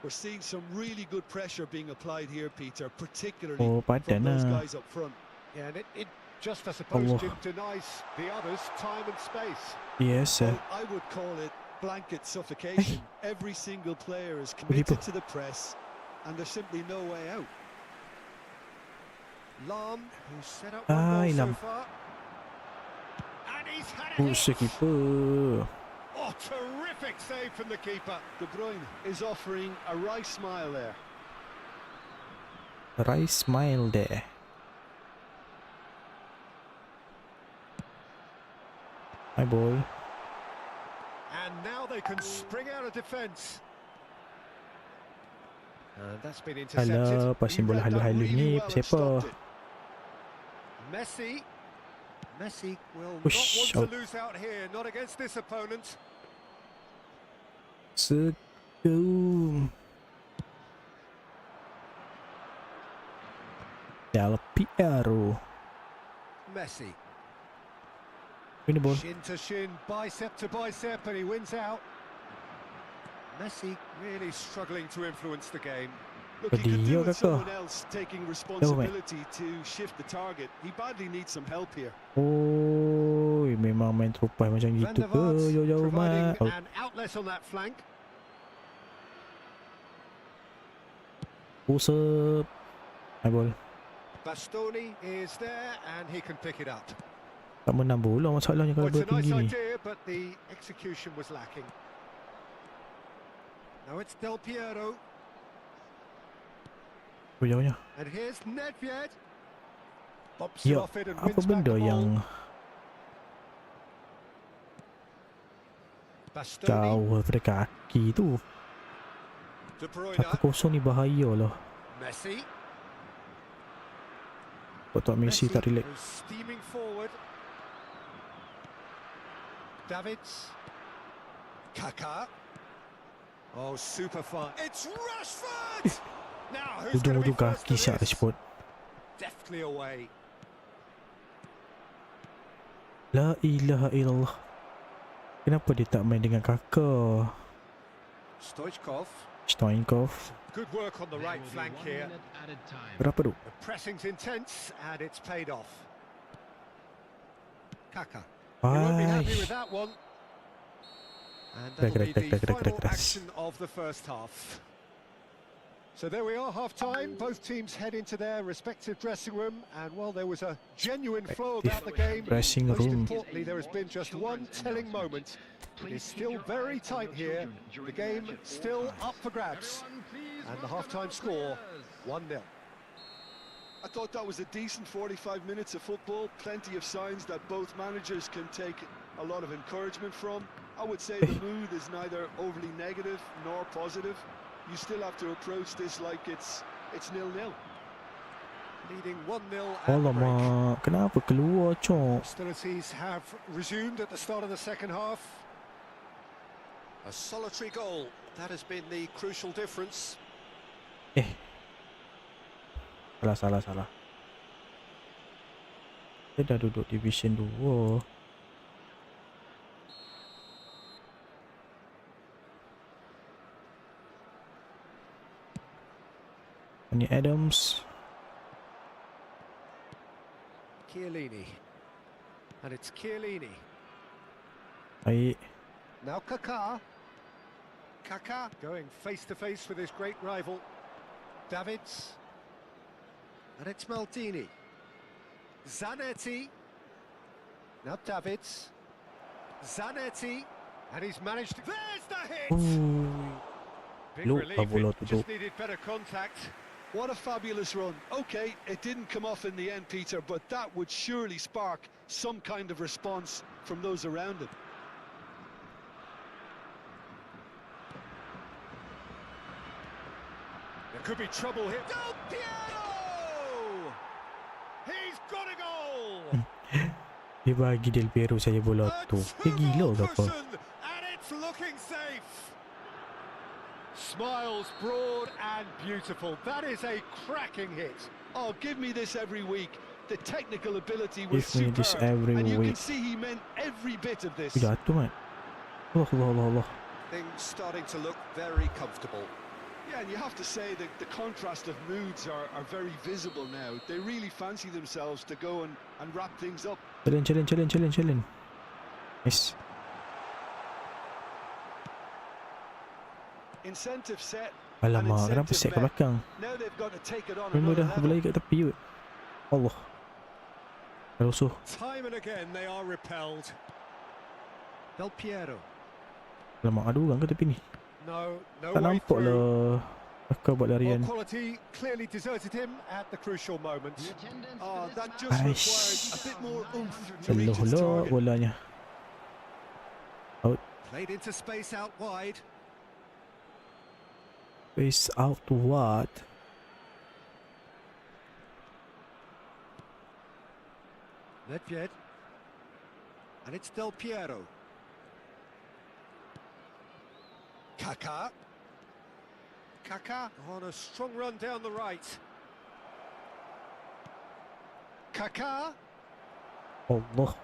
We're seeing some really good pressure being applied here, Peter, particularly Oh, from padan those lah. guys up front. Yeah, and it just, I suppose, Allah. denies the others time and space. Yes sir. Well, I would call it blanket suffocation. Every single player is committed to the press, and there's simply no way out. Lam, who's set up Ah, one goal Lam. so far. And he's had Oh, it. keeper. Oh, terrific save from the keeper. De Bruyne is offering a wry smile there. Rice smile there. My boy. And now they can spring out of defence. And that's been intercepted. Alah, passing He bola read that halus-halus really ni well and siapa? stopped it. Messi. Messi will Push not want out. to lose out here, not against this opponent. Segum. Del Piero. Messi. Win the ball. Shin to shin, bicep to bicep, and he wins out. Messi really struggling to influence the game. Look, he could Dia do with kakak. someone else taking responsibility to shift the target. He badly needs some help here. Oh, memang main terupai macam Van gitu der ke? Vaart Jauh-jauh providing mat. Oh, an outlet on that flank. pusat. High ball. Bastoni is there and he can pick it up. Tak menang bola masalahnya Well, kalau it's bola a nice tinggi ni. idea, but the execution was lacking. Now it's Del Piero, Jauhnya. and here's Nedved. Bobs it Ya, off it and apa wins back benda the ball. yang Bastoni, jauh daripada kaki tu? De Bruyne, Satu kosong ni bahaya lah. Messi. Betul Messi tak relax. goes steaming forward. Davids. Kaká. Oh, super fun. It's Rashford! Now, who's going to be Ujung-ujung first kaki to siap this? Rashford. Deftly away. La ilaha illallah. Kenapa dia tak main dengan kakak? Stoichkov. Stoinkov. Good work on the right flank here. Berapa tu? The pressing's intense and it's paid off. Kaká. He won't be happy with that one. And that'll be the final action of the first half. So there we are, half-time. Both teams head into their respective dressing room, and while there was a genuine flow about the game, Dressing most room. importantly, there has been just one telling moment. It is still very tight here. The game still up for grabs, and the half-time score 1-0. I thought that was a decent 45 minutes of football. Plenty of signs that both managers can take a lot of encouragement from. I would say the mood is neither overly negative nor positive. You still have to approach this like it's 0-0. Leading 1-0 at the break. Alamak, kenapa keluar cok? Hostilities have resumed at the start of the second half. A solitary goal, that has been the crucial difference. Salah. Dia dah duduk division 2. Ini Adams. Chiellini. And it's Chiellini. Baik. Now Kaká. Kaká going face to face with his great rival. Davids. And it's Maldini. Zanetti. Now Davids. Zanetti. And he's managed to... There's the hit! Big Lupa relief, bola it tu. just needed better contact. What a fabulous run. Okay, it didn't come off in the end, Peter, but that would surely spark some kind of response from those around him. There could be trouble here. Del Piero! He's got a goal! Dia bagi Del Piero saya bola tu. Dia gila ke apa? And it's looking safe. Smiles broad and beautiful. That is a cracking hit. Oh, give me this every week. The technical ability was Give me this superb, every and you can week. see he meant every bit of this. Jatuh kan? Allah. Things starting to look very comfortable. Yeah, and you have to say that the contrast of moods are very visible now. They really fancy themselves to go and wrap things up. Challenge. Nice. Incentive set. Alamak, and kenapa incentive set ke met. belakang? Now they've got to take it on Memang another dah level. berlari kat tepi kot. Allah. Dah rusuh. Time and again they are repelled. Del Piero. Alamak, ada orang ke tepi ni? No Tak way nampak through. lah. Kakak buat Well, larian. quality clearly deserted him at the crucial moment. Oh, that just required a bit more oomph to reach its Seloh target. bolanya. Played into space out wide. Face out to what? Nedved. And it's Del Piero. Kaká. Kaká on a strong run down the right. Kaká. Allah.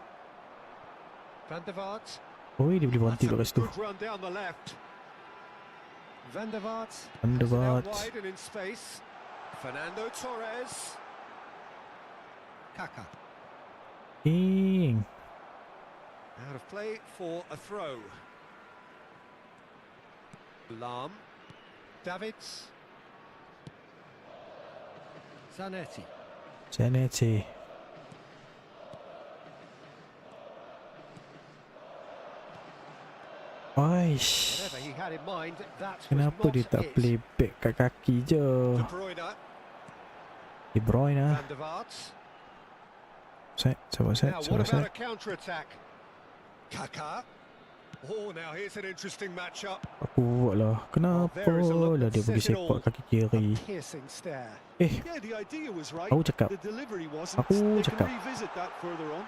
Van der Vaart. Oi, dia boleh berhenti kat situ. Good run down the left. Van der Vaart. Van der Has it out Vaart. wide and in space. Fernando Torres. Kaká. King. Out of play for a throw. Lam. Davids. Zanetti. Zanetti. Aish. Whatever he had in mind, that was Kenapa not dia tak it. play back kat kaki je? De Bruyne. De Bruyne. Van der Vaart. Set, Now, set. what about a counter-attack? Kaká. Oh, now here's an interesting matchup. Aku buat lah. Kenapa there is a look lah that dia pergi says it sepak all. kaki kiri? A piercing stare. Yeah, the idea was right. Aku cakap. The delivery wasn't. Aku They cakap. can revisit that further on.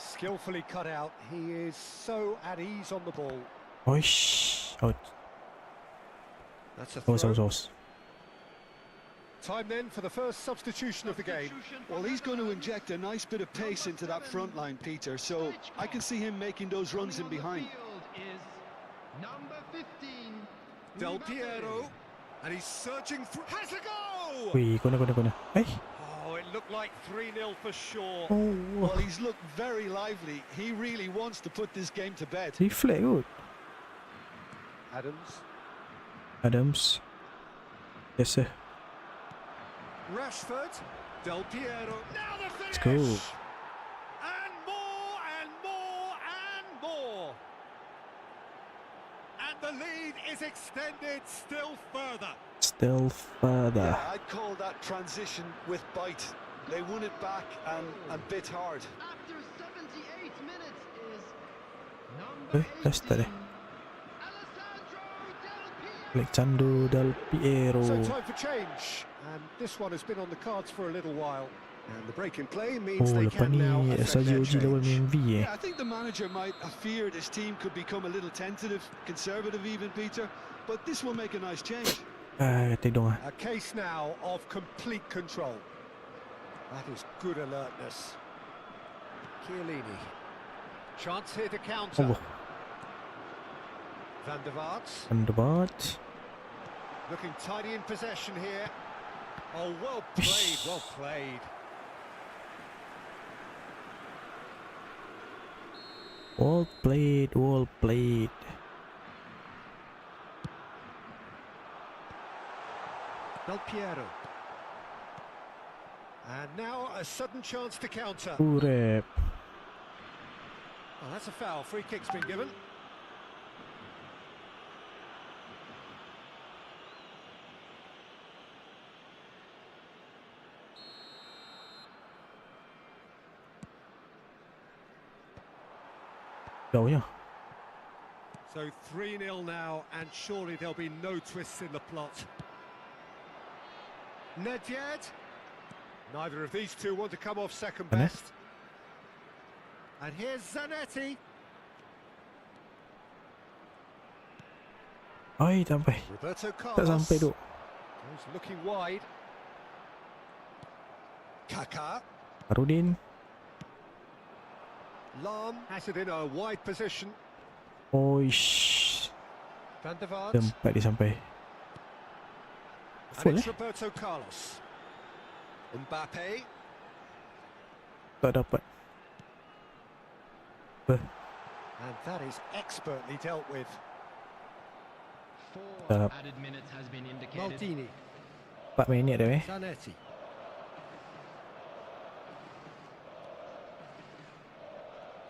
Skillfully cut out. He is so at ease on the ball. Oish. Out. That's a Awas, throw. awas, awas. Time then for the first substitution of the game. Well, he's going to inject a nice bit of pace into that front line, Peter, so I can see him making those runs in behind. Is number 15. Del Piero. And he's surging through. Has a go! Wih, kona. Eh? Oh, it looked like 3-0 for sure. Oh. Well, he's looked very lively. He really wants to put this game to bed. Reflect kot. Adams. Yes, sir. Rashford. Del Piero. Now the finish! Let's go. And more and more and more. And the lead is extended still further. Still further. Yeah, I'd call that transition with bite. They won it back and bit hard. After 78 minutes is number Dah start 18. eh. Alessandro Del Piero. Alexandro Del Piero. So time for change. And this one has been on the cards for a little while. And the break in play means Oh, they lepas can ni now affect their Sergio G lawan change. MV eh. Yeah, I think the manager might have feared his team could become a little tentative, conservative even, Peter. But this will make a nice change. Kata dong ah. A case now of complete control. That is good alertness. Chiellini. Chance here to counter. Allah. Van der Vaart. Van der Vaart. Looking tidy in possession here. Oh, well played, well played. Well played, well played. Del Piero. And now a sudden chance to counter. Urep. Oh, that's a foul. Free kick's been given. Jauhnya. So 3-0 now, and surely there'll be no twists in the plot. Nedved. Neither of these two want to come off second Mana? best. And here's Zanetti. Ai, tak sampai. Roberto Tak Carlos. sampai tu. Goes looking wide. Kaká. Harudin. Lam has it in a wide position. Oish. Van der Vaart. Tempat dia sampai. And Full it's eh? Roberto Carlos. Mbappe. Tak dapat. Apa? And that is expertly dealt with. 4 added minutes has been indicated. Maldini. 4 minit dah eh. Zanetti.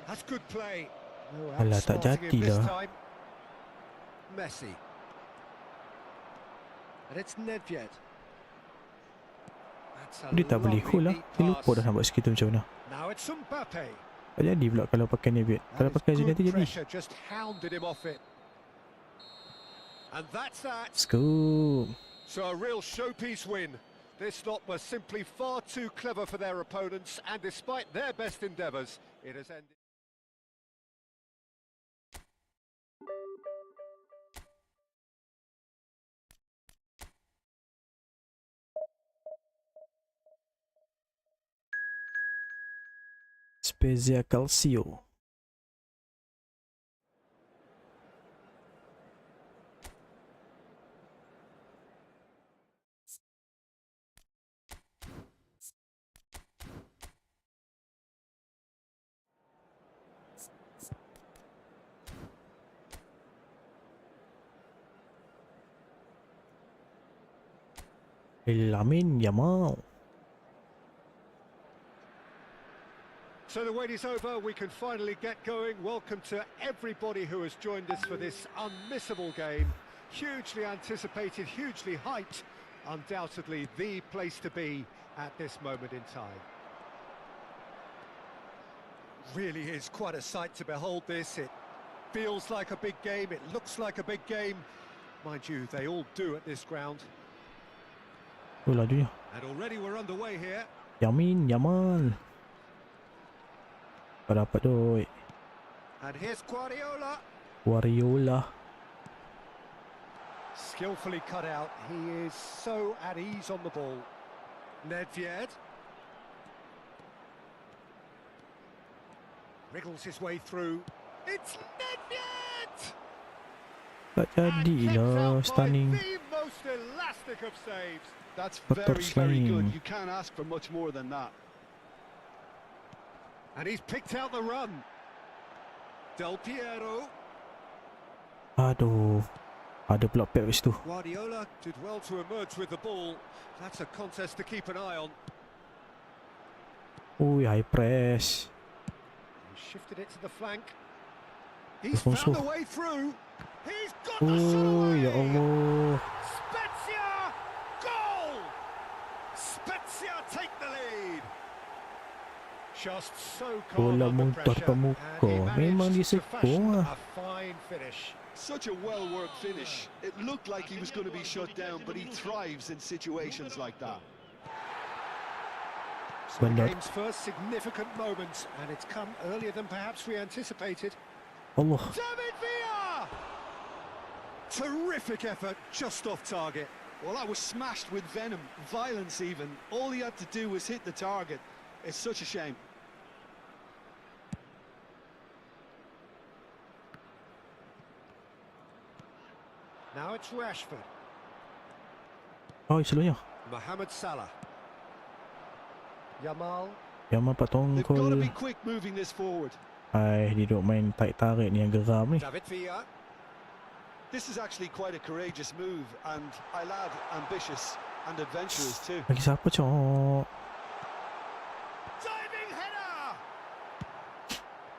That's good play. No Alah, tak outsmarting jadi him this lah. time. Messi. And it's Nedved. That's a Dia tak boleh lovely hold lah. neat Dia lupa pass. dah nak buat skill tu macam mana. Now it's Mbappe. Tak jadi pula kalau pakai Neviat. Kalau That is pakai good Zinati jadi. pressure, just hounded him off it. And that's that. Let's go. So a real showpiece win. This lot were simply far too clever for their opponents, and despite their best endeavours, it has ended. Spezia Calcio. Lamine Yamal. So the wait is over, we can finally get going. Welcome to everybody who has joined us for this unmissable game. Hugely anticipated, hugely hyped. Undoubtedly the place to be at this moment in time. Really is quite a sight to behold this. It feels like a big game, it looks like a big game. Mind you, they all do at this ground. Oh, lajunya. And already we're underway here. Yamin Yamal. Dapat doi. And here's Guardiola. Guardiola. Skillfully cut out. He is so at ease on the ball. Nedved. Wriggles his way through. It's Nedved! Tak jadilah stunning. The most elastic of saves. That's Betul very good. selain. You can't ask for much more than that. And he's picked out the run. Del Piero. Aduh. Ada pula pep kat situ. Guardiola did well to emerge with the ball. That's a contest to keep an eye on. Ui, high press. He shifted it to the flank. He's Alfonso. found a way through. He's got the shot Oh, away. ya Allah. Spezia! Goal! Spezia take the lead. Just so calm Bola under muntah pressure, depan and muka. he Memang dia managed to fashion sekong lah. a fine finish. Such a well-worked finish. It looked like he was going to be shut down, but he thrives in situations like that. So the Benar. game's first significant moment, and it's come earlier than perhaps we anticipated. Allah. David Villa! Terrific effort, just off target. Well, that was smashed with venom, violence even. All he had to do was hit the target. It's such a shame. Now it's Rashford. Oh, selalunya. Mohamed Salah. Yamal. Yamal patong They've got to kol. be quick moving this forward. Ai, dia duk main tarik-tarik ni yang geram ni. David Villa. This is actually quite a courageous move, and I lad ambitious and adventurous too. Lagi siapa, cok? Diving header!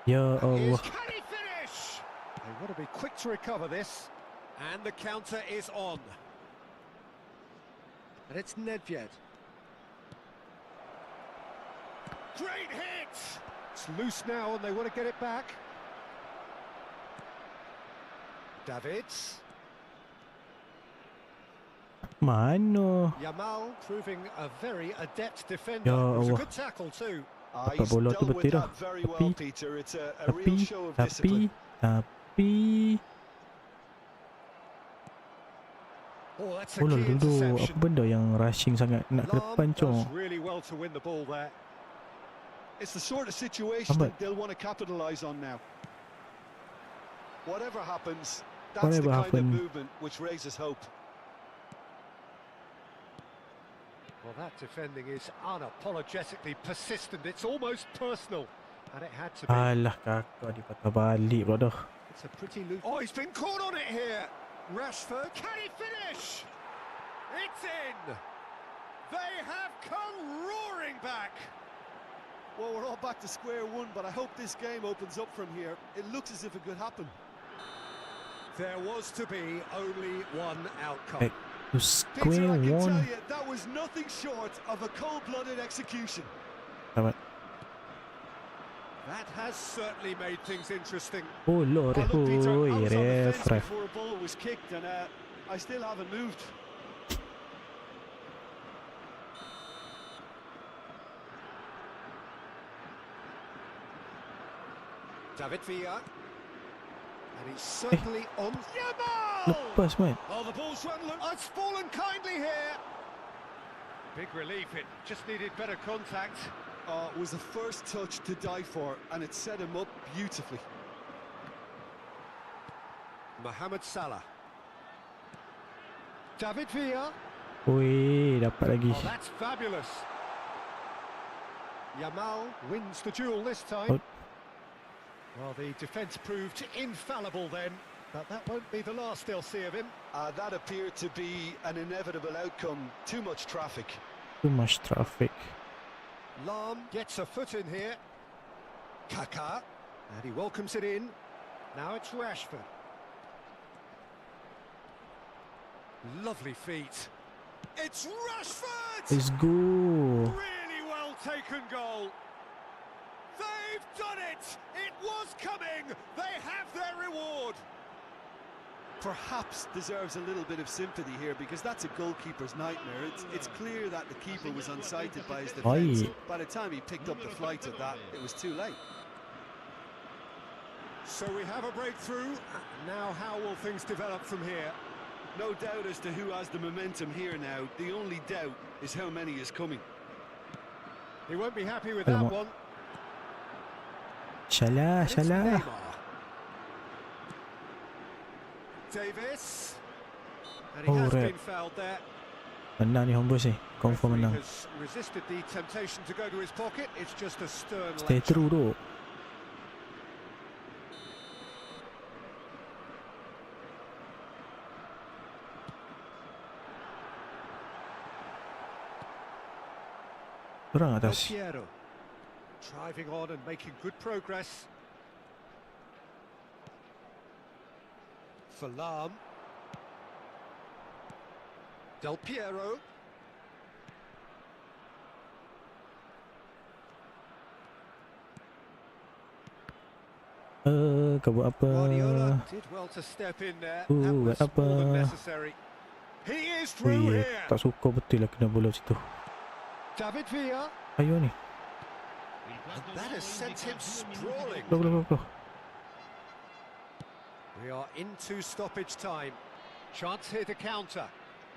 Ya Here's, Allah. can he finish? They want to be quick to recover this. And the counter is on. And it's Nedved. Great hit! It's loose now and they want to get it back. Davids. Mana? Yamal proving a very adept defender. Ya It was a Allah. good tackle too. He's bola tu dealt with betul dah. that very well, Peter. It's a real show of Tapi, discipline. Oh, that's a Oh, key dulu apa interception. benda yang rushing sangat nak ke depan, Lam does cok? really well to win the ball there. It's the sort of situation Ahmad. that they'll want to capitalise on now. Whatever happens, that's Whatever the kind happen. of movement which raises hope. Well, that defending is unapologetically persistent. It's almost personal, and it had to be. Alah, kakak dia patah balik pula dah. It's a pretty loose. Oh, he's been caught on it here. Rashford, can he finish? It's in. They have come roaring back. Well, we're all back to square one, but I hope this game opens up from here. It looks as if it could happen. There was to be only one outcome. Back to Peter, square I can tell one. you, that was nothing short of a cold-blooded execution. Dapat. That has certainly made things interesting. Oh, lor, Oh, look, Peter, I oi, was on the ref, fence ref. before a ball was kicked, and I still haven't moved. David Villa. And he's certainly on. Lepas man. Oh, the ball's run. It's fallen kindly here. Big relief. It just needed better contact. Oh, it was the first touch to die for, and it set him up beautifully. Mohamed Salah. David Villa. Weh, dapat lagi. Oh, that's fabulous. Yamal wins the duel this time. Out. Well, the defence proved infallible then, but that won't be the last they'll see of him. That appeared to be an inevitable outcome. Too much traffic. Too much traffic. Lam gets a foot in here. Kaká, and he welcomes it in. Now it's Rashford. Lovely feet. It's Rashford! Let's go. Really well taken goal. They've done it! It was coming! They have their reward! Perhaps deserves a little bit of sympathy here, because that's a goalkeeper's nightmare. It's clear that the keeper was unsighted by his defence. By the time he picked up the flight of that, it was too late. So we have a breakthrough. Now how will things develop from here? No doubt as to who has the momentum here now. The only doubt is how many is coming. He won't be happy with that one. Salah, Salah. Davis. And he has been fouled there. Menang ni Homburgs ni. Confirm menang. Has resisted the temptation to go to his pocket. It's just a stern Stay lecture. true tu. Orang atas. Piero. Driving on and making good progress. For Lam. Del Piero. Kau buat apa? Guardiola did well to step in there. That was Buat apa? more than necessary. He is through Weh, here. tak suka betul lah kena bola situ. David Villa. Ayo ni. And that has sent him sprawling. Go. We are into stoppage time. Chance here to counter.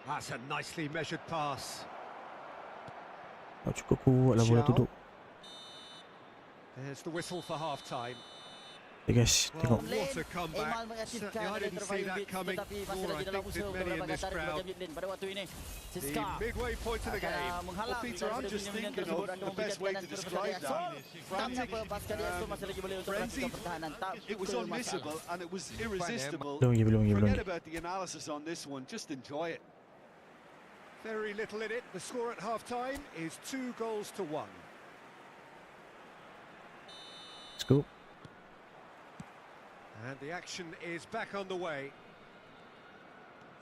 That's a nicely measured pass. Tak cukup kuat lah bola tu. There's the whistle for half-time. Okay guys, Well, tengok. what a comeback. Certainly I didn't see that coming. Nor I think did many in this crowd. The midway point of the game. Well, Peter, I'm just thinking of the best way to describe that. Frantic, frenzied. It was unmissable and it was irresistible. Belum Forget lagi. about the analysis on this one. Just enjoy it. Very little in it. The score at half-time is 2-1. Let's go. And the action is back on the way.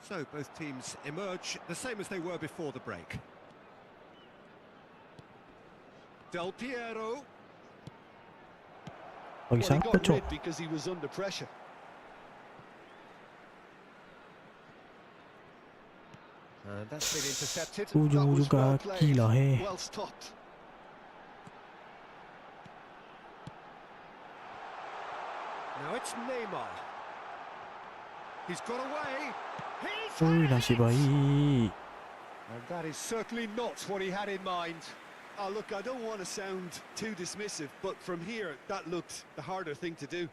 So both teams emerge the same as they were before the break. Del Piero. Bagi Well, he siapa got cok? rid because he was under pressure. And that's been intercepted. Ujung-ujung kaki lah Well stopped. Now it's Neymar. He's got away. He's Ui, had nasib it! baik. And that is certainly not what he had in mind. Oh, look, I don't want to sound too dismissive, but from here, that looked the harder thing to do.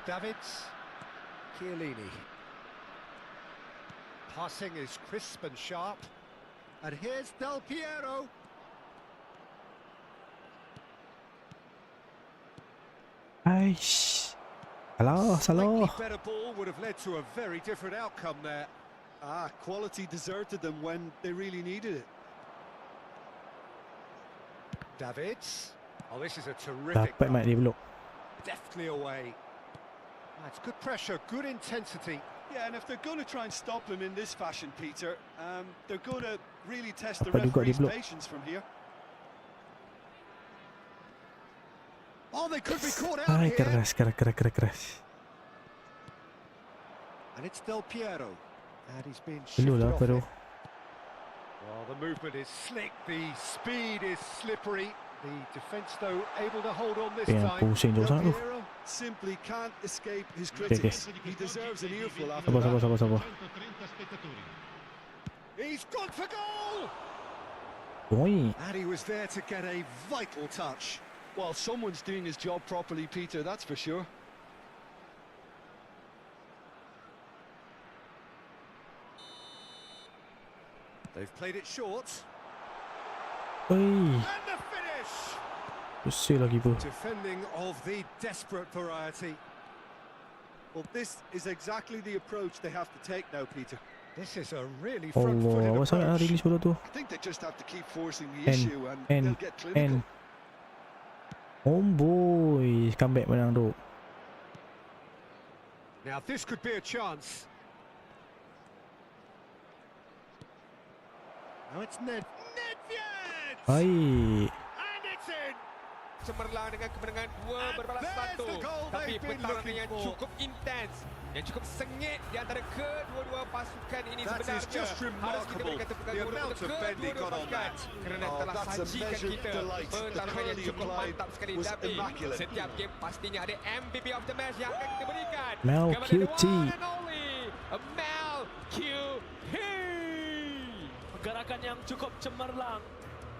Davids. Chiellini. Passing is crisp and sharp. And here's Del Piero. Aish. Salah. Slightly better ball would have led to a very different outcome there. Quality deserted them when they really needed it. Davids. Oh, this is a terrific Dapat mat dia belum. deftly away. That's good pressure, good intensity. Yeah, and if they're going to try and stop him in this fashion, Peter, they're going to really test the Apa juga dia referee's block? patience from here. Oh, they could be caught out Ai, here. keras. And it's Del Piero. And he's been Belum shifted lah off apa tu. it. Well, the movement is slick, the speed is slippery. The defence, though, able to hold on this Yang time. pusing jauh sangat tu. Piero simply can't escape his critics. He deserves an earful after Sabar, that. sabar. He's gone for goal! Oi. And he was there to get a vital touch. Well, someone's doing his job properly, Peter, that's for sure. They've played it short. Oi. And the finish! Pusing lagi pun. Defending of the desperate variety. Well, this is exactly the approach they have to take now, Peter. This is a really Allah, front-footed awak sangat approach. release bola tu. I think they just have to keep forcing the And- issue and they'll get clinical. Homeboy, comeback menang tu. Now this could be a chance. Now it's Nedved! Hai. And it's in! cemerlang dengan kemenangan 2 berbalas there's 1. the goal Tapi they've been pertarungan looking yang for. cukup intens dan cukup sengit di antara kedua-dua pasukan ini That is sebenarnya. just Harus kita remarkable, berikan tepuk the tangan amount untuk of bend he kedua-dua got on pasukan that. kerana Oh, telah that's a sajikan measured kita delight. The pertarungan curl yang he cukup applied mantap sekali. was Tapi immaculate. setiap game pastinya ada MVP of the match yang akan kita berikan Mel kepada QT. the one and only Mel QT. Pergerakan yang cukup cemerlang.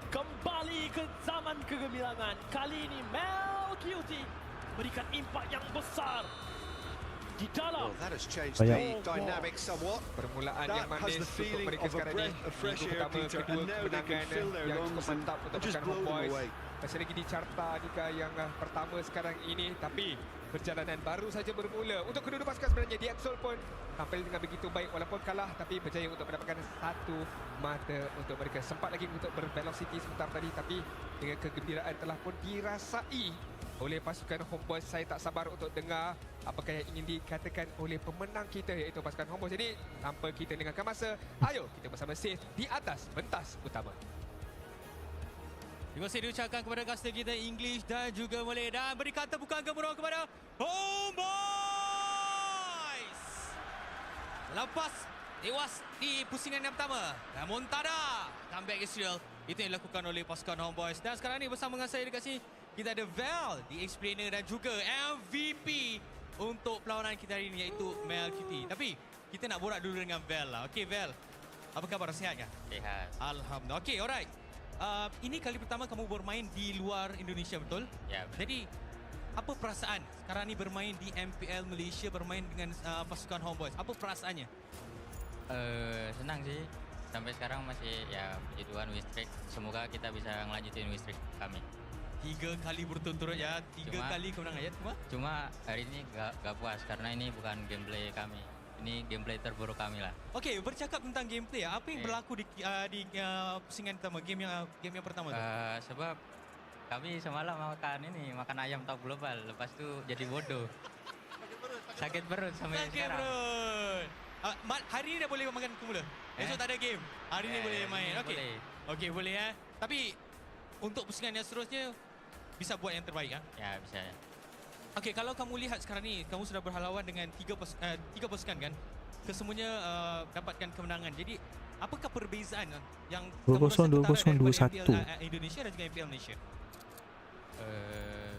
Kembali ke zaman kegemilangan. Kali ini Mel QT berikan impak yang besar di dalam. Well, that has changed Banyak. the dynamic somewhat. Permulaan That yang has manis the untuk feeling mereka of a sekarang ni. breath of fresh Minggu air, pertama, Peter, kedua and now they can kemenangan fill their yang lungs cukup mantap and untuk just pasukan blow them Homeboys. away. Masih lagi di carta Nika yang pertama sekarang ini, tapi perjalanan baru saja bermula. Untuk kedua-dua pasukan sebenarnya di Absol pun tampil dengan begitu baik walaupun kalah, tapi berjaya untuk mendapatkan satu mata untuk mereka. Sempat lagi untuk bervelocity sebentar tadi, tapi dengan kegembiraan telah pun dirasai oleh pasukan Homeboys. Saya tak sabar untuk dengar apakah yang ingin dikatakan oleh pemenang kita, iaitu pasukan Homeboys. Jadi tanpa kita dengarkan masa, ayo kita bersama Save di atas pentas utama. Terima kasih diucapkan kepada caster kita English dan juga Malay, dan berikan tepukan gemuruh kepada Homeboys. Lepas tewas di pusingan yang pertama, dan Montada comeback Israel, itu yang dilakukan oleh pasukan Homeboys. Dan sekarang ni bersama dengan saya dekat sini kita ada Val, the explainer, dan juga MVP untuk perlawanan kita hari ini, iaitu Mel QT. Tapi kita nak borak dulu dengan Val lah. Okey Val, apa khabar, sihat kan? Sihat. Alhamdulillah. Okey, alright. Ini kali pertama kamu bermain di luar Indonesia, betul? Ya, betul. Jadi, apa perasaan sekarang ni bermain di MPL Malaysia, bermain dengan pasukan Homeboys? Apa perasaannya? Senang sih. Sampai sekarang masih ya puji Tuhan win streak. Semoga kita bisa ngelanjutin win streak kami. 3 kali berturut-turut ya, 3 kali kemenangan ya, Cuma hari ini gak puas karena ini bukan gameplay kami. Ini gameplay terburuk kami lah. Okey, bercakap tentang gameplay, apa yang berlaku di pusingan pertama, game yang pertama tu? Sebab kami semalam makan ayam top global, lepas tu jadi bodoh. Sakit perut sampai Sakit sekarang. perut. Hari ni dah boleh makan kumula. Besok tak ada game. Hari ni boleh main. Okey. Boleh. Okey, boleh ya. Tapi untuk pusingan yang seterusnya bisa buat yang terbaik ya. Ya, bisa. Okey, kalau kamu lihat sekarang ni, kamu sudah berhalawan dengan tiga pasukan kan? Kesemuanya dapatkan kemenangan. Jadi, apakah perbezaan yang 2-0, kamu rasa ketara 2-0, 2-1. daripada MPL Indonesia dan juga MPL Malaysia?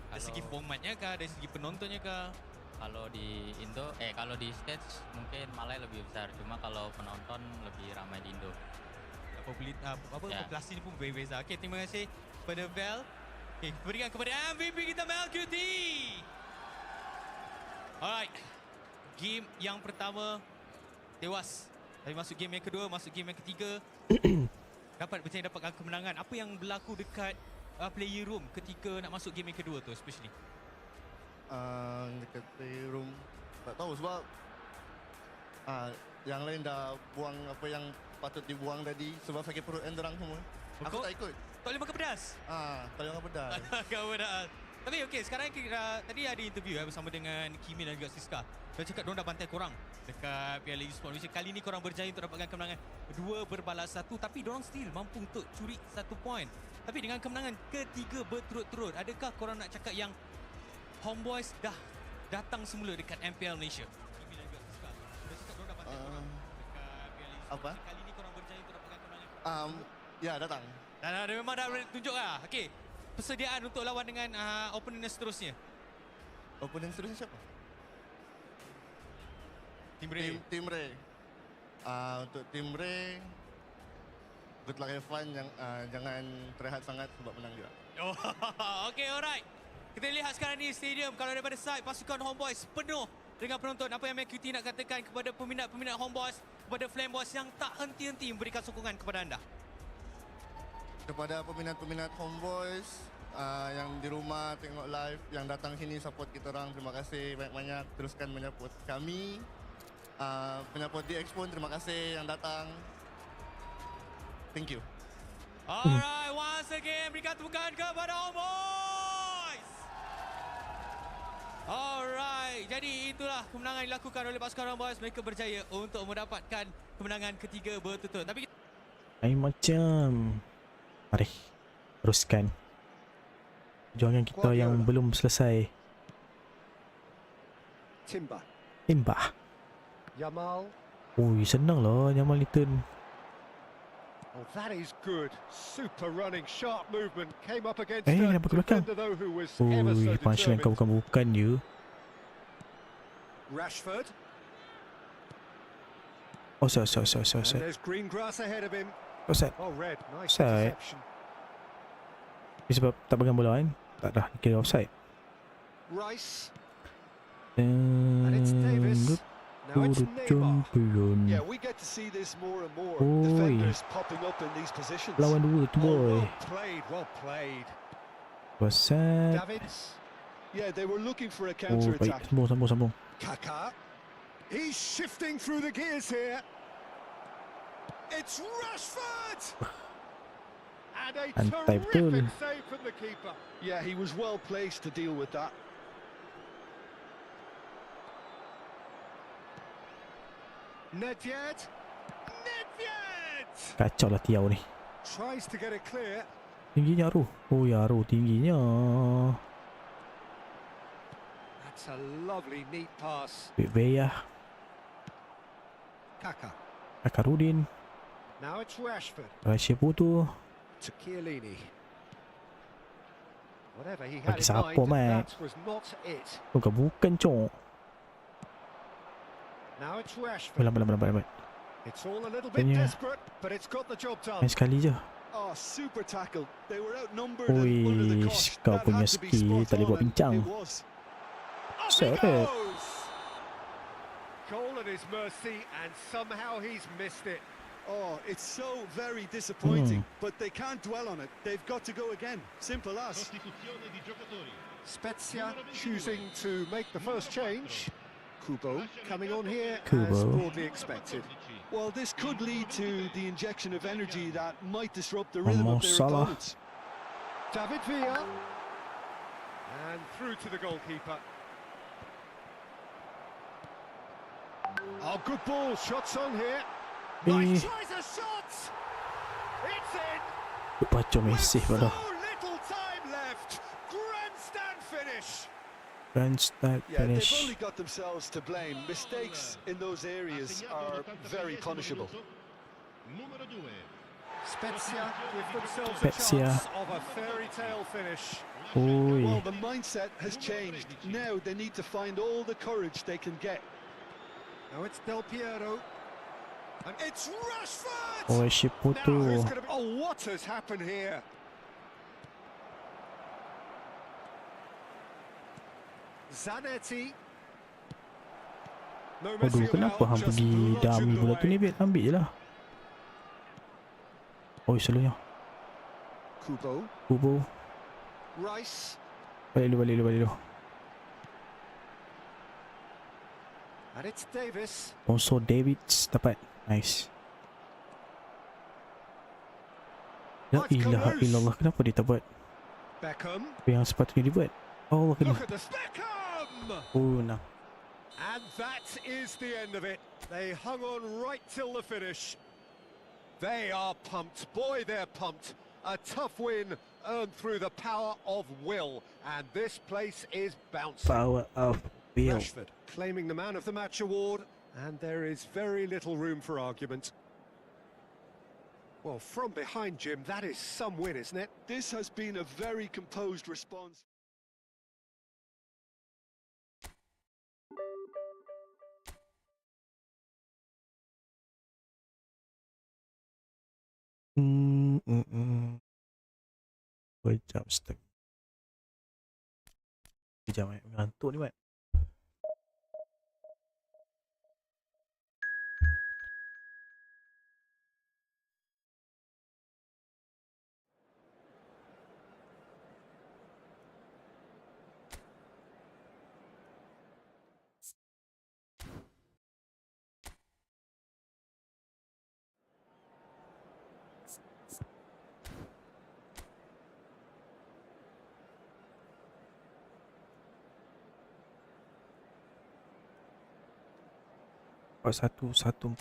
Dari segi Kalau- formatnya kah, dari segi penontonnya kah? Kalau di Indo, kalau di stage mungkin Malay lebih besar. Cuma kalau penonton lebih ramai di Indo. Ya. Populasi ni pun berbeza. Okey, terima kasih kepada Val. Okey, berikan kepada MVP kita Mel QT. Alright. Game yang pertama tewas. Tapi masuk game yang kedua, masuk game yang ketiga dapat berjaya dapatkan kemenangan. Apa yang berlaku dekat player room ketika nak masuk game yang kedua tu especially? Dekat playroom tak tahu sebab yang lain dah buang apa yang patut dibuang tadi sebab sakit perut yang derang semua. Aku tak ikut. Tak boleh makan pedas? Tak boleh makan pedas. Kau dah. Tapi okey, sekarang tadi ada interview bersama dengan Kimi dan juga Siska. Dia cakap diorang dah bantai korang dekat Piala Esport Malaysia. Kali ni korang berjaya untuk dapatkan kemenangan 2 berbalas 1, tapi diorang still mampu untuk curi 1 poin. Tapi dengan kemenangan ketiga berturut-turut, adakah korang nak cakap yang Homeboys dah datang semula dekat MPL Malaysia? Kimi dan juga Siska. Dia cakap diorang dah bantai korang dekat Piala Esport Apa? Malaysia. Kali ni korang berjaya untuk dapatkan kemenangan Ya, datang. Dan memang dah tunjuk lah. Okey. Persediaan untuk lawan dengan opponent seterusnya. Opponent seterusnya siapa? Tim Ray. Tim Ray. Untuk Tim Ray, good luck, have fun. Jangan terlihat sangat sebab menang juga. Oh, okey, alright. Kita lihat sekarang ni stadium kalau daripada side pasukan Homeboys penuh dengan penonton. Apa yang MQT nak katakan kepada peminat-peminat Homeboys, kepada Flamboys yang tak henti-henti memberikan sokongan kepada anda? Kepada peminat-peminat Homeboys yang di rumah tengok live, yang datang sini support kita orang, terima kasih banyak-banyak. Teruskan menyupport kami. Penyupport DX pun terima kasih yang datang. Thank you. Alright, once again berikan tepukan kepada Homeboys. Alright, jadi itulah kemenangan dilakukan oleh pasukan Homeboys. Mereka berjaya untuk mendapatkan kemenangan ketiga berturut-turut. Tapi macam mari teruskan perjuangan kita yang belum selesai. Timba. Yamal. Ui, senang lah Yamal ni turn. Oh, that is good. Super running, sharp movement. Came up against Kenapa ke belakang? though who was ever so Ui, punchline kau determined. bukan je. Rashford. Offside. And there's green grass ahead of him. Offside. Oh, red. Nice Offside. interception. Ni sebab tak pegang bola kan? Tak dah kira offside. Rice. And it's Davis. Now it's Neymar. Champion. Yeah, we get to see this more and more. Oi. Defenders popping up in these positions. Lawan dua tu boy. Well played. Offside. Davids. Yeah, they were looking for a Oh, counter-attack. baik. Sambung. Kaká. He's shifting through the gears here. It's Rashford. And a Antai betul. terrific save from the keeper. Yeah, he was well placed to deal with that. Nedved. Kacau lah Tiao ni. Tries to get it clear. Tingginya Aru. Oh ya Aru tingginya. That's a lovely neat pass. Beya. Kaká. Akarudin. Now it's Rashford Rashford putu. to Chiellini. Whatever he had Bagi in siapa, mind, Matt? that was not it. Bukan cok. Now it's Rashford. Lambat. It's all a little bit Tanya. desperate, but it's got the job done. Main sekali je. Oh, super tackle. They were outnumbered and under the Ui, cosh. kau That punya had to be skill spot tak boleh buat on, and bincang. it was. Up he Seret. goes! Goal at his mercy, and somehow he's missed it. Oh, it's so very disappointing, but they can't dwell on it. They've got to go again. Simple as. Spezia choosing to make the first change. Kubo coming on here as Kubo. broadly expected. Well, this could lead to the injection of energy that might disrupt the rhythm Mo of their Salah. opponents. David Villa. And through to the goalkeeper. Oh, good ball. Shots on here. Nice tries a shot. It's in. Baca Messi With pada. so little time left. Grandstand finish. Grand start Yeah, they've finish. only got themselves to blame. Mistakes in those areas are very punishable. Spezia give themselves Spezia. a chance of a fairy tale finish. Ui. Well, the mindset has changed. Now they need to find all the courage they can get. Now it's Del Piero. And it's Rashford! Oh, Rashford Now putu. who's going to... Oh, what has happened here? Zanetti. No messing Aduh, kenapa about, hang just pergi bludgeoned dummy bola tu ni, away. Bet? Ambil je lah. Oh, selalunya. Kubo. Kubo. Rice. Balik dulu. And it's Davis. Also Davids dapat. Nice. La Oh, it's come ilaha loose. illallah. Kenapa dia tak buat Beckham. apa yang sepatutnya dibuat? Oh, kena. Look at this. Beckham! Oh, nah. And that is the end of it. They hung on right till the finish. They are pumped. Boy, they're pumped. A tough win earned through the power of will. And this place is bouncing. Power of will. Rashford claiming the Man of the Match award. And there is very little room for argument. Well, from behind, Jim, that is some win, isn't it? This has been a very composed response. Jam setengah. Jam ngantuk ni, Mat. Satu 1-4.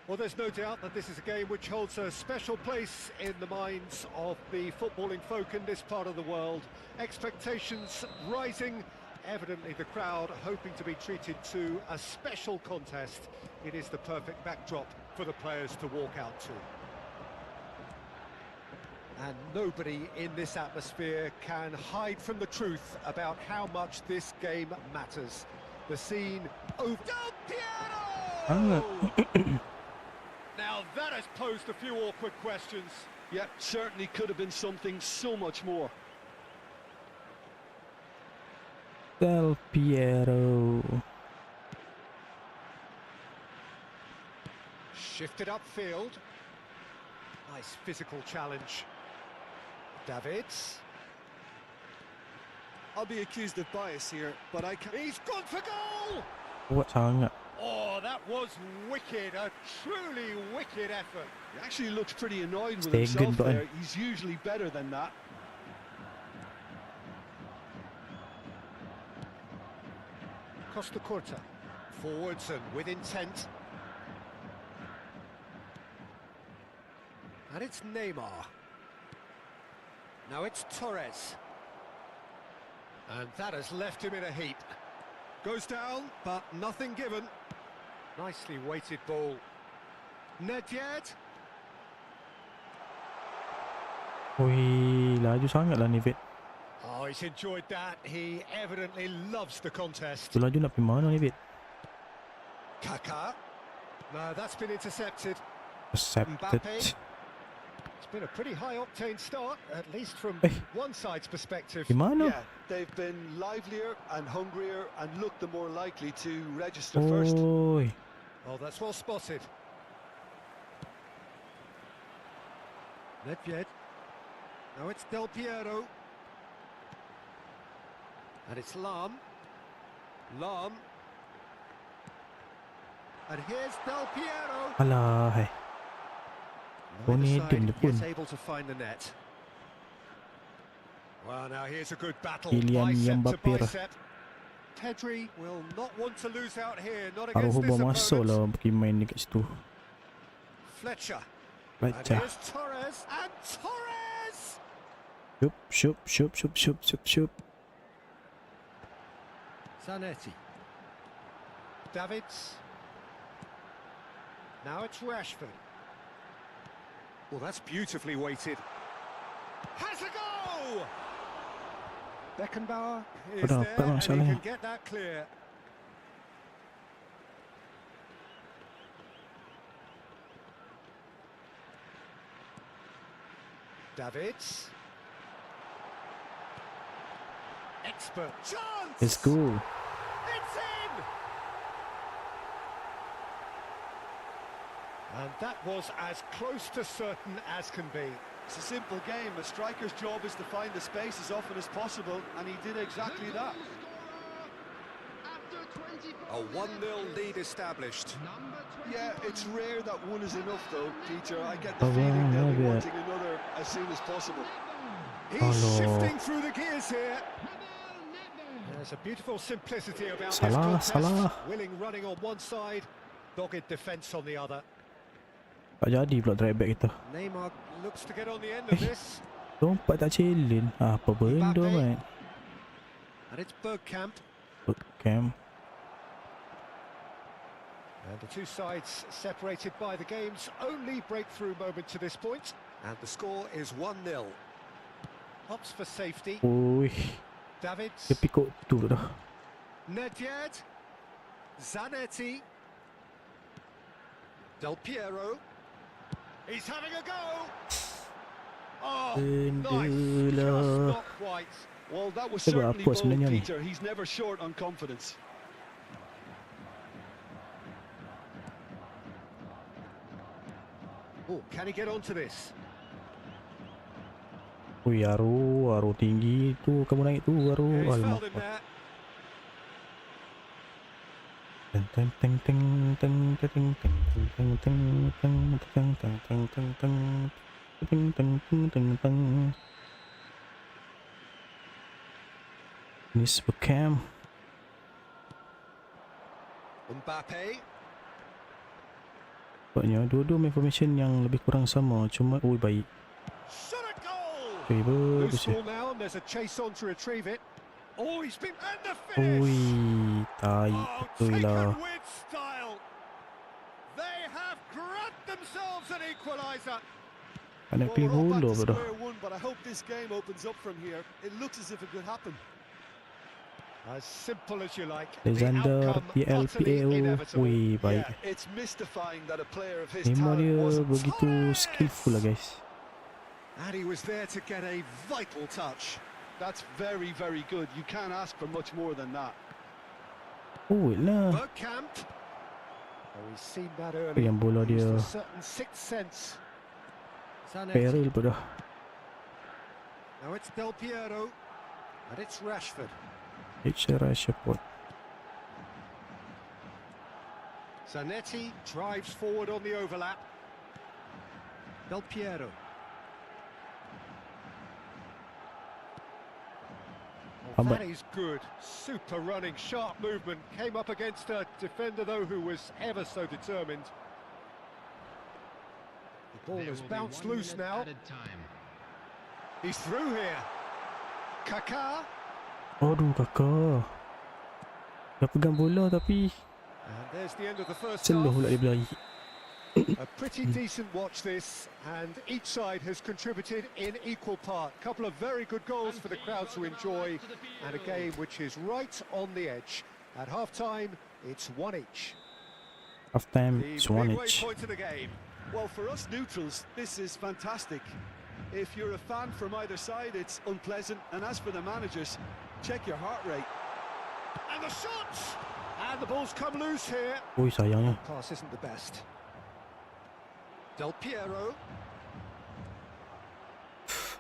Well, there's no doubt that this is a game which holds a special place in the minds of the footballing folk in this part of the world. Expectations rising, evidently the crowd hoping to be treated to a special contest. It is the perfect backdrop for the players to walk out to. And nobody in this atmosphere can hide from the truth about how much this game matters. The scene over... Del Piero! Now that has posed a few awkward questions. Yeah, certainly could have been something so much more. Del Piero. Shifted upfield. Nice physical challenge. Davids. I'll be accused of bias here, but I can't... He's gone for goal! Kuat sangat. Oh, that was wicked. A truly wicked effort. He actually looks pretty annoyed with Stay himself good, there. He's usually better than that. Costa Curta. Forwards and with intent. And it's Neymar. Now it's Torres. And that has left him in a heap. Goes down, but nothing given. Nicely weighted ball. Nedved. Wih, laju sangat lah ni, Vet. Oh, he's enjoyed that. He evidently loves the contest. Tu laju nak pergi mana ni, Vet? Kaká. No, that's been intercepted. Accepted. Mbappe. It's been a pretty high-octane start, at least from one side's perspective. Gimana? Yeah, they've been livelier and hungrier and looked the more likely to register first. Oi. Oh, that's well spotted. Nedved. Now it's Del Piero. And it's Lam. Lam. And here's Del Piero. Alah, hai. Neither Nedim side dia pun. yet able to find the net. Well, now here's a good battle. Kylian Bicep to Mbappe lah. bicep. Pedri will not want to lose out here, not Araujo against this bawa masuk opponent. lah pergi main dekat situ. Fletcher. And Baca. here's Torres. And Torres! Shup, shup, shup, shup, shup, shup, shup. Zanetti. Davids. Now it's Rashford. Well, that's beautifully weighted. Has a go! Beckenbauer is Apa there, and he masalahnya? can get that clear. Davids. Expert chance! Let's go. It's in! And that was as close to certain as can be. It's a simple game. A striker's job is to find the space as often as possible, and he did exactly that. A 1-0 lead established. Yeah, it's rare that one is enough, though, Peter. I get the feeling they'll be wanting another as soon as possible. He's shifting through the gears here. There's a beautiful simplicity about this contest. Willing running on one side, dogged defence on the other. Tak jadi pula drive back kita. Neymar looks to get on the end of this. Lompat tak celin. Apa benda, Mat? And it's Bergkamp. Bergkamp. And the two sides separated by the game's only breakthrough moment to this point. And the score is 1-0. Opts for safety. Ui, Davids. dia pikuk tu dah. Nedved. Zanetti. Del Piero. He's having a go. Oh, nice. Just not quite. Well, that was Dia buat certainly apa bold, sebenarnya ni? Peter. He's never short on confidence. Oh, can he get onto this? Ui, Aru tinggi tu, kamu naik tu Aru. Yeah, he's Alamak. fouled him there. Teng teng teng teng teng teng teng teng teng teng teng teng teng teng teng teng teng teng teng. Ini Beckham. Mbappe. Nampaknya dua-dua main formation yang lebih kurang sama, cuma baik. Shot a goal. Okay, bagus Loose ya. ball now, and there's a chase on to retrieve it. Oh, he's been and the Ui, finish. tai betul lah. Taken with style. They have grabbed themselves an equaliser. Anak pilih Well, we're all bola back to pada. square one, but I hope this game opens up from here. It looks as if it could happen. As simple as you like. The Alexander outcome PL utterly PAO. inevitable. Ui, baik. Yeah, it's mystifying that a player of his Memang talent dia wasn't. begitu skillful lah guys. And he was there to get a vital touch. That's very, very good. You can't ask for much more than that. Oh lah. Bergkamp. Oh, we've seen that early. Yang bola Used dia a certain sixth sense. peril pada. Now it's Del Piero. And it's Rashford. It's Rashford. Zanetti drives forward on the overlap. Del Piero. Oh, that is good. Super running, sharp movement. Came up against a defender, though, who was ever so determined. The ball has bounced loose now. He's through here. Kaká. Aduh kakak. Dah pegang bola tapi And there's the end of the first celuh pula dia half. berlari. A pretty decent watch this, and each side has contributed in equal part. Couple of very good goals for the crowd to enjoy, and a game which is right on the edge. At half-time, it's one each. Half time The it's one midway each. point of the game. Well, for us neutrals, this is fantastic. If you're a fan from either side, it's unpleasant. And as for the managers, check your heart rate. And the shots! And the ball's come loose here. Ui sayangnya. Pass isn't the best. Del Piero.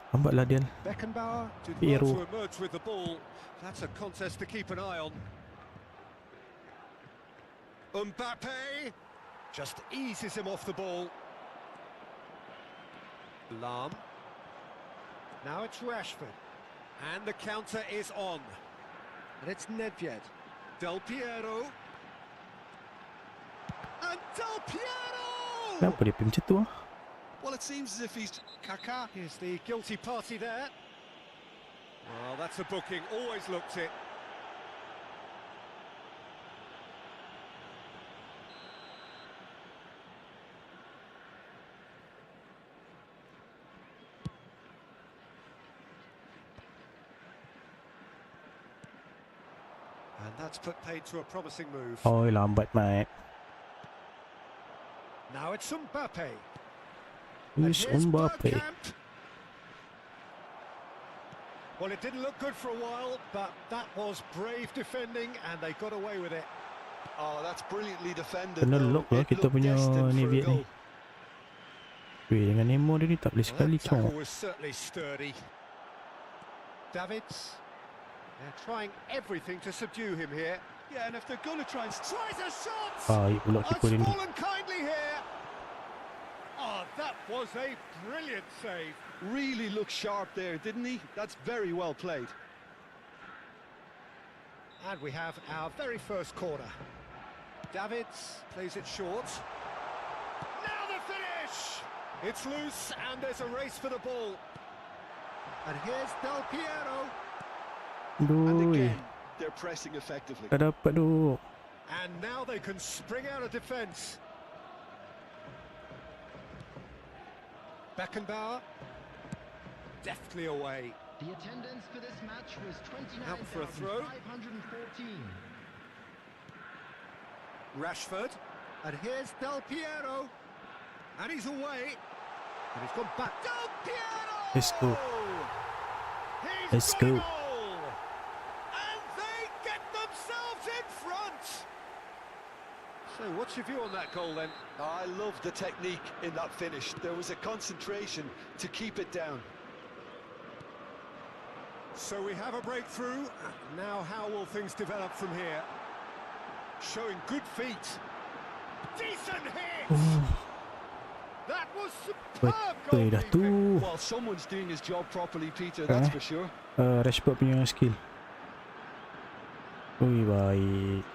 Lambatlah dia. Beckenbauer did Piero. well to emerge with the ball. That's a contest to keep an eye on. Mbappe just eases him off the ball. Lahm. Now it's Rashford. And the counter is on. And it's Nedved. Del Piero. And Del Piero! Kenapa dia pergi macam tu ah? Well, it seems as if he's... Kaká is the guilty party there. Well, that's a booking. Always looked it. And that's put paid to a promising move. Oi lambat mat. Now it's Mbappe. And Who's here's Mbappe? Bergkamp. Well, it didn't look good for a while, but that was brave defending, and they got away with it. Oh, that's brilliantly defended. Kena though. lock lah It kita looked punya destined ni for a Viet ni. goal. Weh, dengan Nemo dia ni tak boleh Well, sekali that tackle cong. was certainly sturdy. Davids. They're trying everything to subdue him here. Yeah, and if they're going to try and... Tries a shot! Baik pula keeper dia ni. Unspoilen kindly here. Oh, that was a brilliant save. Really looked sharp there, didn't he? That's very well played. And we have our very first corner. Davids plays it short. Now the finish! It's loose and there's a race for the ball. And here's Del Piero. And Aduh. again, they're pressing effectively. Tak dapat tu. And now they can spring out of defence. Beckenbauer. Deftly away. The attendance for this match was Out for a throw. 29,514. Rashford. And here's Del Piero. And he's away. And he's gone back. Del Piero! Let's go. He's Let's got a go. goal! And they get themselves in front! So what's your view on that goal then? I love the technique in that finish. There was a concentration to keep it down. So we have a breakthrough. Now how will things develop from here? Showing good feet. Decent hit! That was superb Betul dah tu. goalkeeping. Well, someone's doing his job properly, Peter, that's for sure. Rashford punya skill. Ui, baik.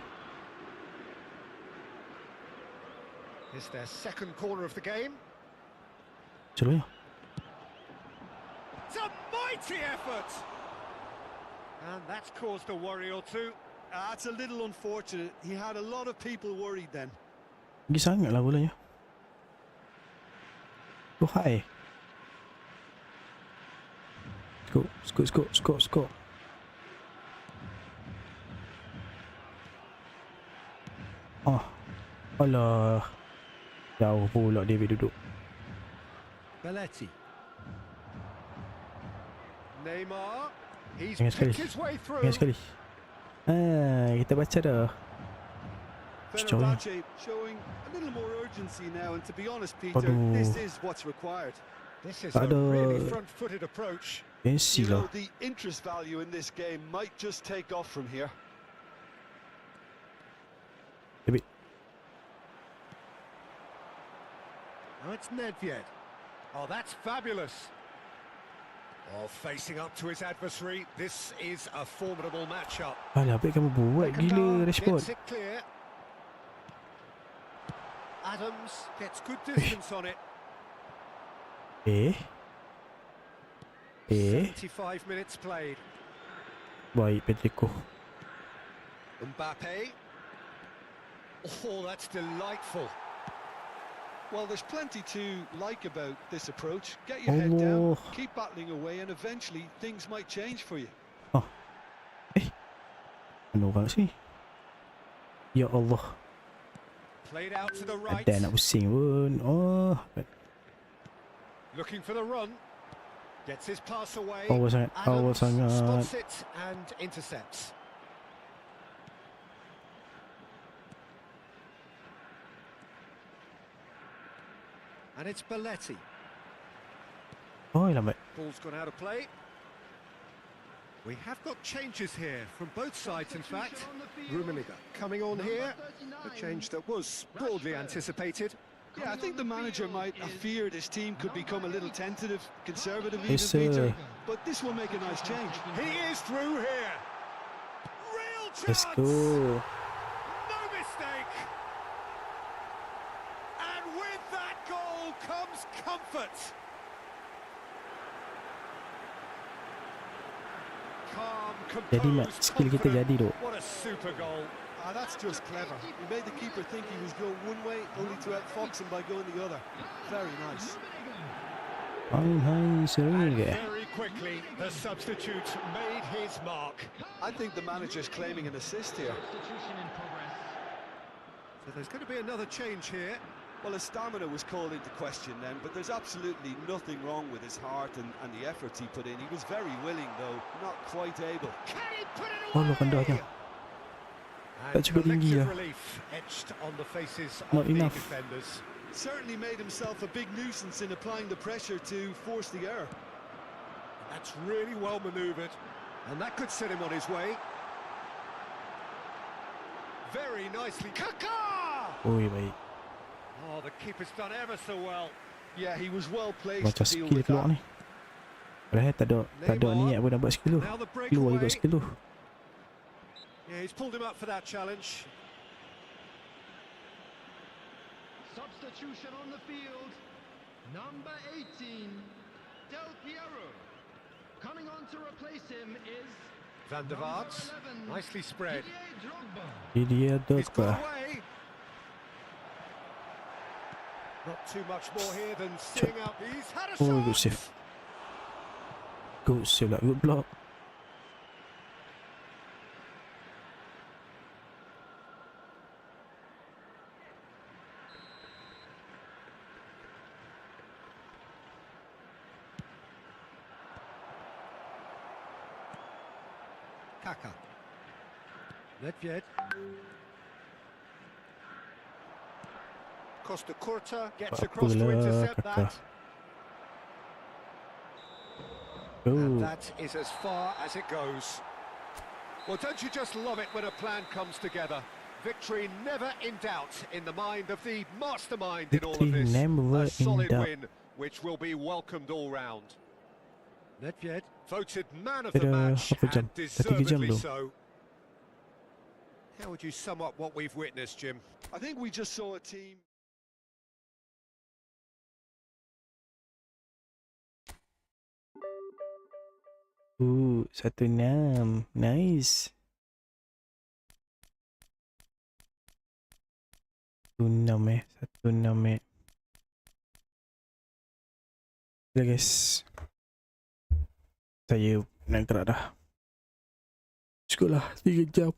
It's their second corner of the game. Selalu ya. It's a mighty effort! And that's caused a worry or two. That's a little unfortunate. He had a lot of people worried then. Pergi sangat lah bolanya. Oh, hai. Skop. Ah. Alah. Jauh pula David duduk. Belletti. Neymar. He's Ingat sekali. picked his way through. Ingat sekali. Kita baca dah. Fenerbahce showing a little more urgency now, and to be honest, Peter, Aduh. this is what's required. This is a really front-footed approach. Messi You lah. know, the interest value in this game might just take off from here. David. Oh, it's Nedved. Oh, that's fabulous. Oh, facing up to his adversary. This is a formidable matchup. Alah, baik kamu buat gila Rashford. Gets it clear. Adams gets good distance on it. 75 minutes played. Baik Pedrico. Mbappe. Oh, that's delightful. Well, there's plenty to like about this approach. Get your head down, Allah. keep battling away, and eventually things might change for you. Mana orang sini? Ya Allah. Played out to the right. Ada nak pusing pun. Oh. Looking for the run. Gets his pass away. Awal sangat. Awal Adams sangat. spots it and intercepts. And it's Belletti. Oh, lambat. Ball's gone out of play. We have got changes here from both sides, in fact. Rummenigge coming on here. A change that was broadly anticipated. Yeah, I think the manager might have feared his team could become a little tentative, conservative even, Yes, sir. Peter. But this will make a nice change. He is through here. Real chance. Let's go. No mistake. And with that goal comes comfort. Calm, Jadi mat, composed, skill kita confident. jadi tu. What a super goal. That's just clever. He made the keeper think he was going one way, only to outfox him by going the other. Very nice. Hai, sering And ke? very quickly, the substitute made his mark. I think the manager's claiming an assist here. Substitution in progress. So there's going to be another change here. Well, his stamina was called into question then, but there's absolutely nothing wrong with his heart and the efforts he put in. He was very willing, though, not quite able. Can he put it Oh, away? kandahnya. And Tak cukup tinggi collective lah. relief etched on the faces Not of the enough. defenders. Certainly made himself a big nuisance in applying the pressure to force the error. That's really well manoeuvred, and that could set him on his way. Very nicely. Kaka! Oi, baik. Oh, the keeper's done ever so well. Yeah, he was well placed Macam to deal skill with keluar that. ni. Padahal tak ada niat pun nak buat skill tu. Now the Keluar juga breakaway. skill tu. Yeah, he's pulled him up for that challenge. Substitution on the field. Number 18, Del Piero. Coming on to replace him is Van der Vaart, nicely spread. Dia He's got Drogba. away. Not too much more here than seeing out. He's had a Oh, good shot. save. Good save lah, good block. Kaka. Nedved. Costa Curta gets across to intercept Kaka. that. Oh, And that is as far as it goes. Well, don't you just love it when a plan comes together? Victory never in doubt in the mind of the mastermind in all of victory this. never A in solid doubt. win, which will be welcomed all round. Nedved voted man of the Dah match, berapa jam? and Dah 3 jam deservedly belum? so. How would you sum up what we've witnessed, Jim? I think we just saw a team. Oh, 1-6. Nice. 1-6 eh. 1-6 eh. Dah guys. Saya nak gerak dah. Cukup lah 3 jam.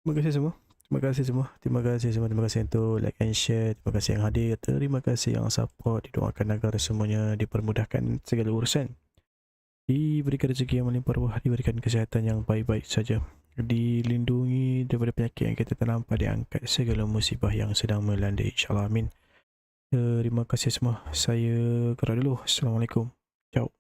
Terima kasih semua. Terima kasih semua. Terima kasih semua. Terima kasih untuk like and share. Terima kasih yang hadir. Terima kasih yang support. Didoakan agar semuanya dipermudahkan segala urusan. Diberikan rezeki yang melimpah ruah. Diberikan kesihatan yang baik-baik saja. Dilindungi daripada penyakit yang kita tak nampak. Diangkat segala musibah yang sedang melanda. InsyaAllah. Amin. Terima kasih semua. Saya gerak dulu. Assalamualaikum. Ciao.